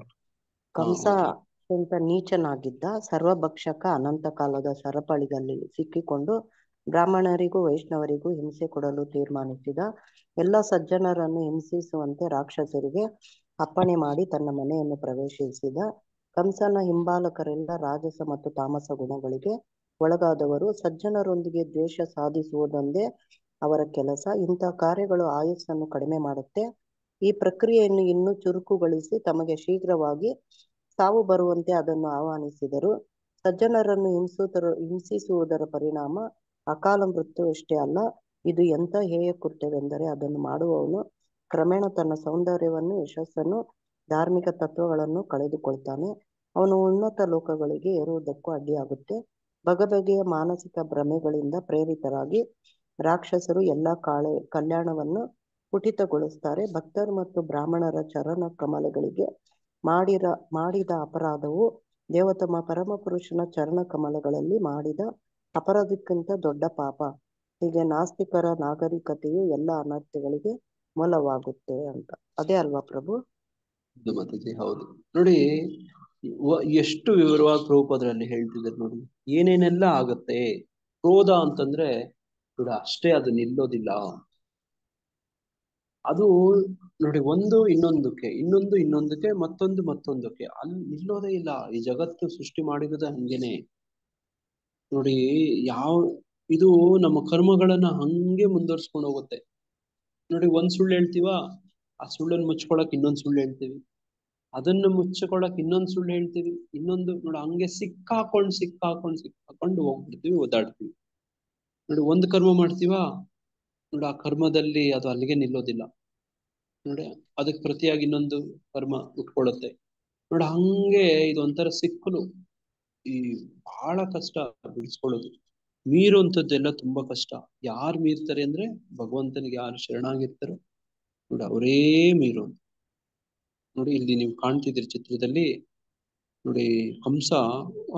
ಕಂಸ ಅತ್ಯಂತ ನೀಚನಾಗಿದ್ದ, ಸರ್ವಭಕ್ಷಕ, ಅನಂತ ಕಾಲದ ಸರಪಳಿಯಲ್ಲಿ ಸಿಕ್ಕಿಕೊಂಡು ಬ್ರಾಹ್ಮಣರಿಗೂ ವೈಷ್ಣವರಿಗೂ ಹಿಂಸೆ ಕೊಡಲು ತೀರ್ಮಾನಿಸಿದ. ಎಲ್ಲ ಸಜ್ಜನರನ್ನು ಹಿಂಸಿಸುವಂತೆ ರಾಕ್ಷಸರಿಗೆ ಅಪ್ಪಣೆ ಮಾಡಿ ತನ್ನ ಮನೆಯನ್ನು ಪ್ರವೇಶಿಸಿದ. ಕಂಸನ ಹಿಂಬಾಲಕರೆಲ್ಲ ರಾಜಸ ಮತ್ತು ತಾಮಸ ಗುಣಗಳಿಗೆ ಒಳಗಾದವರು. ಸಜ್ಜನರೊಂದಿಗೆ ದ್ವೇಷ ಸಾಧಿಸುವುದೊಂದೇ ಅವರ ಕೆಲಸ. ಇಂತಹ ಕಾರ್ಯಗಳು ಆಯಸ್ಸನ್ನು ಕಡಿಮೆ ಮಾಡುತ್ತೆ. ಈ ಪ್ರಕ್ರಿಯೆಯನ್ನು ಇನ್ನೂ ಚುರುಕುಗೊಳಿಸಿ ತಮಗೆ ಶೀಘ್ರವಾಗಿ ಸಾವು ಬರುವಂತೆ ಅದನ್ನು ಆಹ್ವಾನಿಸಿದರು. ಸಜ್ಜನರನ್ನು ಹಿಂಸಿಸುವುದರ ಪರಿಣಾಮ ಅಕಾಲ ಮೃತ್ಯು ಅಷ್ಟೇ ಅಲ್ಲ, ಇದು ಎಂಥ ಹೇಯ ಕೃತ್ಯವೆಂದರೆ ಅದನ್ನು ಮಾಡುವವನು ಕ್ರಮೇಣ ತನ್ನ ಸೌಂದರ್ಯವನ್ನು, ಯಶಸ್ಸನ್ನು, ಧಾರ್ಮಿಕ ತತ್ವಗಳನ್ನು ಕಳೆದುಕೊಳ್ತಾನೆ. ಅವನು ಉನ್ನತ ಲೋಕಗಳಿಗೆ ಏರುವುದಕ್ಕೂ ಅಡ್ಡಿಯಾಗುತ್ತೆ. ಬಗೆಬಗೆಯ ಮಾನಸಿಕ ಭ್ರಮೆಗಳಿಂದ ಪ್ರೇರಿತರಾಗಿ ರಾಕ್ಷಸರು ಎಲ್ಲ ಕಲ್ಯಾಣವನ್ನು ಕುಟಿತಗೊಳಿಸ್ತಾರೆ. ಭಕ್ತರು ಮತ್ತು ಬ್ರಾಹ್ಮಣರ ಚರಣ ಕಮಲಗಳಿಗೆ ಮಾಡಿದ ಅಪರಾಧವು ದೇವತಮ ಪರಮಪುರುಷನ ಚರಣ ಕಮಲಗಳಲ್ಲಿ ಮಾಡಿದ ಅಪರಾಧಕ್ಕಿಂತ ದೊಡ್ಡ ಪಾಪ. ಹೀಗೆ ನಾಸ್ತಿಕರ ನಾಗರಿಕತೆಯು ಎಲ್ಲ ಅನರ್ಥಗಳಿಗೆ ಮೂಲವಾಗುತ್ತೆ ಅಂತ. ಅದೇ ಅಲ್ವಾ ಪ್ರಭು? ಇದು ಮಾತಾಜಿ ಹೌದು. ನೋಡಿ ಎಷ್ಟು ವಿವರವಾಗಿ ಪ್ರಭುಪಾದರಲ್ಲಿ ಹೇಳ್ತಿದ್ದಾರೆ ನೋಡಿ. ಏನೇನೆಲ್ಲ ಆಗತ್ತೆ. ಕ್ರೋಧ ಅಂತಂದ್ರೆ ನೋಡಿ ಅಷ್ಟೇ, ಅದು ನಿಲ್ಲೋದಿಲ್ಲ. ಅದು ನೋಡಿ ಒಂದು ಇನ್ನೊಂದಕ್ಕೆ ಮತ್ತೊಂದಕ್ಕೆ ಅಲ್ಲಿ ನಿಲ್ಲೋದೇ ಇಲ್ಲ. ಈ ಜಗತ್ತು ಸೃಷ್ಟಿ ಮಾಡಿರೋದೇ ಹಂಗೇನೆ ನೋಡಿ. ಇದು ನಮ್ಮ ಕರ್ಮಗಳನ್ನ ಹಂಗೆ ಮುಂದುವರ್ಸ್ಕೊಂಡು ಹೋಗುತ್ತೆ ನೋಡಿ. ಒಂದ್ ಸುಳ್ಳು ಹೇಳ್ತೀವ, ಆ ಸುಳ್ಳನ್ನು ಮುಚ್ಕೊಳಕ್ ಇನ್ನೊಂದ್ ಸುಳ್ಳು ಹೇಳ್ತೀವಿ, ಅದನ್ನ ಮುಚ್ಕೊಳಕ್ ಇನ್ನೊಂದ್ ಸುಳ್ಳು ಹೇಳ್ತೀವಿ, ಇನ್ನೊಂದು ನೋಡಿ ಹಂಗೆ ಸಿಕ್ಕಾಕೊಂಡು ಹೋಗ್ಬಿಡ್ತೀವಿ, ಓದಾಡ್ತೀವಿ ನೋಡಿ. ಒಂದ್ ಕರ್ಮ ಮಾಡ್ತೀವ ನೋಡಿ, ಆ ಕರ್ಮದಲ್ಲಿ ಅದು ಅಲ್ಲಿಗೆ ನಿಲ್ಲೋದಿಲ್ಲ ನೋಡಿ, ಅದಕ್ಕೆ ಪ್ರತಿಯಾಗಿ ಇನ್ನೊಂದು ಕರ್ಮ ಉಟ್ಕೊಳ್ಳುತ್ತೆ ನೋಡಿ. ಹಂಗೆ ಇದೊಂಥರ ಸಿಕ್ಕಲು ಈ ಬಹಳ ಕಷ್ಟ ಬಿಡಿಸ್ಕೊಳ್ಳೋದು. ಮೀರುವಂಥದ್ದೆಲ್ಲ ತುಂಬಾ ಕಷ್ಟ. ಯಾರು ಮೀರ್ತಾರೆ ಅಂದ್ರೆ ಭಗವಂತನಿಗೆ ಯಾರು ಶರಣಾಗಿರ್ತಾರೋ ನೋಡಿ ಅವರೇ ಮೀರು ನೋಡಿ. ಇಲ್ಲಿ ನೀವು ಕಾಣ್ತಿದ್ದೀರಿ ಚಿತ್ರದಲ್ಲಿ ನೋಡಿ, ಕಂಸ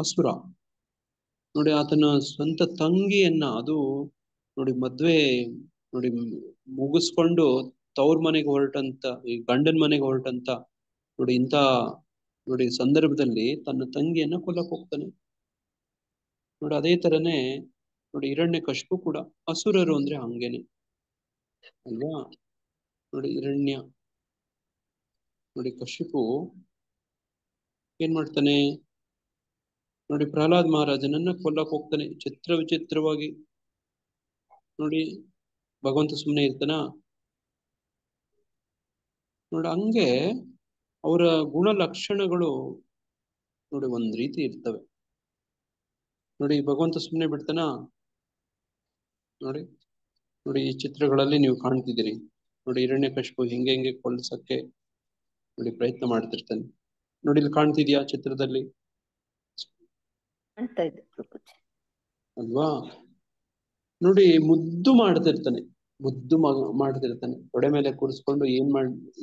ಅಸುರ ನೋಡಿ, ಆತನ ಸ್ವಂತ ತಂಗಿಯನ್ನ ಅದು ನೋಡಿ ಮದ್ವೆ ನೋಡಿ ಮುಗಿಸ್ಕೊಂಡು ತವ್ರ ಮನೆಗೆ ಹೊರಟಂತ, ಈ ಗಂಡನ ಮನೆಗೆ ಹೊರಟಂತ ನೋಡಿ ಇಂಥ ನೋಡಿ ಸಂದರ್ಭದಲ್ಲಿ ತನ್ನ ತಂಗಿಯನ್ನ ಕೊಲ್ಲಕ್ ಹೋಗ್ತಾನೆ ನೋಡಿ. ಅದೇ ತರನೇ ನೋಡಿ ಹಿರಣ್ಯಕಶಿಪು ಕೂಡ. ಅಸುರರು ಅಂದ್ರೆ ಹಂಗೇನೆ ಅಲ್ವಾ ನೋಡಿ. ಹಿರಣ್ಯ ನೋಡಿ ಕಶಿಪು ಏನ್ ಮಾಡ್ತಾನೆ ನೋಡಿ, ಪ್ರಹ್ಲಾದ್ ಮಹಾರಾಜನನ್ನ ಕೊಲ್ಲಕ್ ಹೋಗ್ತಾನೆ ವಿಚಿತ್ರವಾಗಿ ನೋಡಿ. ಭಗವಂತ ಸುಮ್ಮನೆ ಇರ್ತಾನ ನೋಡಿ. ಹಂಗೆ ಅವರ ಗುಣಲಕ್ಷಣಗಳು ನೋಡಿ ಒಂದ್ ರೀತಿ ಇರ್ತವೆ ನೋಡಿ. ಭಗವಂತ ಸುಮ್ಮನೆ ಬಿಡ್ತಾನ ನೋಡಿ. ನೋಡಿ ಈ ಚಿತ್ರಗಳಲ್ಲಿ ನೀವು ಕಾಣ್ತಿದ್ದೀರಿ ನೋಡಿ, ಹಿರಣ್ಯಕಶಿಪು ಹೆಂಗೆ ಕೊಲ್ಸಕ್ಕೆ ನೋಡಿ ಪ್ರಯತ್ನ ಮಾಡ್ತಿರ್ತಾನೆ ನೋಡಿ. ಇಲ್ಲಿ ಕಾಣ್ತಿದ್ಯಾ ಚಿತ್ರದಲ್ಲಿ ಕಾಣ್ತಾ ಇದೆ ಪ್ರಭುಜಿ. ಅಲ್ವಾ ನೋಡಿ. ಮುದ್ದು ಮಾಡ್ತಿರ್ತಾನೆ ತೊಡೆ ಮೇಲೆ ಕೂರಿಸ್ಕೊಂಡು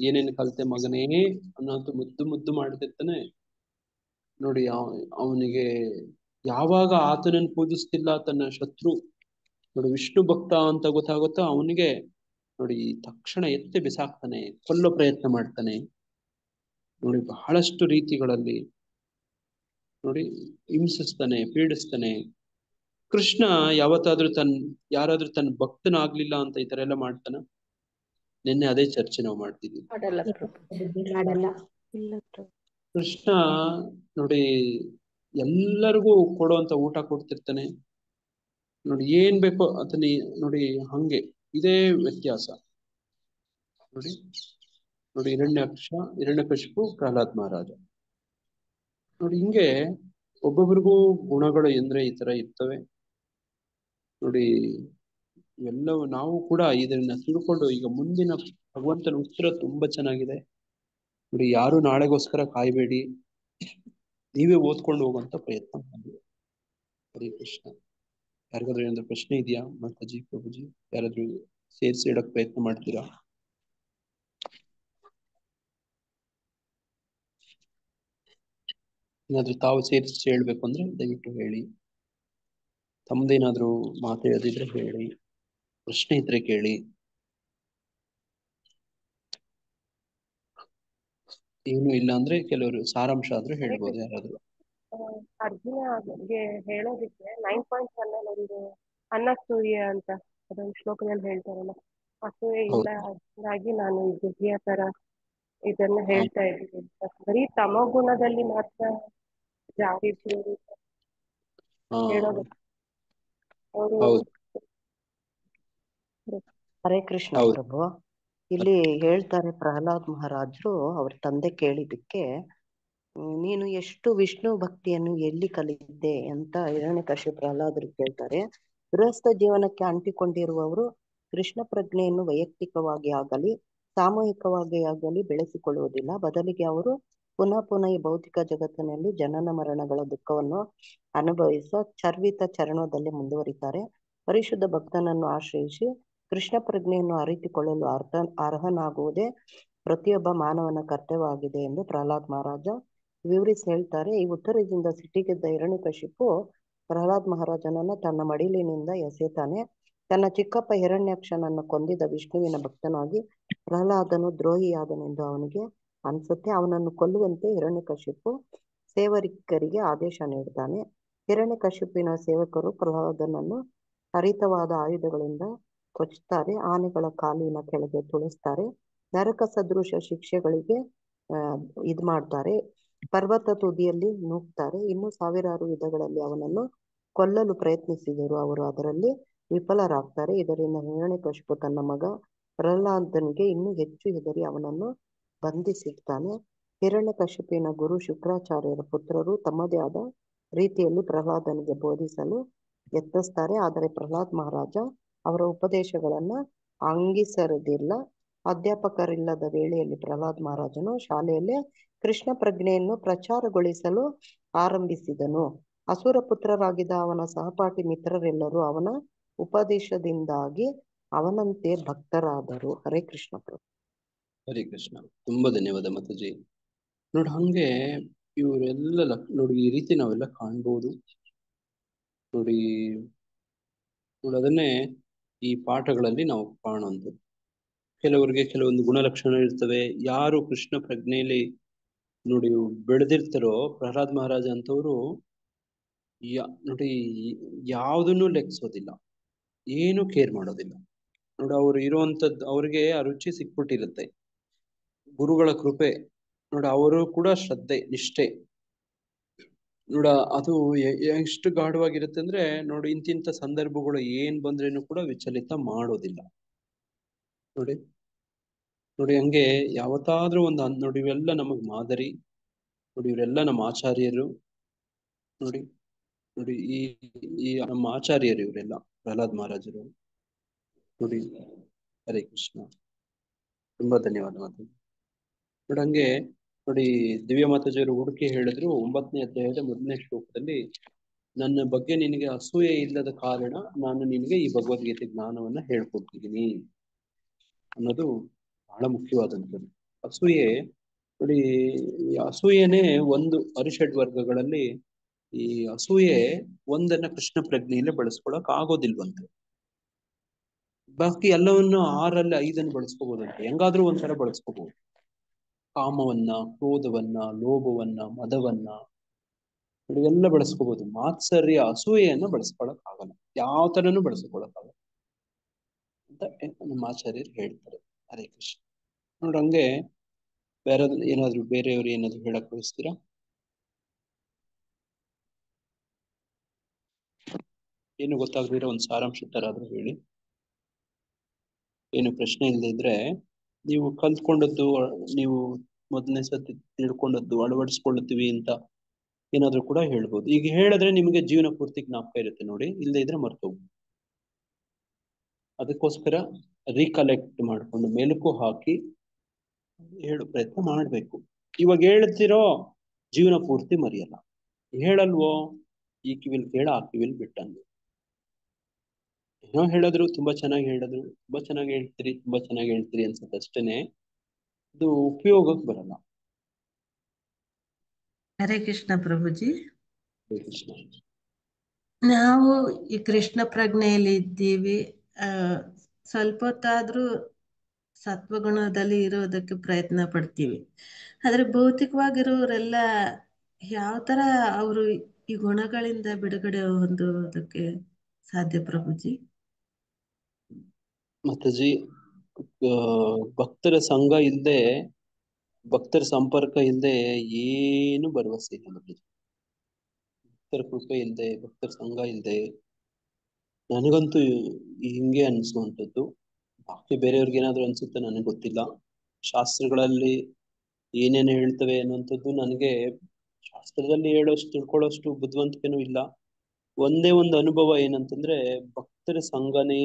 ಏನೇನು ಕಲ್ತೆ ಮಗನೇ ಅನ್ನೋದು ಮುದ್ದು ಮಾಡ್ತಿರ್ತಾನೆ ನೋಡಿ. ಅವನಿಗೆ ಯಾವಾಗ ಆತನನ್ನು ಪೂಜಿಸ್ತಿಲ್ಲ ತನ್ನ ಶತ್ರು ನೋಡಿ, ವಿಷ್ಣು ಭಕ್ತ ಅಂತ ಗೊತ್ತಾಗುತ್ತಾ ಅವನಿಗೆ ನೋಡಿ, ತಕ್ಷಣ ಎತ್ತಿ ಬಿಸಾಕ್ತಾನೆ, ಕೊಲ್ಲೋ ಪ್ರಯತ್ನ ಮಾಡ್ತಾನೆ ನೋಡಿ. ಬಹಳಷ್ಟು ರೀತಿಗಳಲ್ಲಿ ನೋಡಿ ಹಿಂಸಿಸ್ತಾನೆ, ಪೀಡಿಸ್ತಾನೆ. ಕೃಷ್ಣ ಯಾವತ್ತಾದ್ರೂ ಯಾರಾದ್ರೂ ತನ್ನ ಭಕ್ತನಾಗ್ಲಿಲ್ಲ ಅಂತ ಈ ತರ ಎಲ್ಲ ಮಾಡ್ತಾನ? ನಿನ್ನೆ ಅದೇ ಚರ್ಚೆ ನಾವು ಮಾಡ್ತಿದ್ವಿ. ಮಾಡಲ್ಲ ಪ್ರಭು. ಮಾಡಲ್ಲ. ಇಲ್ಲ ಪ್ರಭು. ಕೃಷ್ಣ ನೋಡಿ ಎಲ್ಲರಿಗೂ ಕೊಡುವಂತ ಊಟ ಕೊಡ್ತಿರ್ತಾನೆ ನೋಡಿ. ಏನ್ ಬೇಕೋ ಅದನ್ನ ನೋಡಿ. ಹಂಗೆ ಇದೇ ವ್ಯತ್ಯಾಸ ನೋಡಿ. ಹಿರಣ್ಯಕಶಿಪು ಪ್ರಹ್ಲಾದ್ ಮಹಾರಾಜ ನೋಡಿ. ಹಿಂಗೆ ಒಬ್ಬೊಬ್ರಿಗೂ ಗುಣಗಳು ಎಂದ್ರೆ ಈ ತರ ಇರ್ತವೆ ನೋಡಿ. ಎಲ್ಲವೂ ನಾವು ಕೂಡ ಇದನ್ನ ತಿಳ್ಕೊಂಡು ಈಗ ಮುಂದಿನ ಭಗವಂತನ ಉತ್ತರ ತುಂಬಾ ಚೆನ್ನಾಗಿದೆ ನೋಡಿ. ಯಾರು ನಾಳೆಗೋಸ್ಕರ ಕಾಯ್ಬೇಡಿ, ನೀವೇ ಓದ್ಕೊಂಡು ಹೋಗುವಂತ ಪ್ರಯತ್ನ ಮಾಡಿ. ಹರೇ ಕೃಷ್ಣ. ಯಾರಿಗಾದ್ರೂ ಏನಾದ್ರು ಪ್ರಶ್ನೆ ಇದೆಯಾ ಮಾತಾಜಿ, ಪ್ರಭುಜಿ? ಯಾರಾದ್ರೂ ಸೇರಿಸಿ ಇಡಕ್ ಪ್ರಯತ್ನ ಮಾಡ್ತೀರಾ? ಏನಾದ್ರೂ ತಾವು ಸೇರಿಸಿ ಹೇಳ್ಬೇಕು ಅಂದ್ರೆ ದಯವಿಟ್ಟು ಹೇಳಿ. ತಮ್ದೇನಾದ್ರೂ ಮಾತು ಹೇಳದಿದ್ರೆ ಹೇಳಿ, ಪ್ರಶ್ನೆ ಇದ್ರೆ ಕೇಳಿ. ಏನು ಇಲ್ಲ ಅಂದ್ರೆ ಕೆಲವರು ಸಾರಾಂಶ ಆದ್ರೂ ಹೇಳ್ಬೋದು ಯಾರಾದ್ರೂ. ಅರ್ಜುನಗೆ ಹೇಳೋದಿಕ್ಕೆ 9.1 ಅಲ್ಲಿ ಒಂದು ಅನ್ನಸೂಯ ಅಂತ ಅದೊಂದು ಶ್ಲೋಕದಲ್ಲಿ ಹೇಳ್ತಾರಲ್ಲ, ಅಸೂಯೆ ಇಲ್ಲ ಹಾಗಾಗಿ ನಾನು ಈ ಬುದ್ಧಿಯ ತರ ಇದನ್ನ ಹೇಳ್ತಾ ಇದ್ದೀನಿ. ಬರೀ ತಮೋಗುಣದಲ್ಲಿ ಮಾತ್ರ ಜಾರಿ ಹೇಳೋದು ಅವರು. ಹರೇ ಕೃಷ್ಣ ಪ್ರಭು. ಇಲ್ಲಿ ಹೇಳ್ತಾರೆ ಪ್ರಹ್ಲಾದ್ ಮಹಾರಾಜರು ಅವ್ರ ತಂದೆ ಕೇಳಿದಕ್ಕೆ, ನೀನು ಎಷ್ಟು ವಿಷ್ಣು ಭಕ್ತಿಯನ್ನು ಎಲ್ಲಿ ಕಲಿತಿದ್ದೆ ಅಂತ ಹಿರಣ್ಯಕಶಿಪು ಪ್ರಹ್ಲಾದರು ಕೇಳ್ತಾರೆ. ಗೃಹಸ್ಥ ಜೀವನಕ್ಕೆ ಅಂಟಿಕೊಂಡಿರುವವರು ಕೃಷ್ಣ ಪ್ರಜ್ಞೆಯನ್ನು ವೈಯಕ್ತಿಕವಾಗಿ ಆಗಲಿ ಸಾಮೂಹಿಕವಾಗಿ ಆಗಲಿ ಬೆಳೆಸಿಕೊಳ್ಳುವುದಿಲ್ಲ. ಬದಲಿಗೆ ಅವರು ಪುನಃ ಈ ಭೌತಿಕ ಜಗತ್ತಿನಲ್ಲಿ ಜನನ ಮರಣಗಳ ದುಃಖವನ್ನು ಅನುಭವಿಸ ಚರ್ವಿತ ಚರಣದಲ್ಲಿ ಮುಂದುವರಿತಾರೆ. ಪರಿಶುದ್ಧ ಭಕ್ತನನ್ನು ಆಶ್ರಯಿಸಿ ಕೃಷ್ಣ ಪ್ರಜ್ಞೆಯನ್ನು ಅರಿತುಕೊಳ್ಳಲು ಅರ್ಹನಾಗುವುದೇ ಪ್ರತಿಯೊಬ್ಬ ಮಾನವನ ಕರ್ತವ್ಯವಾಗಿದೆ ಎಂದು ಪ್ರಹ್ಲಾದ್ ಮಹಾರಾಜ ವಿವರಿಸಿ ಹೇಳ್ತಾರೆ. ಈ ಉತ್ತರದಿಂದ ಸಿಟ್ಟಿಗೆದ್ದ ಹಿರಣ್ಯಕಶಿಪು ಪ್ರಹ್ಲಾದ್ ಮಹಾರಾಜನನ್ನ ತನ್ನ ಮಡಿಲಿನಿಂದ ಎಸೆತಾನೆ. ತನ್ನ ಚಿಕ್ಕಪ್ಪ ಹಿರಣ್ಯಾಕ್ಷನನ್ನು ಕೊಂದಿದ್ದ ವಿಷ್ಣುವಿನ ಭಕ್ತನಾಗಿ ಪ್ರಹ್ಲಾದನು ದ್ರೋಹಿಯಾದನೆಂದು ಅವನಿಗೆ ಅನ್ಸುತ್ತೆ. ಅವನನ್ನು ಕೊಲ್ಲುವಂತೆ ಹಿರಣ್ಯಕಶಿಪು ಸೇವಕರಿಗೆ ಆದೇಶ ನೀಡುತ್ತಾನೆ. ಹಿರಣ್ಯಕಶಿಪಿನ ಸೇವಕರು ಪ್ರಹ್ಲಾದನನ್ನು ಹರಿತವಾದ ಆಯುಧಗಳಿಂದ ಕೊಚ್ಚುತ್ತಾರೆ. ಆನೆಗಳ ಕಾಲಿನ ಕೆಳಗೆ ತುಳಿಸ್ತಾರೆ. ನರಕ ಸದೃಶ ಶಿಕ್ಷೆಗಳಿಗೆ ಇದ್ ಮಾಡ್ತಾರೆ. ಪರ್ವತ ತುದಿಯಲ್ಲಿ ನೂಕ್ತಾರೆ. ಇನ್ನು ಸಾವಿರಾರು ವಿಧಗಳಲ್ಲಿ ಅವನನ್ನು ಕೊಲ್ಲಲು ಪ್ರಯತ್ನಿಸಿದರು. ಅವರು ಅದರಲ್ಲಿ ವಿಫಲರಾಗ್ತಾರೆ. ಇದರಿಂದ ಹಿರಣ್ಯಕಶಿಪು ತನ್ನ ಮಗ ಪ್ರಹ್ಲಾದನಿಗೆ ಇನ್ನೂ ಹೆಚ್ಚು ಹೆದರಿ ಅವನನ್ನು ಬಂಧಿಸಿಡ್ತಾನೆ. ಹಿರಣ್ಯಕಶಿಪಿನ ಗುರು ಶುಕ್ರಾಚಾರ್ಯರ ಪುತ್ರರು ತಮ್ಮದೇ ಆದ ರೀತಿಯಲ್ಲಿ ಪ್ರಹ್ಲಾದನಿಗೆ ಬೋಧಿಸಲು ಯತ್ನಿಸ್ತಾರೆ. ಆದರೆ ಪ್ರಹ್ಲಾದ್ ಮಹಾರಾಜ ಅವರ ಉಪದೇಶಗಳನ್ನ ಅಂಗೀಕರಿಸಲಿಲ್ಲ. ಅಧ್ಯಾಪಕರಿಲ್ಲದ ವೇಳೆಯಲ್ಲಿ ಪ್ರಹ್ಲಾದ್ ಮಹಾರಾಜನು ಶಾಲೆಯಲ್ಲೇ ಕೃಷ್ಣ ಪ್ರಜ್ಞೆಯನ್ನು ಪ್ರಚಾರಗೊಳಿಸಲು ಆರಂಭಿಸಿದನು. ಅಸುರ ಪುತ್ರರಾಗಿದ್ದ ಅವನ ಸಹಪಾಠಿ ಮಿತ್ರರೆಲ್ಲರೂ ಅವನ ಉಪದೇಶದಿಂದಾಗಿ ಅವನಂತೆ ಭಕ್ತರಾದರು. ಹರೇ ಕೃಷ್ಣ ಪ್ರಭು. ಹರೇ ಕೃಷ್ಣ. ತುಂಬಾ ಧನ್ಯವಾದ ಮಾತಾಜಿ. ನೋಡಿ ಹಂಗೆ ಇವರೆಲ್ಲ ನೋಡಿ ಈ ರೀತಿ ನಾವೆಲ್ಲ ಕಾಣ್ಬೋದು. ನೋಡಿ ಅದನ್ನೇ ಈ ಪಾಠಗಳಲ್ಲಿ ನಾವು ಕಾಣುವಂಥದ್ದು. ಕೆಲವರಿಗೆ ಕೆಲವೊಂದು ಗುಣಲಕ್ಷಣ ಇರ್ತವೆ. ಯಾರು ಕೃಷ್ಣ ಪ್ರಜ್ಞೆಯಲ್ಲಿ ನೋಡಿ ಬೆಳೆದಿರ್ತಾರೋ, ಪ್ರಹ್ಲಾದ್ ಮಹಾರಾಜ ಅಂತವರು ನೋಡಿ ಯಾವುದನ್ನು ಲೆಕ್ಕಿಸೋದಿಲ್ಲ, ಏನು ಕೇರ್ ಮಾಡೋದಿಲ್ಲ. ನೋಡಿ ಅವ್ರು ಇರುವಂತದ್ದು, ಅವ್ರಿಗೆ ಆ ರುಚಿ ಸಿಕ್ಬಿಟ್ಟಿರುತ್ತೆ. ಗುರುಗಳ ಕೃಪೆ ನೋಡಿ, ಅವರು ಕೂಡ ಶ್ರದ್ಧೆ ನಿಷ್ಠೆ ನೋಡ, ಅದು ಎಷ್ಟು ಗಾಢವಾಗಿರುತ್ತೆ ಅಂದ್ರೆ ನೋಡಿ, ಇಂತಿಂತ ಸಂದರ್ಭಗಳು ಏನ್ ಬಂದ್ರೇನು ಕೂಡ ವಿಚಲಿತ ಮಾಡೋದಿಲ್ಲ. ನೋಡಿ ನೋಡಿ ಹಂಗೆ ಯಾವತ್ತಾದ್ರೂ ಒಂದು ನೋಡಿ, ಇವೆಲ್ಲ ನಮಗ್ ಮಾದರಿ. ನೋಡಿ ಇವರೆಲ್ಲ ನಮ್ಮ ಆಚಾರ್ಯರು. ನೋಡಿ ನೋಡಿ ಈ ನಮ್ಮ ಆಚಾರ್ಯರು ಇವರೆಲ್ಲ ಪ್ರಹ್ಲಾದ್ ಮಹಾರಾಜರು. ನೋಡಿ ಹರೇ ಕೃಷ್ಣ. ತುಂಬಾ ಧನ್ಯವಾದ ಮಾತಾಜಿ. ನೋಡಿ ಹಂಗೆ ನೋಡಿ ದಿವ್ಯ ಮಾತಾಜಿಯವರು ಹುಡುಕಿ ಹೇಳಿದ್ರು 9ನೇ ಅಧ್ಯಾಯದ 1ನೇ ಶ್ಲೋಕದಲ್ಲಿ, ನನ್ನ ಬಗ್ಗೆ ನಿನಗೆ ಅಸೂಯೆ ಇಲ್ಲದ ಕಾರಣ ನಾನು ನಿನಗೆ ಈ ಭಗವದ್ಗೀತೆ ಜ್ಞಾನವನ್ನ ಹೇಳ್ಕೊಡ್ತಿದ್ದೀನಿ ಅನ್ನೋದು ಬಹಳ ಮುಖ್ಯವಾದಂಥದ್ದು. ಅಸೂಯೆ ನೋಡಿ, ಅಸೂಯೆನೇ ಒಂದು ಅರಿಷಡ್ ವರ್ಗಗಳಲ್ಲಿ ಈ ಅಸೂಯೆ ಒಂದನ್ನ ಕೃಷ್ಣ ಪ್ರಜ್ಞೆಯಲ್ಲೇ ಬಳಸ್ಕೊಳಕ್ ಆಗೋದಿಲ್ವಂತೆ. ಬಾಕಿ ಎಲ್ಲವನ್ನು 6ರಲ್ಲಿ 5 ಬಳಸ್ಕೋಬಹುದಂತೆ. ಹೆಂಗಾದ್ರೂ ಒಂಥರ ಬಳಸ್ಕೋಬಹುದು. ಕಾಮವನ್ನ, ಕ್ರೋಧವನ್ನ, ಲೋಭವನ್ನ, ಮದವನ್ನ ಇವೆಲ್ಲ ಬಳಸ್ಕೋಬಹುದು. ಮಾತ್ಸರ್ಯ, ಅಸೂಯೆಯನ್ನ ಬಳಸ್ಕೊಳಕ್ ಆಗಲ್ಲ, ಯಾವ ತರನು ಬಳಸ್ಕೊಳಕ್ ಆಗಲ್ಲ ಅಂತ ನಮ್ಮ ಆಚಾರ್ಯರು ಹೇಳ್ತಾರೆ. ಹರೇ ಕೃಷ್ಣ. ನೋಡಂಗೆ ಬೇರೆಯವರು ಏನಾದ್ರು ಹೇಳಕ್ ಬಯಸ್ತೀರಾ? ಏನು ಗೊತ್ತಾಗದಿರೋ ಒಂದು ಸಾರಾಂಶ ತರ ಆದ್ರೂ ಹೇಳಿ. ಏನು ಪ್ರಶ್ನೆ ಇಲ್ಲದೆ ಇದ್ರೆ, ನೀವು ಕಲ್ತ್ಕೊಂಡದ್ದು, ನೀವು ಮೊದಲನೇ ಸತಿ ತಿಳ್ಕೊಂಡದ್ದು ಅಳವಡಿಸ್ಕೊಳ್ಳುತ್ತೀವಿ ಅಂತ ಏನಾದ್ರೂ ಕೂಡ ಹೇಳ್ಬೋದು. ಈಗ ಹೇಳಿದ್ರೆ ನಿಮಗೆ ಜೀವನ ಪೂರ್ತಿ ಜ್ಞಾಪಕ ಇರುತ್ತೆ ನೋಡಿ, ಇಲ್ಲದೆ ಇದ್ರೆ ಮರ್ತೋಗ್ಬೋದು. ಅದಕ್ಕೋಸ್ಕರ ರೀಕಲೆಕ್ಟ್ ಮಾಡ್ಕೊಂಡು ಮೆಲುಕು ಹಾಕಿ ಹೇಳೋ ಪ್ರಯತ್ನ ಮಾಡ್ಬೇಕು. ಇವಾಗ ಹೇಳ್ತಿರೋ ಜೀವನ ಪೂರ್ತಿ ಮರೆಯಲ್ಲ. ಹೇಳಲ್ವೋ, ಈ ಕಿವಿಲ್ ಕೇಳ ಆ ಕಿವಿಲ್ ಬಿಟ್ಟಂದು. ಏನೋ ಹೇಳಿದ್ರು, ತುಂಬಾ ಚೆನ್ನಾಗಿ ಹೇಳಿದ್ರು, ತುಂಬಾ ಚೆನ್ನಾಗಿ ಹೇಳ್ತೀರಿ ಅನ್ಸುತ್ತೆ ಅಷ್ಟೇನೆ, ಅದು ಉಪಯೋಗಕ್ಕೆ ಬರಲ್ಲ. ಹರೇ ಕೃಷ್ಣ ಪ್ರಭುಜಿ. ಹರೇ ಕೃಷ್ಣ. ನಾವು ಈ ಕೃಷ್ಣ ಪ್ರಜ್ಞೆಯಲ್ಲಿ ಇದ್ದೀವಿ. ಸ್ವಲ್ಪ ಹೊತ್ತಾದ್ರೂ ಸತ್ವಗುಣದಲ್ಲಿ ಇರೋದಕ್ಕೆ ಪ್ರಯತ್ನ ಪಡ್ತೀವಿ. ಆದ್ರೆ ಭೌತಿಕವಾಗಿರೋರೆಲ್ಲ ಯಾವ ತರ ಅವರು ಈ ಗುಣಗಳಿಂದ ಬಿಡುಗಡೆ ಹೊಂದುವುದಕ್ಕೆ ಸಾಧ್ಯ ಪ್ರಭುಜಿ? ಮಾತಾಜಿ, ಭಕ್ತರ ಸಂಘ ಇಲ್ಲದೆ, ಭಕ್ತರ ಸಂಪರ್ಕ ಇಲ್ಲದೆ ಏನು ಭರವಸೆ ಇಲ್ಲ. ಭಕ್ತರ ಕೃಪೆ ಇಲ್ಲದೆ, ಭಕ್ತರ ಸಂಘ ಇಲ್ಲದೆ, ನನಗಂತೂ ಹಿಂಗೆ ಅನ್ಸುವಂಥದ್ದು. ಬಾಕಿ ಬೇರೆಯವ್ರಿಗೆ ಏನಾದ್ರು ಅನ್ಸುತ್ತೆ ನನಗೆ ಗೊತ್ತಿಲ್ಲ. ಶಾಸ್ತ್ರಗಳಲ್ಲಿ ಏನೇನು ಹೇಳ್ತವೆ ಅನ್ನುವಂಥದ್ದು ನನಗೆ ಶಾಸ್ತ್ರದಲ್ಲಿ ಹೇಳೋಷ್ಟು ತಿಳ್ಕೊಳ್ಳೋಷ್ಟು ಬುದ್ಧಿವಂತಿಕೆನೂ ಇಲ್ಲ. ಒಂದೇ ಒಂದು ಅನುಭವ ಏನಂತಂದ್ರೆ, ಭಕ್ತರ ಸಂಘನೇ,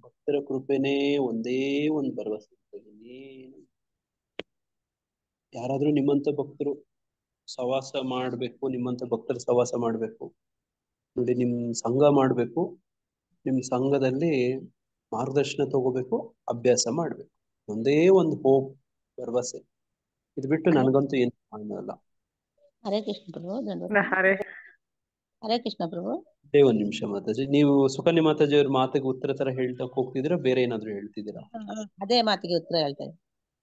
ಭಕ್ತರ ಕೃಪೆನೇ ಒಂದೇ ಒಂದು ಭರವಸೆ. ಯಾರಾದ್ರೂ ನಿಮ್ಮಂತ ಭಕ್ತರು ಸವಾಸ ಮಾಡ್ಬೇಕು, ನಿಮ್ಮಂತ ಭಕ್ತರ ಸವಾಸ ಮಾಡ್ಬೇಕು ನೋಡಿ, ನಿಮ್ ಸಂಘ ಮಾಡ್ಬೇಕು, ನಿಮ್ ಸಂಘದಲ್ಲಿ ಮಾರ್ಗದರ್ಶನ ತಗೋಬೇಕು, ಅಭ್ಯಾಸ ಮಾಡ್ಬೇಕು. ಒಂದೇ ಒಂದು ಹೋಪ್, ಭರವಸೆ. ಇದು ಬಿಟ್ಟು ನನಗಂತೂ ಏನು ಕಾಣಲ್ಲ. ಹರೇ ಕೃಷ್ಣ ಪ್ರಭು. ಹರೇ ಹರೇ ಕೃಷ್ಣ ಪ್ರಭು. ಒಂದ್ ನಿಮಿಷ ಮಾತಾಜಿ, ನೀವು ಸುಕನ್ಯಾ ಮಾತಾಜಿ ಅವ್ರ ಮಾತಿಗೆ ಉತ್ತರ ತರ ಹೇಳ್ತಾ ಹೋಗ್ತಿದ್ದೀರಾ, ಬೇರೆ ಏನಾದ್ರು ಹೇಳ್ತಿದ್ದೀರಾ? ಅದೇ ಮಾತಿಗೆ ಉತ್ತರ ಹೇಳ್ತಾ ಇದ್ದೀನಿ.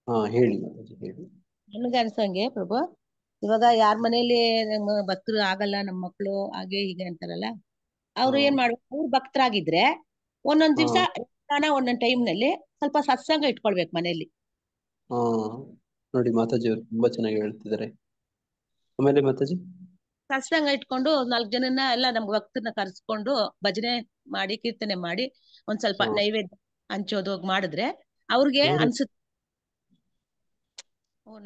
ಹಾ ಹೇಳಿ ಮಾತಾಜಿ, ಹೇಳಿ. ನನಗೆ ಅನ್ಸಂಗೆ ಪ್ರಭು, ಇವಾಗ ಯಾರ ಮನೇಲಿ ನಮ್ಮ ಭಕ್ತರು ಆಗಲ್ಲ ನಮ್ಮ ಮಕ್ಕಳು ಹಾಗೆ ಹೀಗೆ ಅಂತಾರಲ್ಲ, ಅವ್ರು ಏನ್ ಮಾಡ್ಬೇಕು, ಅವ್ರು ಭಕ್ತರಾಗಿದ್ರೆ ಒಂದೊಂದ್ ದಿವ್ಸ ಒಂದೊಂದ್ ಟೈಮ್ ನಲ್ಲಿ ಸ್ವಲ್ಪ ಸತ್ಸಂಗ ಇಟ್ಕೊಳ್ಬೇಕು ಮನೇಲಿ. ಹಾ ನೋಡಿ ಮಾತಾಜಿ ಅವರು ತುಂಬಾ ಚೆನ್ನಾಗಿ ಹೇಳ್ತಿದ್ದಾರೆ. ಆಮೇಲೆ ಮಾತಾಜಿ ಸತ್ಸಂಗ ಇಟ್ಕೊಂಡು 4 ಜನನ ಎಲ್ಲ ನಮ್ ಭಕ್ತರನ್ನ ಕರ್ಸ್ಕೊಂಡು ಭಜನೆ ಮಾಡಿ ಕೀರ್ತನೆ ಮಾಡಿ ಒಂದ್ ಸ್ವಲ್ಪ ನೈವೇದ್ಯ ಹಂಚೋದು ಮಾಡಿದ್ರೆ ಅವ್ರಿಗೆ ಅನ್ಸುತ್ತೆ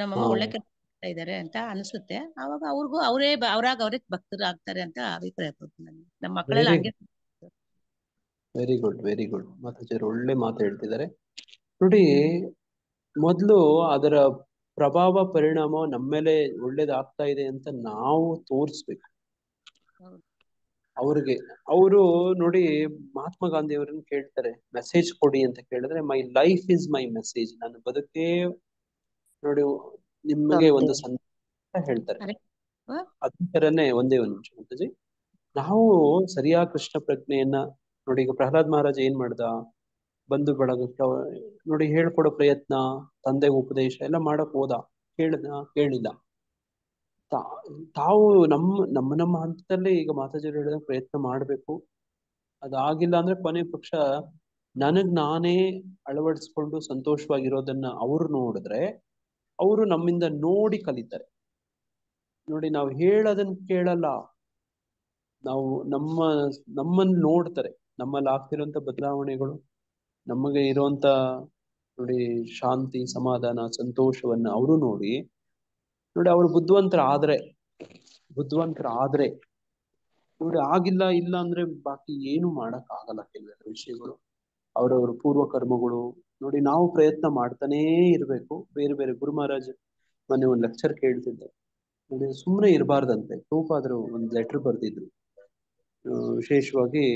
ನಮ್ಮಮ್ಮ ಒಳ್ಳೆ ಕೆಲಸ ಮಾಡ್ತಾ ಇದಾರೆ ಅಂತ ಅನ್ಸುತ್ತೆ. ಅವಾಗ ಅವ್ರಿಗೂ ಅವರಾಗ ಅವರೇ ಭಕ್ತರು ಆಗ್ತಾರೆ ಅಂತ ಅಭಿಪ್ರಾಯ ಪಡ್ತೀನಿ ನಾನು. ನಮ್ಮ ಮಕ್ಕಳೆಲ್ಲ ಹಂಗೆ. Very good, very good Mataji ಅವರು ಒಳ್ಳೆ ಮಾತು ಹೇಳ್ತಿದ್ದಾರೆ. ನೋಡಿ, ಮೊದಲು ಅದರ ಪ್ರಭಾವ ಪರಿಣಾಮ ನಮ್ಮ ಮೇಲೆ ಒಳ್ಳೇದಾಗ್ತಾ ಇದೆ ಅಂತ ನಾವು ತೋರಿಸ್ಬೇಕು ಅವ್ರಿಗೆ. ಅವರು ನೋಡಿ ಮಹಾತ್ಮ ಗಾಂಧಿ ಅವರನ್ನ ಕೇಳ್ತಾರೆ ಮೆಸೇಜ್ ಕೊಡಿ ಅಂತ ಕೇಳಿದ್ರೆ, my life is my message, ನನ್ನ ಬದುಕೇ ನೋಡಿ ನಿಮಗೆ ಒಂದು ಸಂದೇಶ ಹೇಳ್ತಾರೆ. ಅದೇ ತರನೇ ಒಂದೇ ಒಂದು ನಿಮಿಷ ಮಾತಾಜಿ, ನಾವು ಸರಿಯಾದ ಕೃಷ್ಣ ಪ್ರಜ್ಞೆಯನ್ನ ನೋಡಿ, ಈಗ ಪ್ರಹ್ಲಾದ್ ಮಹಾರಾಜ್ ಏನ್ ಮಾಡ್ದ, ಬಂಧು ಬಳಗಕ್ಕೆ ನೋಡಿ ಹೇಳ್ಕೊಡೋ ಪ್ರಯತ್ನ, ತಂದೆಗೆ ಉಪದೇಶ ಎಲ್ಲ ಮಾಡಕ್ ಹೋದ, ಕೇಳಿಲ್ಲ. ತಾವು ನಮ್ಮ ಹಂತದಲ್ಲೇ ಈಗ ಮಾತಾಜಿ ಹೇಳಿದ ಪ್ರಯತ್ನ ಮಾಡ್ಬೇಕು. ಅದಾಗಿಲ್ಲ ಅಂದ್ರೆ ಕೊನೆ ಪಕ್ಷ ನಾನೇ ಅಳವಡಿಸ್ಕೊಂಡು ಸಂತೋಷವಾಗಿರೋದನ್ನ ಅವ್ರು ನೋಡಿದ್ರೆ ಅವರು ನಮ್ಮಿಂದ ನೋಡಿ ಕಲಿತಾರೆ. ನೋಡಿ, ನಾವು ಹೇಳೋದನ್ನ ಕೇಳಲ್ಲ, ನಾವು ನಮ್ಮನ್ನು ನೋಡ್ತಾರೆ, ನಮ್ಮಲ್ಲಿ ಆಗ್ತಿರೋಂಥ ಬದಲಾವಣೆಗಳು, ನಮಗೆ ಇರುವಂತ ನೋಡಿ ಶಾಂತಿ, ಸಮಾಧಾನ, ಸಂತೋಷವನ್ನ ಅವರು ನೋಡಿ ಅವರು ಬುದ್ಧಿವಂತರಾದ್ರೆ ನೋಡಿ, ಇಲ್ಲ ಅಂದ್ರೆ ಬಾಕಿ ಏನು ಮಾಡಕ್ ಆಗಲ್ಲ. ಕೆಲವೆಲ್ಲ ವಿಷಯಗಳು ಅವರವ್ರ ಪೂರ್ವ ಕರ್ಮಗಳು ನೋಡಿ, ನಾವು ಪ್ರಯತ್ನ ಮಾಡ್ತಾನೇ ಇರ್ಬೇಕು. ಬೇರೆ ಬೇರೆ ಗುರು ಮಹಾರಾಜ್ ಮೊನ್ನೆ ಒಂದು ಲೆಕ್ಚರ್ ಕೇಳ್ತಿದ್ದೆ ನೋಡಿ, ಸುಮ್ಮನೆ ಇರಬಾರ್ದಂತೆ. ಪ್ರಭುಪಾದರು ಒಂದು ಲೆಟರ್ ಬರ್ದಿದ್ರು, ವಿಶೇಷವಾಗಿ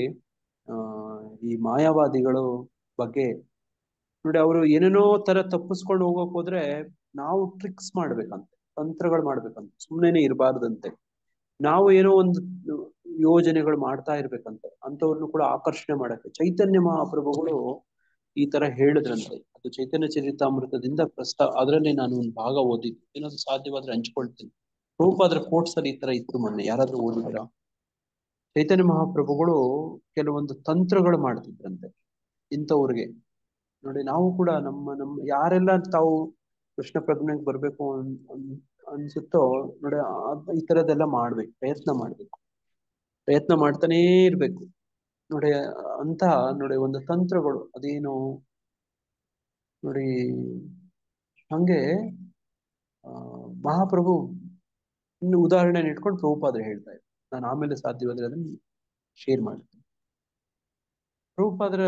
ಈ ಮಾಯಾವಾದಿಗಳು ಬಗ್ಗೆ ನೋಡಿ. ಅವರು ಏನೇನೋ ತರ ತಪ್ಪಿಸ್ಕೊಂಡು ಹೋಗಕ್ ಹೋದ್ರೆ ನಾವು ಟ್ರಿಕ್ಸ್ ಮಾಡ್ಬೇಕಂತೆ, ತಂತ್ರಗಳು ಮಾಡ್ಬೇಕಂತೆ, ಸುಮ್ಮನೆ ಇರಬಾರ್ದಂತೆ. ನಾವು ಏನೋ ಒಂದು ಯೋಜನೆಗಳು ಮಾಡ್ತಾ ಇರ್ಬೇಕಂತೆ, ಅಂತವ್ರನ್ನು ಕೂಡ ಆಕರ್ಷಣೆ ಮಾಡಕ್ಕೆ ಚೈತನ್ಯ ಮಹಾಪ್ರಭುಗಳು ಈ ತರ ಹೇಳಿದ್ರಂತೆ. ಅದು ಚೈತನ್ಯ ಚರಿತಾಮೃತದಿಂದ ಅದರಲ್ಲಿ ನಾನು ಒಂದು ಭಾಗ ಓದಿದ್ದು, ಏನಾದ್ರು ಸಾಧ್ಯವಾದ್ರೆ ಹಂಚ್ಕೊಳ್ತೀನಿ. ಪ್ರಭುಪಾದರ ಕೋಟ್ಸ್ ಅಲ್ಲಿ ಈ ತರ ಇತ್ತು, ಮೊನ್ನೆ ಯಾರಾದ್ರೂ ಓದಿದ್ರ? ಚೈತನ್ಯ ಮಹಾಪ್ರಭುಗಳು ಕೆಲವೊಂದು ತಂತ್ರಗಳು ಮಾಡ್ತಿದ್ರಂತೆ ಇಂಥವ್ರಿಗೆ ನೋಡಿ. ನಾವು ಕೂಡ ನಮ್ಮ ಯಾರೆಲ್ಲ ತಾವು ಕೃಷ್ಣ ಪ್ರಜ್ಞೆಗೆ ಬರ್ಬೇಕು ಅನ್ಸುತ್ತೋ ನೋಡಿ, ಈ ತರದೆಲ್ಲ ಮಾಡ್ಬೇಕು, ಪ್ರಯತ್ನ ಮಾಡ್ತಾನೇ ಇರ್ಬೇಕು ನೋಡಿ. ಅಂತ ನೋಡಿ ಒಂದು ತಂತ್ರಗಳು ಅದೇನು ನೋಡಿ. ಹಂಗೆ ಮಹಾಪ್ರಭು ಇನ್ನು ಉದಾಹರಣೆ ಇಟ್ಕೊಂಡು ಪ್ರಭುಪಾದರು ಹೇಳ್ತಾ ಇದ್ರು, ನಾನು ಆಮೇಲೆ ಸಾಧ್ಯವಾದ್ರೆ ಅದನ್ನ ಶೇರ್ ಮಾಡ್ತೀನಿ. ಪ್ರಭುಪಾದರ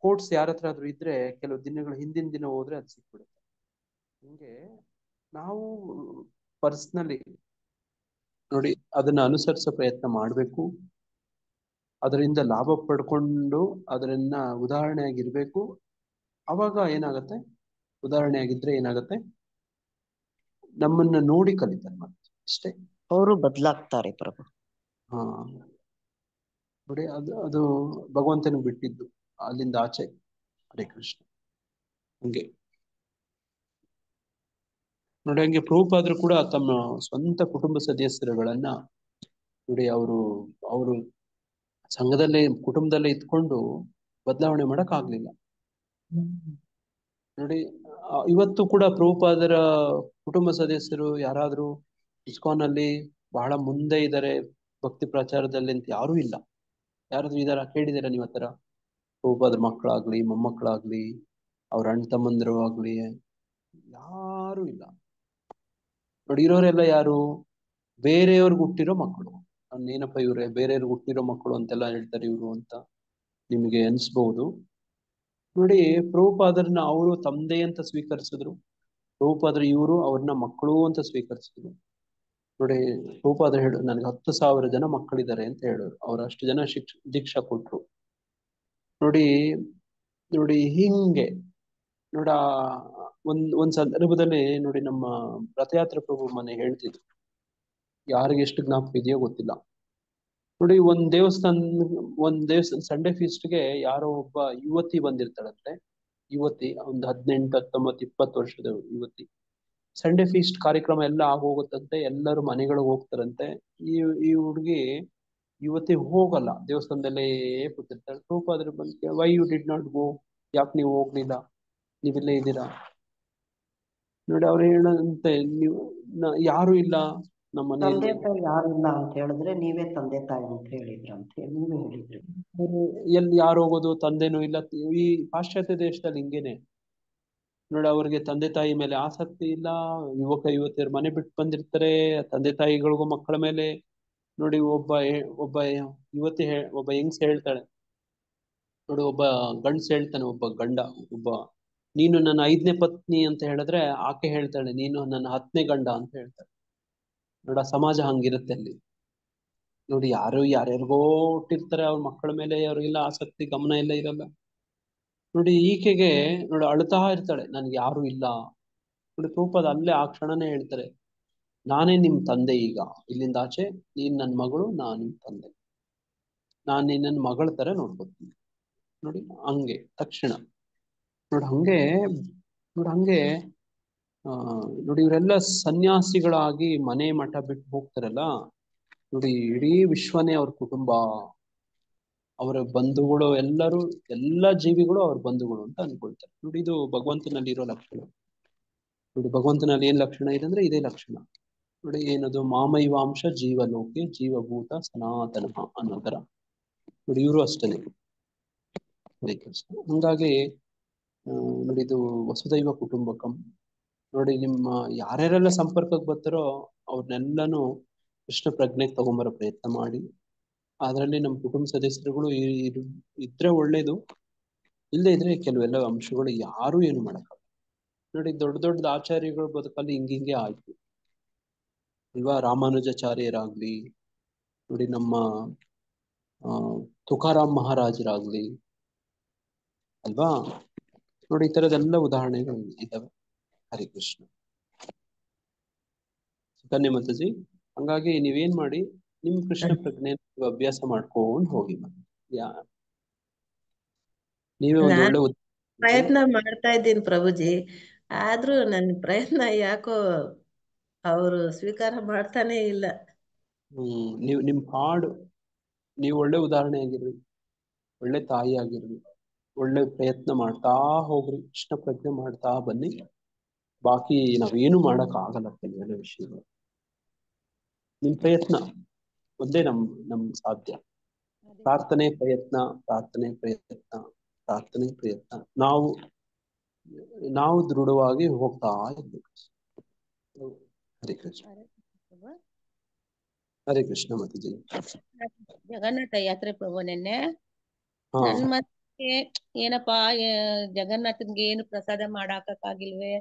ಕೋಟ್ಸ್ ಯಾರ ಹತ್ರ ಆದ್ರೂ ಇದ್ರೆ ಕೆಲವು ದಿನಗಳ ಹಿಂದಿನ ದಿನ ಹೋದ್ರೆ ಅದು ಸಿಕ್ಬಿಡುತ್ತೆ. ಹಿಂಗೆ ನಾವು ಪರ್ಸ್ನಲಿ ನೋಡಿ ಅದನ್ನ ಅನುಸರಿಸೋ ಪ್ರಯತ್ನ ಮಾಡ್ಬೇಕು, ಅದರಿಂದ ಲಾಭ ಪಡ್ಕೊಂಡು ಅದನ್ನ ಉದಾಹರಣೆಯಾಗಿರ್ಬೇಕು. ಅವಾಗ ಏನಾಗತ್ತೆ, ಉದಾಹರಣೆಯಾಗಿದ್ರೆ ಏನಾಗತ್ತೆ, ನಮ್ಮನ್ನ ನೋಡಿ ಕಲಿತಾರೆ ಮತ್ತೆ, ಅಷ್ಟೇ. ಅವರು ಬದಲಾಗ್ತಾರೆ ಪ್ರಭು. ಹಾ ನೋಡಿ, ಅದು ಭಗವಂತನಿಗೆ ಬಿಟ್ಟಿದ್ದು, ಅಲ್ಲಿಂದ ಆಚೆ. ಹರೇ ಕೃಷ್ಣ. ಹಂಗೆ ನೋಡಿ, ಹಂಗೆ ಪ್ರಭುಪಾದರು ಕೂಡ ತಮ್ಮ ಸ್ವಂತ ಕುಟುಂಬ ಸದಸ್ಯರುಗಳನ್ನ ನೋಡಿ ಅವರು ಸಂಘದಲ್ಲೇ ಕುಟುಂಬದಲ್ಲೇ ಇದ್ಕೊಂಡು ಬದಲಾವಣೆ ಮಾಡಕ್ ಆಗ್ಲಿಲ್ಲ ನೋಡಿ. ಇವತ್ತು ಕೂಡ ಪ್ರಭುಪಾದರ ಕುಟುಂಬ ಸದಸ್ಯರು ಯಾರಾದ್ರೂ ಇಸ್ಕಾನ್ ಅಲ್ಲಿ ಬಹಳ ಮುಂದೆ ಇದ್ದಾರೆ ಭಕ್ತಿ ಪ್ರಚಾರದಲ್ಲಿ ಅಂತ ಯಾರೂ ಇಲ್ಲ. ಯಾರಾದ್ರೂ ಇದಾರ? ಕೇಳಿದಾರ ನೀವು ಹತ್ರ? ಪ್ರಭುಪಾದರ ಮಕ್ಕಳಾಗ್ಲಿ, ಮೊಮ್ಮಕ್ಕಳಾಗ್ಲಿ, ಅವ್ರ ಅಣ್ಣ ತಮ್ಮಂದಿರು ಆಗ್ಲಿ, ಯಾರು ಇಲ್ಲ ನೋಡಿ. ಇರೋರೆಲ್ಲ ಯಾರು? ಬೇರೆಯವ್ರಿಗೆ ಹುಟ್ಟಿರೋ ಮಕ್ಕಳು. ಏನಪ್ಪ ಇವ್ರೆ ಬೇರೆಯವ್ರಿಗೆ ಹುಟ್ಟಿರೋ ಮಕ್ಕಳು ಅಂತೆಲ್ಲ ಹೇಳ್ತಾರೆ ಇವ್ರು ಅಂತ ನಿಮಗೆ ಅನ್ಸ್ಬಹುದು ನೋಡಿ. ಪ್ರಭುಪಾದರನ್ನ ಅವರು ತಂದೆ ಅಂತ ಸ್ವೀಕರಿಸಿದ್ರು, ಪ್ರಭುಪಾದರು ಇವರು ಅವ್ರನ್ನ ಮಕ್ಕಳು ಅಂತ ಸ್ವೀಕರಿಸಿದ್ರು ನೋಡಿ. ಪ್ರಭುಪಾದರು ಹೇಳು, ನನಗೆ 10,000 ಜನ ಮಕ್ಕಳಿದ್ದಾರೆ ಅಂತ ಹೇಳೋರು. ಅವ್ರು ಅಷ್ಟು ಜನ ದೀಕ್ಷಾ ಕೊಟ್ರು ನೋಡಿ. ಹಿಂಗೆ ನೋಡ ಒಂದ್ ಸಂದರ್ಭದಲ್ಲಿ ನೋಡಿ, ನಮ್ಮ ರಥಯಾತ್ರೆ ಪ್ರಭು ಮನೆ ಹೇಳ್ತಿದ್ರು, ಯಾರಿಗೆ ಎಷ್ಟು ಜ್ಞಾಪಕ ಇದೆಯೋ ಗೊತ್ತಿಲ್ಲ. ನೋಡಿ, ಒಂದ್ ದೇವಸ್ಥಾನ ಸಂಡೇ ಫೀಸ್ಟ್ಗೆ ಯಾರೋ ಒಬ್ಬ ಯುವತಿ ಬಂದಿರ್ತಾಳಂತೆ. ಯುವತಿ ಒಂದು 18, 19, 20 ವರ್ಷದ ಯುವತಿ. ಸಂಡೇ ಫೀಸ್ಟ್ ಕಾರ್ಯಕ್ರಮ ಎಲ್ಲ ಆಗೋಗುತ್ತಂತೆ, ಎಲ್ಲರೂ ಮನೆಗಳಿಗೆ ಹೋಗ್ತಾರಂತೆ. ಈ ಈ ಯುವತಿ ಹೋಗಲ್ಲ, ದೇವಸ್ಥಾನದಲ್ಲೇ ಕೂತಿರ್ತಾಳೆ. ಪ್ರಭುಪಾದರು ಬಂದು, why you did not go, ಯಾಕೆ ನೀವು ಹೋಗ್ಲಿಲ್ಲ, ನೀವಿಲ್ಲೇ ಇದ್ದೀರಾ? ನೋಡಿ, ಅವ್ರು ಹೇಳಂತೆ, ನೀವು ಯಾರು ಇಲ್ಲ ನಮ್ಮ ತಂದೆ ಮನೆಯಲ್ಲಿ. ತಾಯಿ ಯಾರಿಲ್ಲ ಅಂತ ಹೇಳಿದ್ರೆ ನೀವೇ ತಂದೆ ತಾಯಿ ಅಂತ ಹೇಳಿದ್ರ ಅಂತ ಹೇಳಿ ನೀವೇ ಹೇಳಿದ್ರಿ. ಎಲ್ಲಿ ಯಾರು ಹೋಗೋದು, ತಂದೆನೂ ಇಲ್ಲ. ಈ ಪಾಶ್ಚಾತ್ಯ ದೇಶದಲ್ಲಿ ಹಿಂಗೇನೆ ನೋಡಿ, ಅವ್ರಿಗೆ ತಂದೆ ತಾಯಿ ಮೇಲೆ ಆಸಕ್ತಿ ಇಲ್ಲ. ಯುವಕ ಯುವತಿಯರು ಮನೆ ಬಿಟ್ಟು ಬಂದಿರ್ತಾರೆ, ತಂದೆ ತಾಯಿಗಳಿಗೂ ಮಕ್ಕಳ ಮೇಲೆ. ನೋಡಿ, ಒಬ್ಬ ಯುವತಿ ಒಬ್ಬ ಹೆಂಗ್ಸ್ ಹೇಳ್ತಾಳೆ ನೋಡಿ, ಒಬ್ಬ ಗಂಡ್ಸ್ ಹೇಳ್ತಾನೆ, ನೀನು ನನ್ನ 5ನೇ ಪತ್ನಿ ಅಂತ ಹೇಳಿದ್ರೆ ಆಕೆ ಹೇಳ್ತಾಳೆ, ನೀನು ನನ್ನ 10ನೇ ಗಂಡ ಅಂತ ಹೇಳ್ತಾಳೆ. ನೋಡ, ಸಮಾಜ ಹಂಗಿರುತ್ತೆ ಅಲ್ಲಿ. ನೋಡಿ, ಯಾರ್ಯಾರಿಗೋ ಹುಟ್ಟಿರ್ತಾರೆ, ಅವ್ರ ಮಕ್ಕಳ ಮೇಲೆ ಅವ್ರಿಗೆಲ್ಲ ಆಸಕ್ತಿ, ಗಮನ ಎಲ್ಲ ಇರಲ್ಲ. ನೋಡಿ, ಈಕೆಗೆ ನೋಡಿ ಅಳ್ತಾ ಇರ್ತಾಳೆ, ನನ್ಗೆ ಯಾರು ಇಲ್ಲ. ನೋಡಿ, ಪ್ರಭುಪಾದ ಅಲ್ಲೇ ಆ ಕ್ಷಣನೇ ಹೇಳ್ತಾರೆ, ನಾನೇ ನಿಮ್ ತಂದೆ. ಈಗ ಇಲ್ಲಿಂದ ಆಚೆ ನೀನ್ ನನ್ನ ಮಗಳು, ನಾನ್ ನಿಮ್ ತಂದೆ. ನಾನ್ ನಿನ್ನ ಮಗಳ ತರ ನೋಡ್ಕೊತೀನಿ. ನೋಡಿ, ಹಂಗೆ ತಕ್ಷಣ ನೋಡಿ ಹಂಗೆ ನೋಡಿ, ಇವರೆಲ್ಲ ಸನ್ಯಾಸಿಗಳಾಗಿ ಮನೆ ಮಠ ಬಿಟ್ಟು ಹೋಗ್ತಾರಲ್ಲ. ನೋಡಿ, ಇಡೀ ವಿಶ್ವನೇ ಅವ್ರ ಕುಟುಂಬ, ಅವರ ಬಂಧುಗಳು, ಎಲ್ಲ ಜೀವಿಗಳು ಅವ್ರ ಬಂಧುಗಳು ಅಂತ ಅನ್ಕೊಳ್ತಾರೆ. ನೋಡಿ, ಇದು ಭಗವಂತನಲ್ಲಿ ಇರೋ ಲಕ್ಷಣ. ನೋಡಿ, ಭಗವಂತನಲ್ಲಿ ಏನ್ ಲಕ್ಷಣ ಇದೆ ಅಂದ್ರೆ ಇದೇ ಲಕ್ಷಣ. ನೋಡಿ, ಏನದು, ಮಾಮೈವಾಂಶ ಜೀವಲೋಕೆ ಜೀವಭೂತ ಸನಾತನ ಅನ್ನೋ ತರ. ನೋಡಿ, ಇವರು ಅಷ್ಟೇ. ಹಂಗಾಗಿ ನೋಡಿ, ಇದು ವಸುದೈವ ಕುಟುಂಬಕಂ. ನೋಡಿ, ನಿಮ್ಮ ಯಾರ್ಯಾರೆಲ್ಲ ಸಂಪರ್ಕಕ್ಕೆ ಬರ್ತಾರೋ ಅವ್ರನ್ನೆಲ್ಲಾನು ಕೃಷ್ಣ ಪ್ರಜ್ಞೆಗೆ ತಗೊಂಬರೋ ಪ್ರಯತ್ನ ಮಾಡಿ. ಅದರಲ್ಲಿ ನಮ್ಮ ಕುಟುಂಬ ಸದಸ್ಯರುಗಳು ಇದ್ರೆ ಒಳ್ಳೇದು, ಇಲ್ಲದೆ ಇದ್ರೆ ಕೆಲವೆಲ್ಲ ಅಂಶಗಳು ಯಾರು ಏನು ಮಾಡಕ್ಕಾಗಲ್ಲ. ನೋಡಿ, ದೊಡ್ಡ ಆಚಾರ್ಯಗಳ ಬದುಕಲ್ಲಿ ಹಿಂಗೆ ಆಯ್ತು ಅಲ್ವಾ? ರಾಮಾನುಜಾಚಾರ್ಯರಾಗ್ಲಿ, ನೋಡಿ ನಮ್ಮ ತುಕಾರಾಮ್ ಮಹಾರಾಜರಾಗ್ಲಿ ಅಲ್ವಾ? ನೋಡಿ, ಈ ತರದೆಲ್ಲ ಉದಾಹರಣೆಗಳು ಇದಾವೆ. ಹರಿ ಕೃಷ್ಣ. ಸುಕನ್ಯಾ ಮಾತಾಜಿ, ಹಂಗಾಗಿ ನೀವೇನ್ ಮಾಡಿ, ನಿಮ್ ಕೃಷ್ಣ ಪ್ರಜ್ಞೆ ಅಭ್ಯಾಸ ಮಾಡ್ಕೊಂಡು ಹೋಗಿ. ನೀವೇ ಒಂದು ನಾನು ಒಳ್ಳೆ ಪ್ರಯತ್ನ ಮಾಡ್ತಾ ಇದ್ದೀನಿ ಪ್ರಭುಜಿ, ಆದ್ರೂ ನನ್ನ ಪ್ರಯತ್ನ ಯಾಕೋ ಅವರು ಸ್ವೀಕಾರ ಮಾಡ್ತಾನೆ ಇಲ್ಲ. ನೀವು ನಿಮ್ ಹಾಡು, ನೀವು ಒಳ್ಳೆ ಉದಾಹರಣೆ ಆಗಿರ್ರಿ, ಒಳ್ಳೆ ತಾಯಿ ಆಗಿರ್ರಿ, ಒಳ್ಳೆ ಪ್ರಯತ್ನ ಮಾಡ್ತಾ ಹೋಗ್ರಿ, ಕೃಷ್ಣ ಪ್ರಜ್ಞೆ ಮಾಡ್ತಾ ಬನ್ನಿ. ಬಾಕಿ ನಾವೇನು ಮಾಡಕ್ ಆಗಲ್ಲ ಕೆಲವೆಲ್ಲ ವಿಷಯಗಳು. ನಿಮ್ ಪ್ರಯತ್ನ ಒಂದೇ ನಮ್ ಸಾಧ್ಯ. ಪ್ರಾರ್ಥನೆ ಪ್ರಯತ್ನ, ಪ್ರಾರ್ಥನೆ ಪ್ರಯತ್ನ, ಪ್ರಾರ್ಥನೆ ಪ್ರಯತ್ನ. ನಾವು ದೃಢವಾಗಿ ಹೋಗ್ತಾ ಇರ್ಬೇಕು. ಹರಿ ಕೃಷ್ಣ. ಹರಿ ಕೃಷ್ಣ ಮಾತಾಜಿ. ಜಗನ್ನಾಥ ಯಾತ್ರೆ ಪ್ರಭು ನಿನ್ನೆ ಹಾ ನನ್ ಮತ್ತೆ ಏನಪ್ಪಾ ಜಗನ್ನಾಥನ್ಗೆ ಏನು ಪ್ರಸಾದ ಮಾಡಾಕಕ್ಕಾಗಿಲ್ವೇ,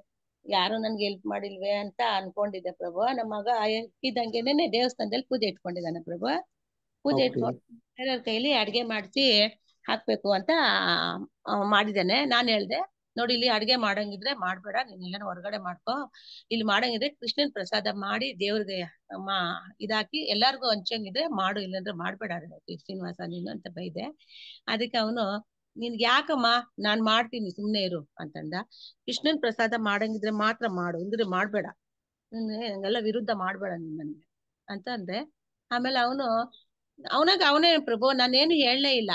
ಯಾರು ನನ್ಗೆ ಹೆಲ್ಪ್ ಮಾಡಿಲ್ವೇ ಅಂತ ಅನ್ಕೊಂಡಿದ್ದೆ ಪ್ರಭು. ನಮ್ಮ ಮಗ ಇದ್ದಂಗೆನೆ ದೇವಸ್ಥಾನದಲ್ಲಿ ಪೂಜೆ ಇಟ್ಕೊಂಡಿದ್ದಾನೆ ಪ್ರಭು. ಪೂಜೆ ಇಟ್ಕೊಂಡು ಬೇರೆಯವ್ರ ಕೈಲಿ ಅಡ್ಗೆ ಮಾಡಿಸಿ ಹಾಕ್ಬೇಕು ಅಂತ ಮಾಡಿದ್ದಾನೆ. ನಾನ್ ಹೇಳ್ದೆ, ನೋಡಿ ಇಲ್ಲಿ ಅಡ್ಗೆ ಮಾಡಂಗಿದ್ರೆ ಮಾಡ್ಬೇಡ, ನೀನ್ ಎಲ್ಲಾನು ಹೊರಗಡೆ ಮಾಡ್ಕೊ, ಇಲ್ಲಿ ಮಾಡಂಗಿದ್ರೆ ಕೃಷ್ಣನ್ ಪ್ರಸಾದ ಮಾಡಿ ದೇವ್ರಿಗೆ ಇದಾಕಿ ಎಲ್ಲಾರ್ಗು ಹಂಚಂಗಿದ್ರೆ ಮಾಡು, ಇಲ್ಲಾಂದ್ರೆ ಮಾಡ್ಬೇಡ ಶ್ರೀನಿವಾಸ ನೀನು ಅಂತ ಬೈದೆ. ಅದಕ್ಕೆ ಅವನು, ನಿನ್ಗೆ ಯಾಕಮ್ಮ, ನಾನ್ ಮಾಡ್ತೀನಿ ಸುಮ್ನೆ ಇರು ಅಂತಂದ. ಕೃಷ್ಣನ್ ಪ್ರಸಾದ ಮಾಡಂಗಿದ್ರೆ ಮಾತ್ರ ಮಾಡು, ಇಲ್ದ್ರೆ ಮಾಡ್ಬೇಡ, ಹಂಗೆಲ್ಲ ವಿರುದ್ಧ ಮಾಡ್ಬೇಡ ನೀನ್ ನನ್ಗೆ ಅಂತ ಅಂದೆ. ಆಮೇಲೆ ಅವನೇ ಪ್ರಭು, ನಾನೇನು ಹೇಳಲೇ ಇಲ್ಲ.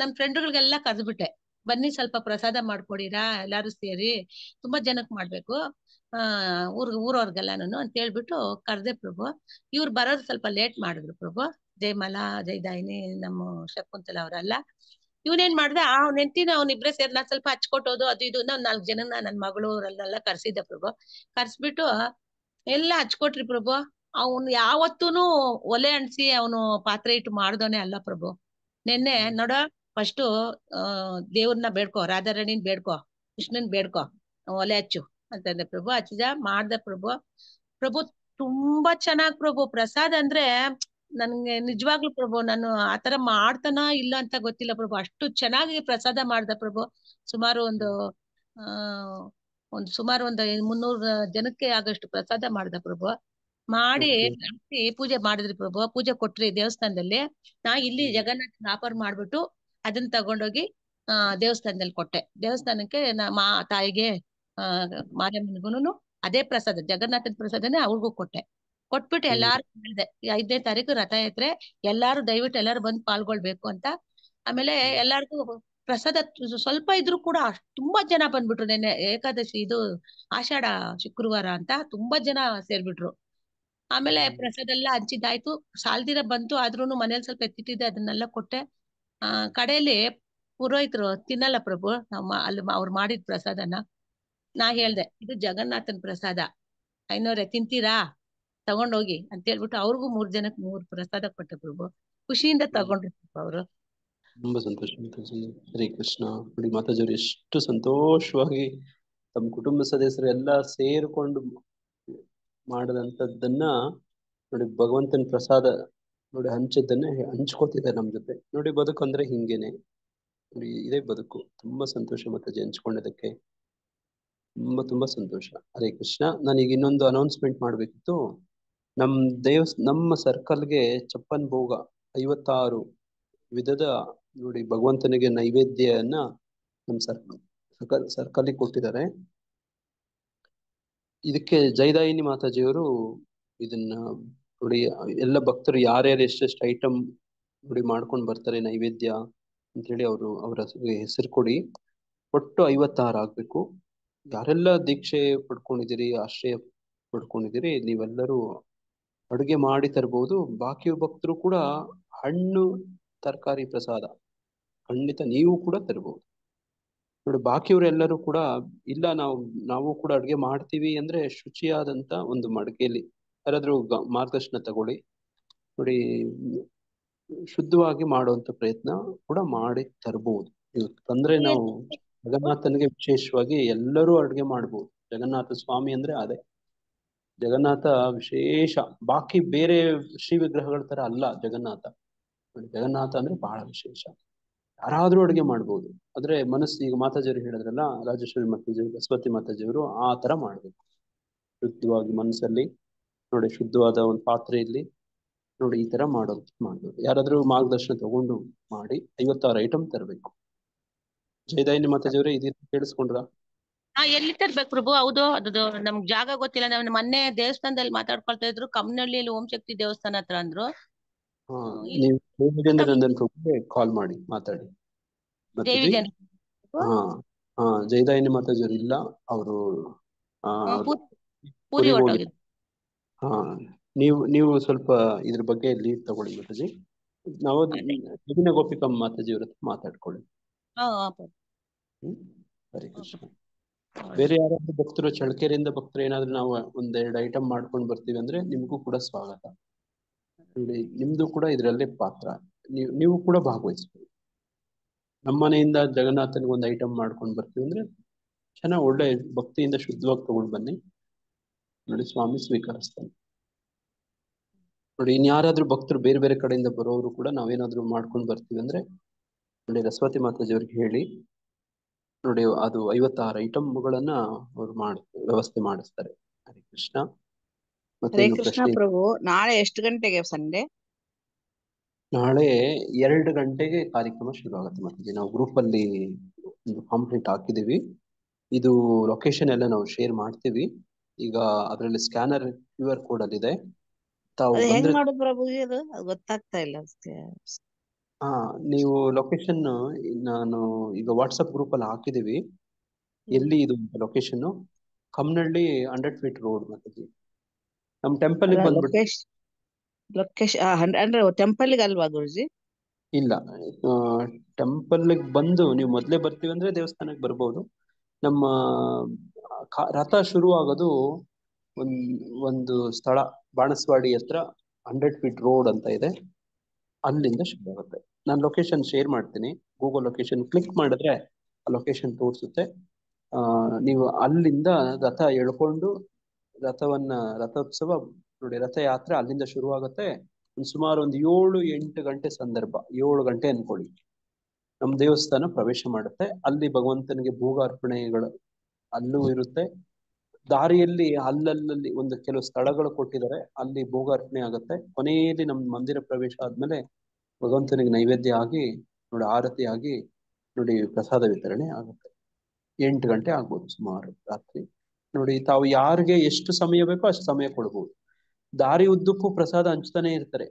ನಮ್ ಫ್ರೆಂಡ್ಗಳಿಗೆಲ್ಲ ಕರೆದ್ಬಿಟ್ಟೆ, ಬನ್ನಿ ಸ್ವಲ್ಪ ಪ್ರಸಾದ ಮಾಡ್ಕೊಡಿರಾ ಎಲ್ಲಾರು ಸೇರಿ, ತುಂಬಾ ಜನಕ್ ಮಾಡ್ಬೇಕು, ಊರವ್ರಿಗೆಲ್ಲಾನು ಅಂತ ಹೇಳ್ಬಿಟ್ಟು ಕರ್ದೆ ಪ್ರಭು. ಇವ್ರು ಬರೋದು ಸ್ವಲ್ಪ ಲೇಟ್ ಮಾಡಿದ್ರು ಪ್ರಭು. ಜಯಮಾಲಾ, ಜಯದಾಯಿನಿ, ನಮ್ಮ ಶಕುಂತಲ ಅವರೆಲ್ಲ. ಇವನೇನ್ ಮಾಡ್ದೆ, ನೆಂಟಿನ ಅವ್ನಿಬ್ರೆ ಸೇರಿ ನಾನ್ ಸ್ವಲ್ಪ ಹಚ್ಕೊಟ್ಟೋದು ಅದು ಇದು 4 ಜನನ ನನ್ ಮಗಳು ಅವರೆಲ್ಲ ಕರ್ಸಿದ್ದೆ ಪ್ರಭು. ಕರ್ಸ್ಬಿಟ್ಟು ಎಲ್ಲ ಹಚ್ಕೊಟ್ರಿ ಪ್ರಭು. ಅವನು ಯಾವತ್ತೂನು ಒಲೆ ಅಣ್ಸಿ ಅವನು ಪಾತ್ರೆ ಇಟ್ಟು ಮಾಡ್ದವನೇ ಅಲ್ಲ ಪ್ರಭು. ನೆನ್ನೆ ನೋಡ, ಫಸ್ಟ್ ದೇವ್ರನ್ನ ಬೇಡ್ಕೊ, ರಾಧಾರಾಣಿನ್ ಬೇಡ್ಕೊ, ಕೃಷ್ಣನ್ ಬೇಡ್ಕೊ, ಒಲೆ ಹಚ್ಚು ಅಂತಂದೆ ಪ್ರಭು. ಹಚ್ಚಿದ ಮಾಡ್ದೆ ಪ್ರಭು. ತುಂಬಾ ಚೆನ್ನಾಗ್ ಪ್ರಭು ಪ್ರಸಾದ ಅಂದ್ರೆ ನನ್ಗೆ ನಿಜವಾಗ್ಲು ಪ್ರಭು, ನಾನು ಆತರ ಮಾಡ್ತಾನ ಇಲ್ಲ ಅಂತ ಗೊತ್ತಿಲ್ಲ ಪ್ರಭು, ಅಷ್ಟು ಚೆನ್ನಾಗಿ ಪ್ರಸಾದ ಮಾಡ್ದ ಪ್ರಭು. ಸುಮಾರು ಒಂದು 300 ಜನಕ್ಕೆ ಆಗಷ್ಟು ಪ್ರಸಾದ ಮಾಡ್ದ ಪ್ರಭು. ಮಾಡಿ Okay. ರಾತ್ರಿ ಪೂಜೆ ಮಾಡಿದ್ರಿ ಪ್ರಭು, ಪೂಜೆ ಕೊಟ್ರಿ ದೇವಸ್ಥಾನದಲ್ಲಿ. ನಾ ಇಲ್ಲಿ ಜಗನ್ನಾಥ ವ್ಯಾಪಾರ ಮಾಡ್ಬಿಟ್ಟು ಅದನ್ನ ತಗೊಂಡೋಗಿ ದೇವಸ್ಥಾನದಲ್ಲಿ ಕೊಟ್ಟೆ. ದೇವಸ್ಥಾನಕ್ಕೆ ತಾಯಿಗೆ ಮಾರಮ್ಮನಿಗೂನು ಅದೇ ಪ್ರಸಾದ, ಜಗನ್ನಾಥನ ಪ್ರಸಾದನೇ ಅವ್ರಿಗೂ ಕೊಟ್ಟೆ. ಕೊಟ್ಬಿಟ್ಟು ಎಲ್ಲಾರು ಹೇಳಿದೆ 5ನೇ ತಾರೀಕು ರಥಯಾತ್ರೆ, ಎಲ್ಲಾರು ದಯವಿಟ್ಟು ಎಲ್ಲಾರು ಬಂದು ಪಾಲ್ಗೊಳ್ಬೇಕು ಅಂತ. ಆಮೇಲೆ ಎಲ್ಲಾರ್ಗು ಪ್ರಸಾದ ಸ್ವಲ್ಪ ಇದ್ರು ಕೂಡ ತುಂಬಾ ಜನ ಬಂದ್ಬಿಟ್ರು. ನೆನ್ನೆ ಏಕಾದಶಿ, ಇದು ಆಷಾಢ ಶುಕ್ರವಾರ ಅಂತ ತುಂಬಾ ಜನ ಸೇರ್ಬಿಟ್ರು. ಆಮೇಲೆ ಪ್ರಸಾದ ಎಲ್ಲ ಹಂಚಿದ್ದಾಯ್ತು, ಸಾಲ್ದಿರ ಬಂತು. ಆದ್ರೂನು ಮನೇಲಿ ಸ್ವಲ್ಪ ಎತ್ತಿಟ್ಟಿದ್ದೆ, ಅದನ್ನೆಲ್ಲ ಕೊಟ್ಟೆ. ಕಡೆಯಲ್ಲಿ ಪುರೋಹಿತರು ತಿನ್ನಲ್ಲ ಪ್ರಭು ಅಲ್ಲಿ ಅವ್ರು ಮಾಡಿದ ಪ್ರಸಾದನ. ನಾ ಹೇಳ್ದೆ ಇದು ಜಗನ್ನಾಥನ್ ಪ್ರಸಾದ, ಐನೋರೆ ತಿಂತೀರಾ ತಗೊಂಡೋಗಿ ಅಂತ ಹೇಳ್ಬಿಟ್ಟು ಅವ್ರಿಗೂ 3 ಜನಕ್ಕೆ 3 ಪ್ರಸಾದ ಕೊಟ್ಟೆ ಪ್ರಭು. ಖುಷಿಯಿಂದ ತಗೊಂಡ್ರು ಅವರು. ತುಂಬಾ ಸಂತೋಷ ಮಾತಾಜಿ. ಹರೇ ಕೃಷ್ಣ. ನೋಡಿ ಮಾತಾಜಿಯವರು ಎಷ್ಟು ಸಂತೋಷವಾಗಿ ತಮ್ಮ ಕುಟುಂಬ ಸದಸ್ಯರು ಎಲ್ಲ ಸೇರ್ಕೊಂಡು ಮಾಡದಂತದ್ದನ್ನ ನೋಡಿ, ಭಗವಂತನ ಪ್ರಸಾದ ನೋಡಿ ಹಂಚದನ್ನ ಹಂಚ್ಕೋತಿದ್ದಾರೆ ನಮ್ ಜೊತೆ. ನೋಡಿ ಬದುಕಂದ್ರೆ ಹಿಂಗೇನೆ ನೋಡಿ, ಇದೇ ಬದುಕು. ತುಂಬಾ ಸಂತೋಷ ಮಾತಾಜಿ ಹಂಚ್ಕೊಂಡಿದ್ದಕ್ಕೆ, ತುಂಬಾ ಸಂತೋಷ. ಹರೇ ಕೃಷ್ಣ. ನಾನೀಗ ಇನ್ನೊಂದು ಅನೌನ್ಸ್ಮೆಂಟ್ ಮಾಡ್ಬೇಕಿತ್ತು. ನಮ್ಮ ಸರ್ಕಲ್ಗೆ ಚಪ್ಪನ್ ಭೋಗ 56 ವಿಧದ ನೋಡಿ ಭಗವಂತನಿಗೆ ನೈವೇದ್ಯನ್ನ ನಮ್ಮ ಸರ್ಕಲ್ ಕೊಟ್ಟಿದ್ದಾರೆ. ಇದಕ್ಕೆ ಜೈದಾಯಿನಿ ಮಾತಾಜಿಯವರು ಇದನ್ನ ನೋಡಿ ಎಲ್ಲ ಭಕ್ತರು ಯಾರ್ಯಾರು ಎಷ್ಟೆಷ್ಟು ಐಟಮ್ ನೋಡಿ ಮಾಡ್ಕೊಂಡು ಬರ್ತಾರೆ ನೈವೇದ್ಯ ಅಂತ ಹೇಳಿ ಅವರ ಹೆಸರು ಕೊಡಿ. ಒಟ್ಟು 56 ಆಗ್ಬೇಕು. ಯಾರೆಲ್ಲ ದೀಕ್ಷೆ ಪಡ್ಕೊಂಡಿದ್ದೀರಿ, ಆಶ್ರಯ ಪಡ್ಕೊಂಡಿದ್ದೀರಿ, ನೀವೆಲ್ಲರೂ ಅಡುಗೆ ಮಾಡಿ ತರಬಹುದು. ಬಾಕಿ ಭಕ್ತರು ಕೂಡ ಹಣ್ಣು ತರಕಾರಿ ಪ್ರಸಾದ ಖಂಡಿತ ನೀವು ಕೂಡ ತರಬಹುದು. ನೋಡಿ ಬಾಕಿಯವರೆಲ್ಲರೂ ಕೂಡ ಇಲ್ಲ ನಾವು ಕೂಡ ಅಡುಗೆ ಮಾಡ್ತೀವಿ ಅಂದ್ರೆ ಶುಚಿಯಾದಂತ ಒಂದು ಮಡಕೆಯಲ್ಲಿ ಯಾರಾದ್ರೂ ಮಾರ್ಗದರ್ಶನ ತಗೊಳ್ಳಿ. ನೋಡಿ ಶುದ್ಧವಾಗಿ ಮಾಡುವಂತ ಪ್ರಯತ್ನ ಕೂಡ ಮಾಡಿ ತರಬಹುದು. ನೀವು ತಂದ್ರೆ ನಾವು ಜಗನ್ನಾಥನಿಗೆ ವಿಶೇಷವಾಗಿ ಎಲ್ಲರೂ ಅಡುಗೆ ಮಾಡ್ಬೋದು. ಜಗನ್ನಾಥ ಸ್ವಾಮಿ ಅಂದ್ರೆ ಅದೇ ಜಗನ್ನಾಥ ವಿಶೇಷ. ಬಾಕಿ ಬೇರೆ ಶ್ರೀ ವಿಗ್ರಹಗಳ ತರ ಅಲ್ಲ ಜಗನ್ನಾಥ. ಜಗನ್ನಾಥ ಅಂದ್ರೆ ಬಹಳ ವಿಶೇಷ. ಯಾರಾದ್ರೂ ಅಡುಗೆ ಮಾಡ್ಬೋದು. ಆದ್ರೆ ಮನಸ್ಸು, ಈಗ ಮಾತಾಜಿಯವರು ಹೇಳಿದ್ರಲ್ಲ, ರಾಜೇಶ್ವರಿ ಮಾತಾಜಿಯವರು, ಬಸವತಿ ಮಾತಾಜಿಯವರು ಆ ತರ ಮಾಡ್ಬೇಕು. ಶುದ್ಧವಾಗಿ ಮನಸ್ಸಲ್ಲಿ ನೋಡಿ, ಶುದ್ಧವಾದ ಒಂದು ಪಾತ್ರೆಯಲ್ಲಿ ನೋಡಿ ಈ ತರ ಮಾಡ್ಬೋದು. ಯಾರಾದ್ರೂ ಮಾರ್ಗದರ್ಶನ ತಗೊಂಡು ಮಾಡಿ 56 ಐಟಮ್ ತರಬೇಕು. ಜಯದಾಯಿನಿ ಮಾತಾಜಿಯವರೇ ಇದನ್ನ ಕೇಳಿಸ್ಕೊಂಡ್ರ? ಎಲ್ಲಿ ತರ್ಬೇಕು ಪ್ರಭು? ಹೌದು, ಅದು ನಮ್ಗ್ ಜಾಗ ಗೊತ್ತಿಲ್ಲ. ನಾವು ಮೊನ್ನೆ ದೇವಸ್ಥಾನದಲ್ಲಿ ಮಾತಾಡ್ಕೊಳ್ತಾ ಇದ್ರು, ಕಮ್ಮನಹಳ್ಳಿಯಲ್ಲಿ ಓಂ ಶಕ್ತಿ ದೇವಸ್ಥಾನ ಹತ್ರ ಅಂದ್ರು. ನೀವು ದೇವಿಗೇಂದ್ರ ನಂದನ್ ಪ್ರಭುಗೆ ಕಾಲ್ ಮಾಡಿ ಮಾತಾಡಿ ಮಾತಾಜಿ. ಜಯದಾಯಿನಿ ಮಾತಾಜಿಯವರು ಇಲ್ಲ, ಅವರು ಪೂರಿ ಹೊರಟೋಗಿದ್ರು. ನೀವು ಸ್ವಲ್ಪ ಇದ್ರ ಬಗ್ಗೆ ಲೀಡ್ ತಗೊಳ್ಳಿ ಮಾತಾಜಿ. ನಾವು ವಿಭಿನ್ನ ಗೋಪಿಕಮ್ಮ ಮಾತಾಜಿಯವ್ರ ಹತ್ರ ಮಾತಾಡ್ಕೊಳ್ಳಿ. ಹರೇ ಕೃಷ್ಣ. ಬೇರೆ ಯಾರಾದ್ರೂ ಭಕ್ತರು, ಚಳ್ಳಕೆರೆಯಿಂದ ಭಕ್ತರು ಏನಾದ್ರು ನಾವು 1-2 ಐಟಮ್ ಮಾಡ್ಕೊಂಡು ಬರ್ತೀವಿ ಅಂದ್ರೆ ನಿಮ್ಗೂ ಕೂಡ ಸ್ವಾಗತ. ನಿಮ್ದು ಕೂಡ ಇದರಲ್ಲೇ ಪಾತ್ರ. ನೀವು ಕೂಡ ಭಾಗವಹಿಸ್ಬೋದು. ನಮ್ಮ ಮನೆಯಿಂದ ಜಗನ್ನಾಥನಿಗೆ ಒಂದು ಐಟಮ್ ಮಾಡ್ಕೊಂಡು ಬರ್ತೀವಿ ಅಂದ್ರೆ ಚೆನ್ನಾಗಿ ಒಳ್ಳೆ ಭಕ್ತಿಯಿಂದ ಶುದ್ಧವಾಗಿ ತಗೊಂಡು ಬನ್ನಿ. ನೋಡಿ ಸ್ವಾಮಿ ಸ್ವೀಕರಿಸ್ತಾನೆ. ನೋಡಿ ಇನ್ಯಾರಾದ್ರೂ ಭಕ್ತರು ಬೇರೆ ಬೇರೆ ಕಡೆಯಿಂದ ಬರೋರು ಕೂಡ ನಾವೇನಾದ್ರೂ ಮಾಡ್ಕೊಂಡು ಬರ್ತೀವಿ ಅಂದ್ರೆ ನೋಡಿ ರಸವತಿ ಮಾತಾಜಿಯವ್ರಿಗೆ ಹೇಳಿ ನೋಡಿ, ಅದು 56 ಐಟಮ್ಗಳನ್ನ ಅವ್ರು ವ್ಯವಸ್ಥೆ ಮಾಡಿಸ್ತಾರೆ. ಹರೇ ಕೃಷ್ಣ. ಹರೇ ಕೃಷ್ಣ ಪ್ರಭು. ನಾಳೆ ಎಷ್ಟು ಗಂಟೆಗೆ ಸಂಡೆ? ನಾಳೆ 2 ಗಂಟೆಗೆ ಕಾರ್ಯಕ್ರಮ ಶುರು ಆಗುತ್ತೆ ಮಾತಾಜಿ. ನಾವು ಗ್ರೂಪ್ ಅಲ್ಲಿ ಒಂದು ಕಾಂಪ್ಲೇಂಟ್ ಹಾಕಿದೀವಿ. ಇದು ಲೊಕೇಶನ್ ಎಲ್ಲ ನಾವು ಶೇರ್ ಮಾಡ್ತೀವಿ. ಈಗ ಅದರಲ್ಲಿ ಸ್ಕ್ಯಾನರ್ QR ಕೋಡ್ ಅಲ್ಲಿ ಇದೆ. ಹೆಂಗ್ ಮಾಡೋದು ಪ್ರಭುಜಿ? ಅದು ಗೊತ್ತಾಗ್ತಾ ಇಲ್ಲ. ನೀವು ಲೊಕೇಶನ್ ನಾನು ಈಗ ವಾಟ್ಸಪ್ ಗ್ರೂಪ್ ಅಲ್ಲಿ ಹಾಕಿದೀವಿ. ಎಲ್ಲಿ ಇದು location? Kammanahalli 100 feet road Mataji. ನಮ್ ಟೆಂಪಲ್ ಬಂದ್ಬಿಟ್ಟು ಲೊಕೇಶನ್ ಅಂದ್ರೆ ಟೆಂಪಲ್ ಅಲ್ವಾ ಗುರುಜಿ? ಇಲ್ಲ, ಟೆಂಪಲ್ ಬಂದು ನೀವು ಮೊದ್ಲೇ ಬರ್ತೀವಿ ಅಂದ್ರೆ ದೇವಸ್ಥಾನಕ್ಕೆ ಬರ್ಬೋದು. ನಮ್ಮ ರಥ ಶುರು ಆಗೋದು ಒಂದು ಸ್ಥಳ ಬಾಣಸ್ವಾಡಿ ಹತ್ರ 100 ಫೀಟ್ ರೋಡ್ ಅಂತ ಇದೆ, ಅಲ್ಲಿಂದ ಶುರು ಆಗುತ್ತೆ. ನಾನು ಲೊಕೇಶನ್ ಶೇರ್ ಮಾಡ್ತೀನಿ. ಗೂಗಲ್ ಲೊಕೇಶನ್ ಕ್ಲಿಕ್ ಮಾಡಿದ್ರೆ ಆ ಲೊಕೇಶನ್ ತೋರಿಸುತ್ತೆ. ನೀವು ಅಲ್ಲಿಂದ ರಥ ಎಳ್ಕೊಂಡು ರಥೋತ್ಸವ ನೋಡಿ, ರಥಯಾತ್ರೆ ಅಲ್ಲಿಂದ ಶುರು ಆಗುತ್ತೆ. ಸುಮಾರು ಒಂದು 7-8 ಗಂಟೆ ಸಂದರ್ಭ, 7 ಗಂಟೆ ಅನ್ಕೊಳ್ಳಿ, ನಮ್ಮ ದೇವಸ್ಥಾನ ಪ್ರವೇಶ ಮಾಡುತ್ತೆ. ಅಲ್ಲಿ ಭಗವಂತನಿಗೆ ಭೋಗ ಅರ್ಪಣೆಗಳು ಅಲ್ಲೂ ಇರುತ್ತೆ. ದಾರಿಯಲ್ಲಿ ಅಲ್ಲಲ್ಲಿ ಒಂದು ಕೆಲವು ಸ್ಥಳಗಳು ಕೊಟ್ಟಿದ್ದಾರೆ, ಅಲ್ಲಿ ಭೋಗ ಅರ್ಪಣೆ ಆಗುತ್ತೆ. ಕೊನೆಯಲ್ಲಿ ನಮ್ಮ ಮಂದಿರ ಪ್ರವೇಶ ಆದ್ಮೇಲೆ ಭಗವಂತನಿಗೆ ನೈವೇದ್ಯ ಆಗಿ ನೋಡಿ, ಆರತಿ ಆಗಿ ನೋಡಿ ಪ್ರಸಾದ ವಿತರಣೆ ಆಗುತ್ತೆ. 8 ಗಂಟೆ ಆಗ್ಬೋದು ಸುಮಾರು ರಾತ್ರಿ. ನೋಡಿ, ತಾವು ಯಾರಿಗೆ ಎಷ್ಟು ಸಮಯ ಬೇಕೋ ಅಷ್ಟು ಸಮಯ ಕೊಡ್ಬೋದು. ದಾರಿ ಉದ್ದಕ್ಕೂ ಪ್ರಸಾದ ಹಂಚ್ತಾನೆ ಇರ್ತಾರೆ.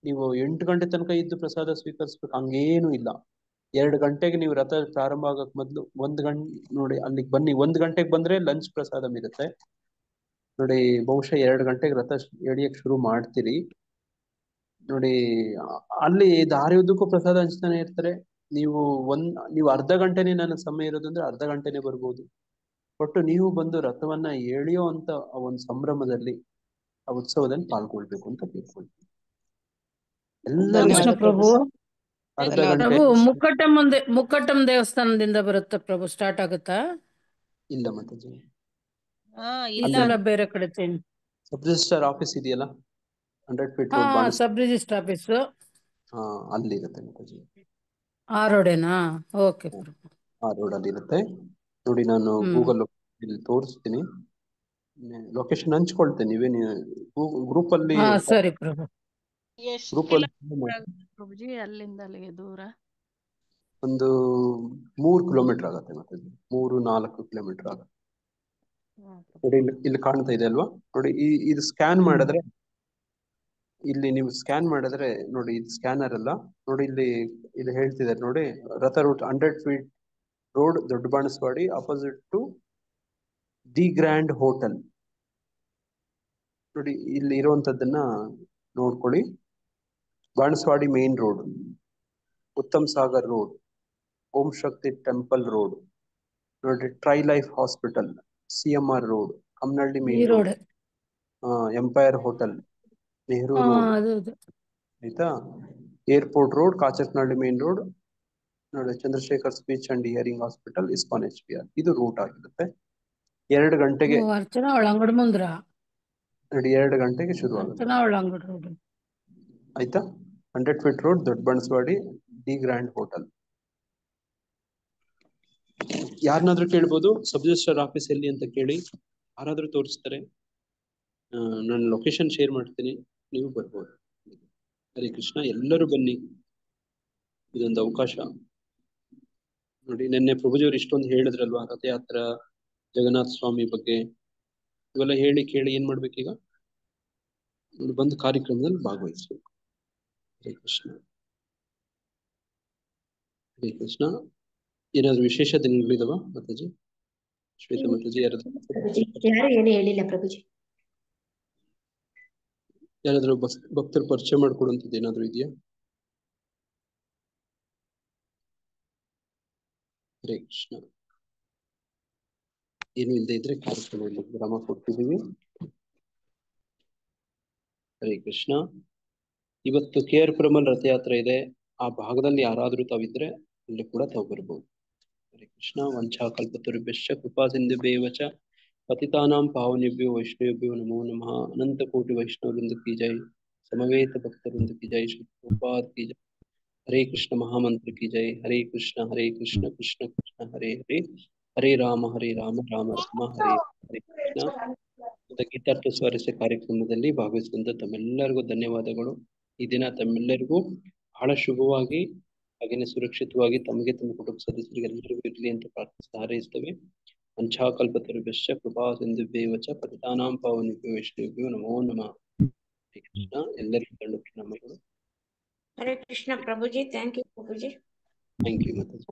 ನೀವು 8 ಗಂಟೆ ತನಕ ಇದ್ದು ಪ್ರಸಾದ ಸ್ವೀಕರಿಸ್ಬೇಕು ಹಂಗೇನು ಇಲ್ಲ. 2 ಗಂಟೆಗೆ ನೀವು ರಥ ಪ್ರಾರಂಭ ಆಗಕ್ ಮೊದ್ಲು 1 ಗಂಟೆ ನೋಡಿ ಅಲ್ಲಿಗೆ ಬನ್ನಿ. 1 ಗಂಟೆಗೆ ಬಂದ್ರೆ ಲಂಚ್ ಪ್ರಸಾದ ಇರುತ್ತೆ ನೋಡಿ. ಬಹುಶಃ 2 ಗಂಟೆಗೆ ರಥ ಎಳಿಯಕ್ ಶುರು ಮಾಡ್ತೀರಿ ನೋಡಿ. ಅಲ್ಲಿ ದಾರಿ ಉದ್ದಕ್ಕೂ ಪ್ರಸಾದ ಹಂಚ್ತಾನೆ ಇರ್ತಾರೆ. ನೀವು ಅರ್ಧ ಗಂಟೆನೇ ನನಗೆ ಸಮಯ ಇರೋದಂದ್ರೆ ಅರ್ಧ ಗಂಟೆನೆ ಬರ್ಬೋದು. ಒಟ್ಟು ನೀವು ಬಂದು ರಥವನ್ನ ಎಳೆಯೋ ಅಂತ ಒಂದು ಸಂಭ್ರಮದಲ್ಲಿ ಆ ಉತ್ಸವದಲ್ಲಿ ಪಾಲ್ಗೊಳ್ಬೇಕು ಅಂತ ಕೇಳ್ಕೊಳ್ತೀನಿ. ಎಲ್ಲರೂ ಕೃಷ್ಣ ಪ್ರಭು. ಅರ್ಧ ಗಂಟೆ. ಪ್ರಭು ಮುಕ್ಕಟ್ಟಂ ದೇವಸ್ಥಾನದಿಂದ ಬರುತ್ತೆ ಪ್ರಭು, ಸ್ಟಾರ್ಟ್ ಆಗುತ್ತಾ? ಇಲ್ಲ ಮಾತಾಜಿ, ಇಲ್ಲ ಬೇರೆ ಕಡೆ ಚೇಂಜ್. ಸಬ್ ರಿಜಿಸ್ಟ್ರಾರ್ ಆಫೀಸ್ ಇದೆಯಲ್ಲ 100 ಫೀಟ್ ಹಾ, ರೋಡ್, ಸಬ್ ರಿಜಿಸ್ಟರ್ ಆಫೀಸ್ ಅಲ್ಲಿ ಇರುತ್ತೆ ಮಾತಾಜಿ. ಆ ರೋಡೇನಾ? ಓಕೆ ಪ್ರಭು, ಆ ರೋಡ್ ಅಲ್ಲಿ ಇರುತ್ತೆ ನೋಡಿ. ನಾನು ಗೂಗಲ್ ಇಲ್ಲಿ ತೋರಿಸ್ತೀನಿ, ಲೊಕೇಶನ್ ಹಂಚ್ಕೊಳ್ತೇನೆ. ನೀವೇನು ಗ್ರೂಪ್ ಅಲ್ಲಿ ಸರಿ ಪ್ರಭು. ಗ್ರೂಪ್ ಅಲ್ಲಿ ಪ್ರಭುಜಿ ಅಲ್ಲಿಂದ ಅಲ್ಲಿಗೆ ದೂರ ಒಂದು 3 ಕಿಲೋಮೀಟರ್ ಆಗತ್ತೆ ಮಾತಾಜಿ. 3-4 ಕಿಲೋಮೀಟರ್ ಆಗತ್ತೆ ನೋಡಿ. ಇಲ್ಲಿ ಕಾಣ್ತಾ ಇದೆ ಅಲ್ವಾ ನೋಡಿ. ಇದು ಸ್ಕ್ಯಾನ್ ಮಾಡಿದ್ರೆ, ಇಲ್ಲಿ ನೀವು ಸ್ಕ್ಯಾನ್ ಮಾಡಿದ್ರೆ ನೋಡಿ, ಇದು ಸ್ಕ್ಯಾನರ್ ಅಲ್ಲ ನೋಡಿ. ಇಲ್ಲಿ ಹೇಳ್ತಿದ್ದಾರೆ ನೋಡಿ, ರಥ ರೂಟ್ 100 ಫೀಟ್ ರೋಡ್, ದೊಡ್ಡ Banaswadi, opposite to the grand hotel ನೋಡಿ. ಇಲ್ಲಿ ಇರುವಂತದ್ದನ್ನ ನೋಡ್ಕೊಳ್ಳಿ. Banaswadi main road, Uttam Sagar road, Om Shakti temple road ನೋಡಿ, Trilife hospital, CMR road, Kammanahalli main road, Empire hotel, Nehru road ಆಯ್ತಾ. Airport road, Kachakanahalli main road ನೋಡಿ, Chandrashekar speech and hearing hospital, ISKCON HBR. ಇದು route ಆಗಿರುತ್ತೆ. 2 ಗಂಟೆಗೆ ಅರ್ಚನಾ ಒಳಂಗಡ ಮುಂದ್ರ ನೋಡಿ, 2 ಗಂಟೆಗೆ ಶುರು ಆಗುತ್ತೆ ಆಯ್ತಾ. 100 ಫೀಟ್ ರೋಡ್, ದೊಡ್ಡ ಬಾಣಸ್ವಾಡಿ, ದಿ ಗ್ರ್ಯಾಂಡ್ ಹೋಟೆಲ್. ಯಾರನ್ನಾದ್ರೂ ಕೇಳ್ಬೋದು ಸಬ್ ರಿಜಿಸ್ಟ್ರಾರ್ ಆಫೀಸ್ ಎಲ್ಲಿ ಅಂತ ಕೇಳಿ, ಯಾರಾದ್ರೂ ತೋರಿಸ್ತಾರೆ. ನಾನು ಲೊಕೇಶನ್ ಶೇರ್ ಮಾಡ್ತೀನಿ, ನೀವು ಬರ್ಬೋದು. ಹರೇ ಕೃಷ್ಣ, ಎಲ್ಲರೂ ಬನ್ನಿ, ಇದೊಂದು ಅವಕಾಶ ನೋಡಿ. ನಿನ್ನೆ ಪ್ರಭುಜಿಯವರು ಇಷ್ಟೊಂದು ಹೇಳಿದ್ರಲ್ವಾ, ರಥಯಾತ್ರಾ, ಜಗನ್ನಾಥ ಸ್ವಾಮಿ ಬಗ್ಗೆ ಇವೆಲ್ಲ ಹೇಳಿ ಕೇಳಿ ಏನ್ ಮಾಡ್ಬೇಕೀಗ, ಬಂದು ಕಾರ್ಯಕ್ರಮದಲ್ಲಿ ಭಾಗವಹಿಸ್ಬೇಕು. ಹರೇ ಕೃಷ್ಣ, ಹರೇ ಕೃಷ್ಣ. ಏನಾದ್ರು ವಿಶೇಷ ದಿನಗಳಿದಾವ ಮಾತಾಜಿ? ಶ್ವೇತ ಮಾತಾಜಿ ಯಾರು ಏನು ಹೇಳಿಲ್ಲ ಪ್ರಭುಜಿ. ಯಾರಾದ್ರೂ ಭಕ್ತರು ಪರಿಚಯ ಮಾಡ್ಕೊಡುವಂಥದ್ದು ಏನಾದ್ರು ಇದೆಯಾ? ಹರೇ ಕೃಷ್ಣ. ಏನು ಇಲ್ಲದೆ ಇದ್ರೆ ಕಾರ್ಯಕ್ರಮದಲ್ಲಿ ವಿರಾಮ ಕೊಡ್ತಿದ್ದೀವಿ. ಹರೇ ಕೃಷ್ಣ. ಇವತ್ತು KR ಪುರಮಲ್ ರಥಯಾತ್ರೆ ಇದೆ. ಆ ಭಾಗದಲ್ಲಿ ಯಾರಾದ್ರೂ ತಾವಿದ್ರೆ ಅಲ್ಲಿ ಕೂಡ ತಾವು ಬರ್ಬೋದು. ಹರೇ ಕೃಷ್ಣ. ವಂಚಾಕಲ್ಪತರುಭ್ಯಶ್ಚ ಕೃಪಾ ಸಿಂಧುಭ್ಯೇವ ಚ ಪತಿತಾನಾಂ ಪಾವನೇಭ್ಯೋ ವೈಷ್ಣವೇಭ್ಯೋ ನಮೋ ನಮಃ. ಅನಂತ ಕೋಟಿ ವೈಷ್ಣವವೃಂದ ಕಿ ಜೈ, ಸಮವೇತ ಭಕ್ತವೃಂದ ಕಿ ಜೈ, ಶ್ರೀ ಪ್ರಭುಪಾದ್ ಕಿ ಜೈ. ಹರೇ ಕೃಷ್ಣ ಮಹಾಮಂತ್ರ ಕಿ ಜೈ. ಹರೇ ಕೃಷ್ಣ ಕೃಷ್ಣ ಕೃಷ್ಣ ಹರೇ ಹರೇ, ಹರೇ ರಾಮ ರಾಮ ರಾಮ ಹರೇ ಹರೇ. ಕೃಷ್ಣ. ಗೀತಾರ್ಥ ಸ್ವಾರಸ್ಯ ಕಾರ್ಯಕ್ರಮದಲ್ಲಿ ಭಾಗವಹಿಸಿದಂತ ತಮ್ಮೆಲ್ಲರಿಗೂ ಧನ್ಯವಾದಗಳು. ಈ ದಿನ ತಮ್ಮೆಲ್ಲರಿಗೂ ಬಹಳ ಶುಭವಾಗಿ ಹಾಗೇನೆ ಸುರಕ್ಷಿತವಾಗಿ ತಮಗೆ ತಮ್ಮ ಕುಟುಂಬ ಸದಸ್ಯರಿಗೆ ಎಲ್ಲರಿಗೂ ಇರಲಿ ಅಂತ ಪ್ರಾರ್ಥಿಸಿ ಹಾರೈಸ್ತೇವೆ. ವಂಚಾಕಲ್ಪತರುಭ್ಯಶ್ಚ ಕೃಪಾ ಸಿಂಧುಭ್ಯೇವ ಚ ಪತಿತಾನಾಂ ಪಾವನೇಭ್ಯೋ ವೈಷ್ಣವೇಭ್ಯೋ ನಮೋ ನಮಃ. ಹರೇ ಕೃಷ್ಣ. ಎಲ್ಲರಿಗೂ ದಂಡೋತ್ ನಮಗಳು. Hare Krishna Prabhuji. Thank you Prabhuji. Thank you Mataji.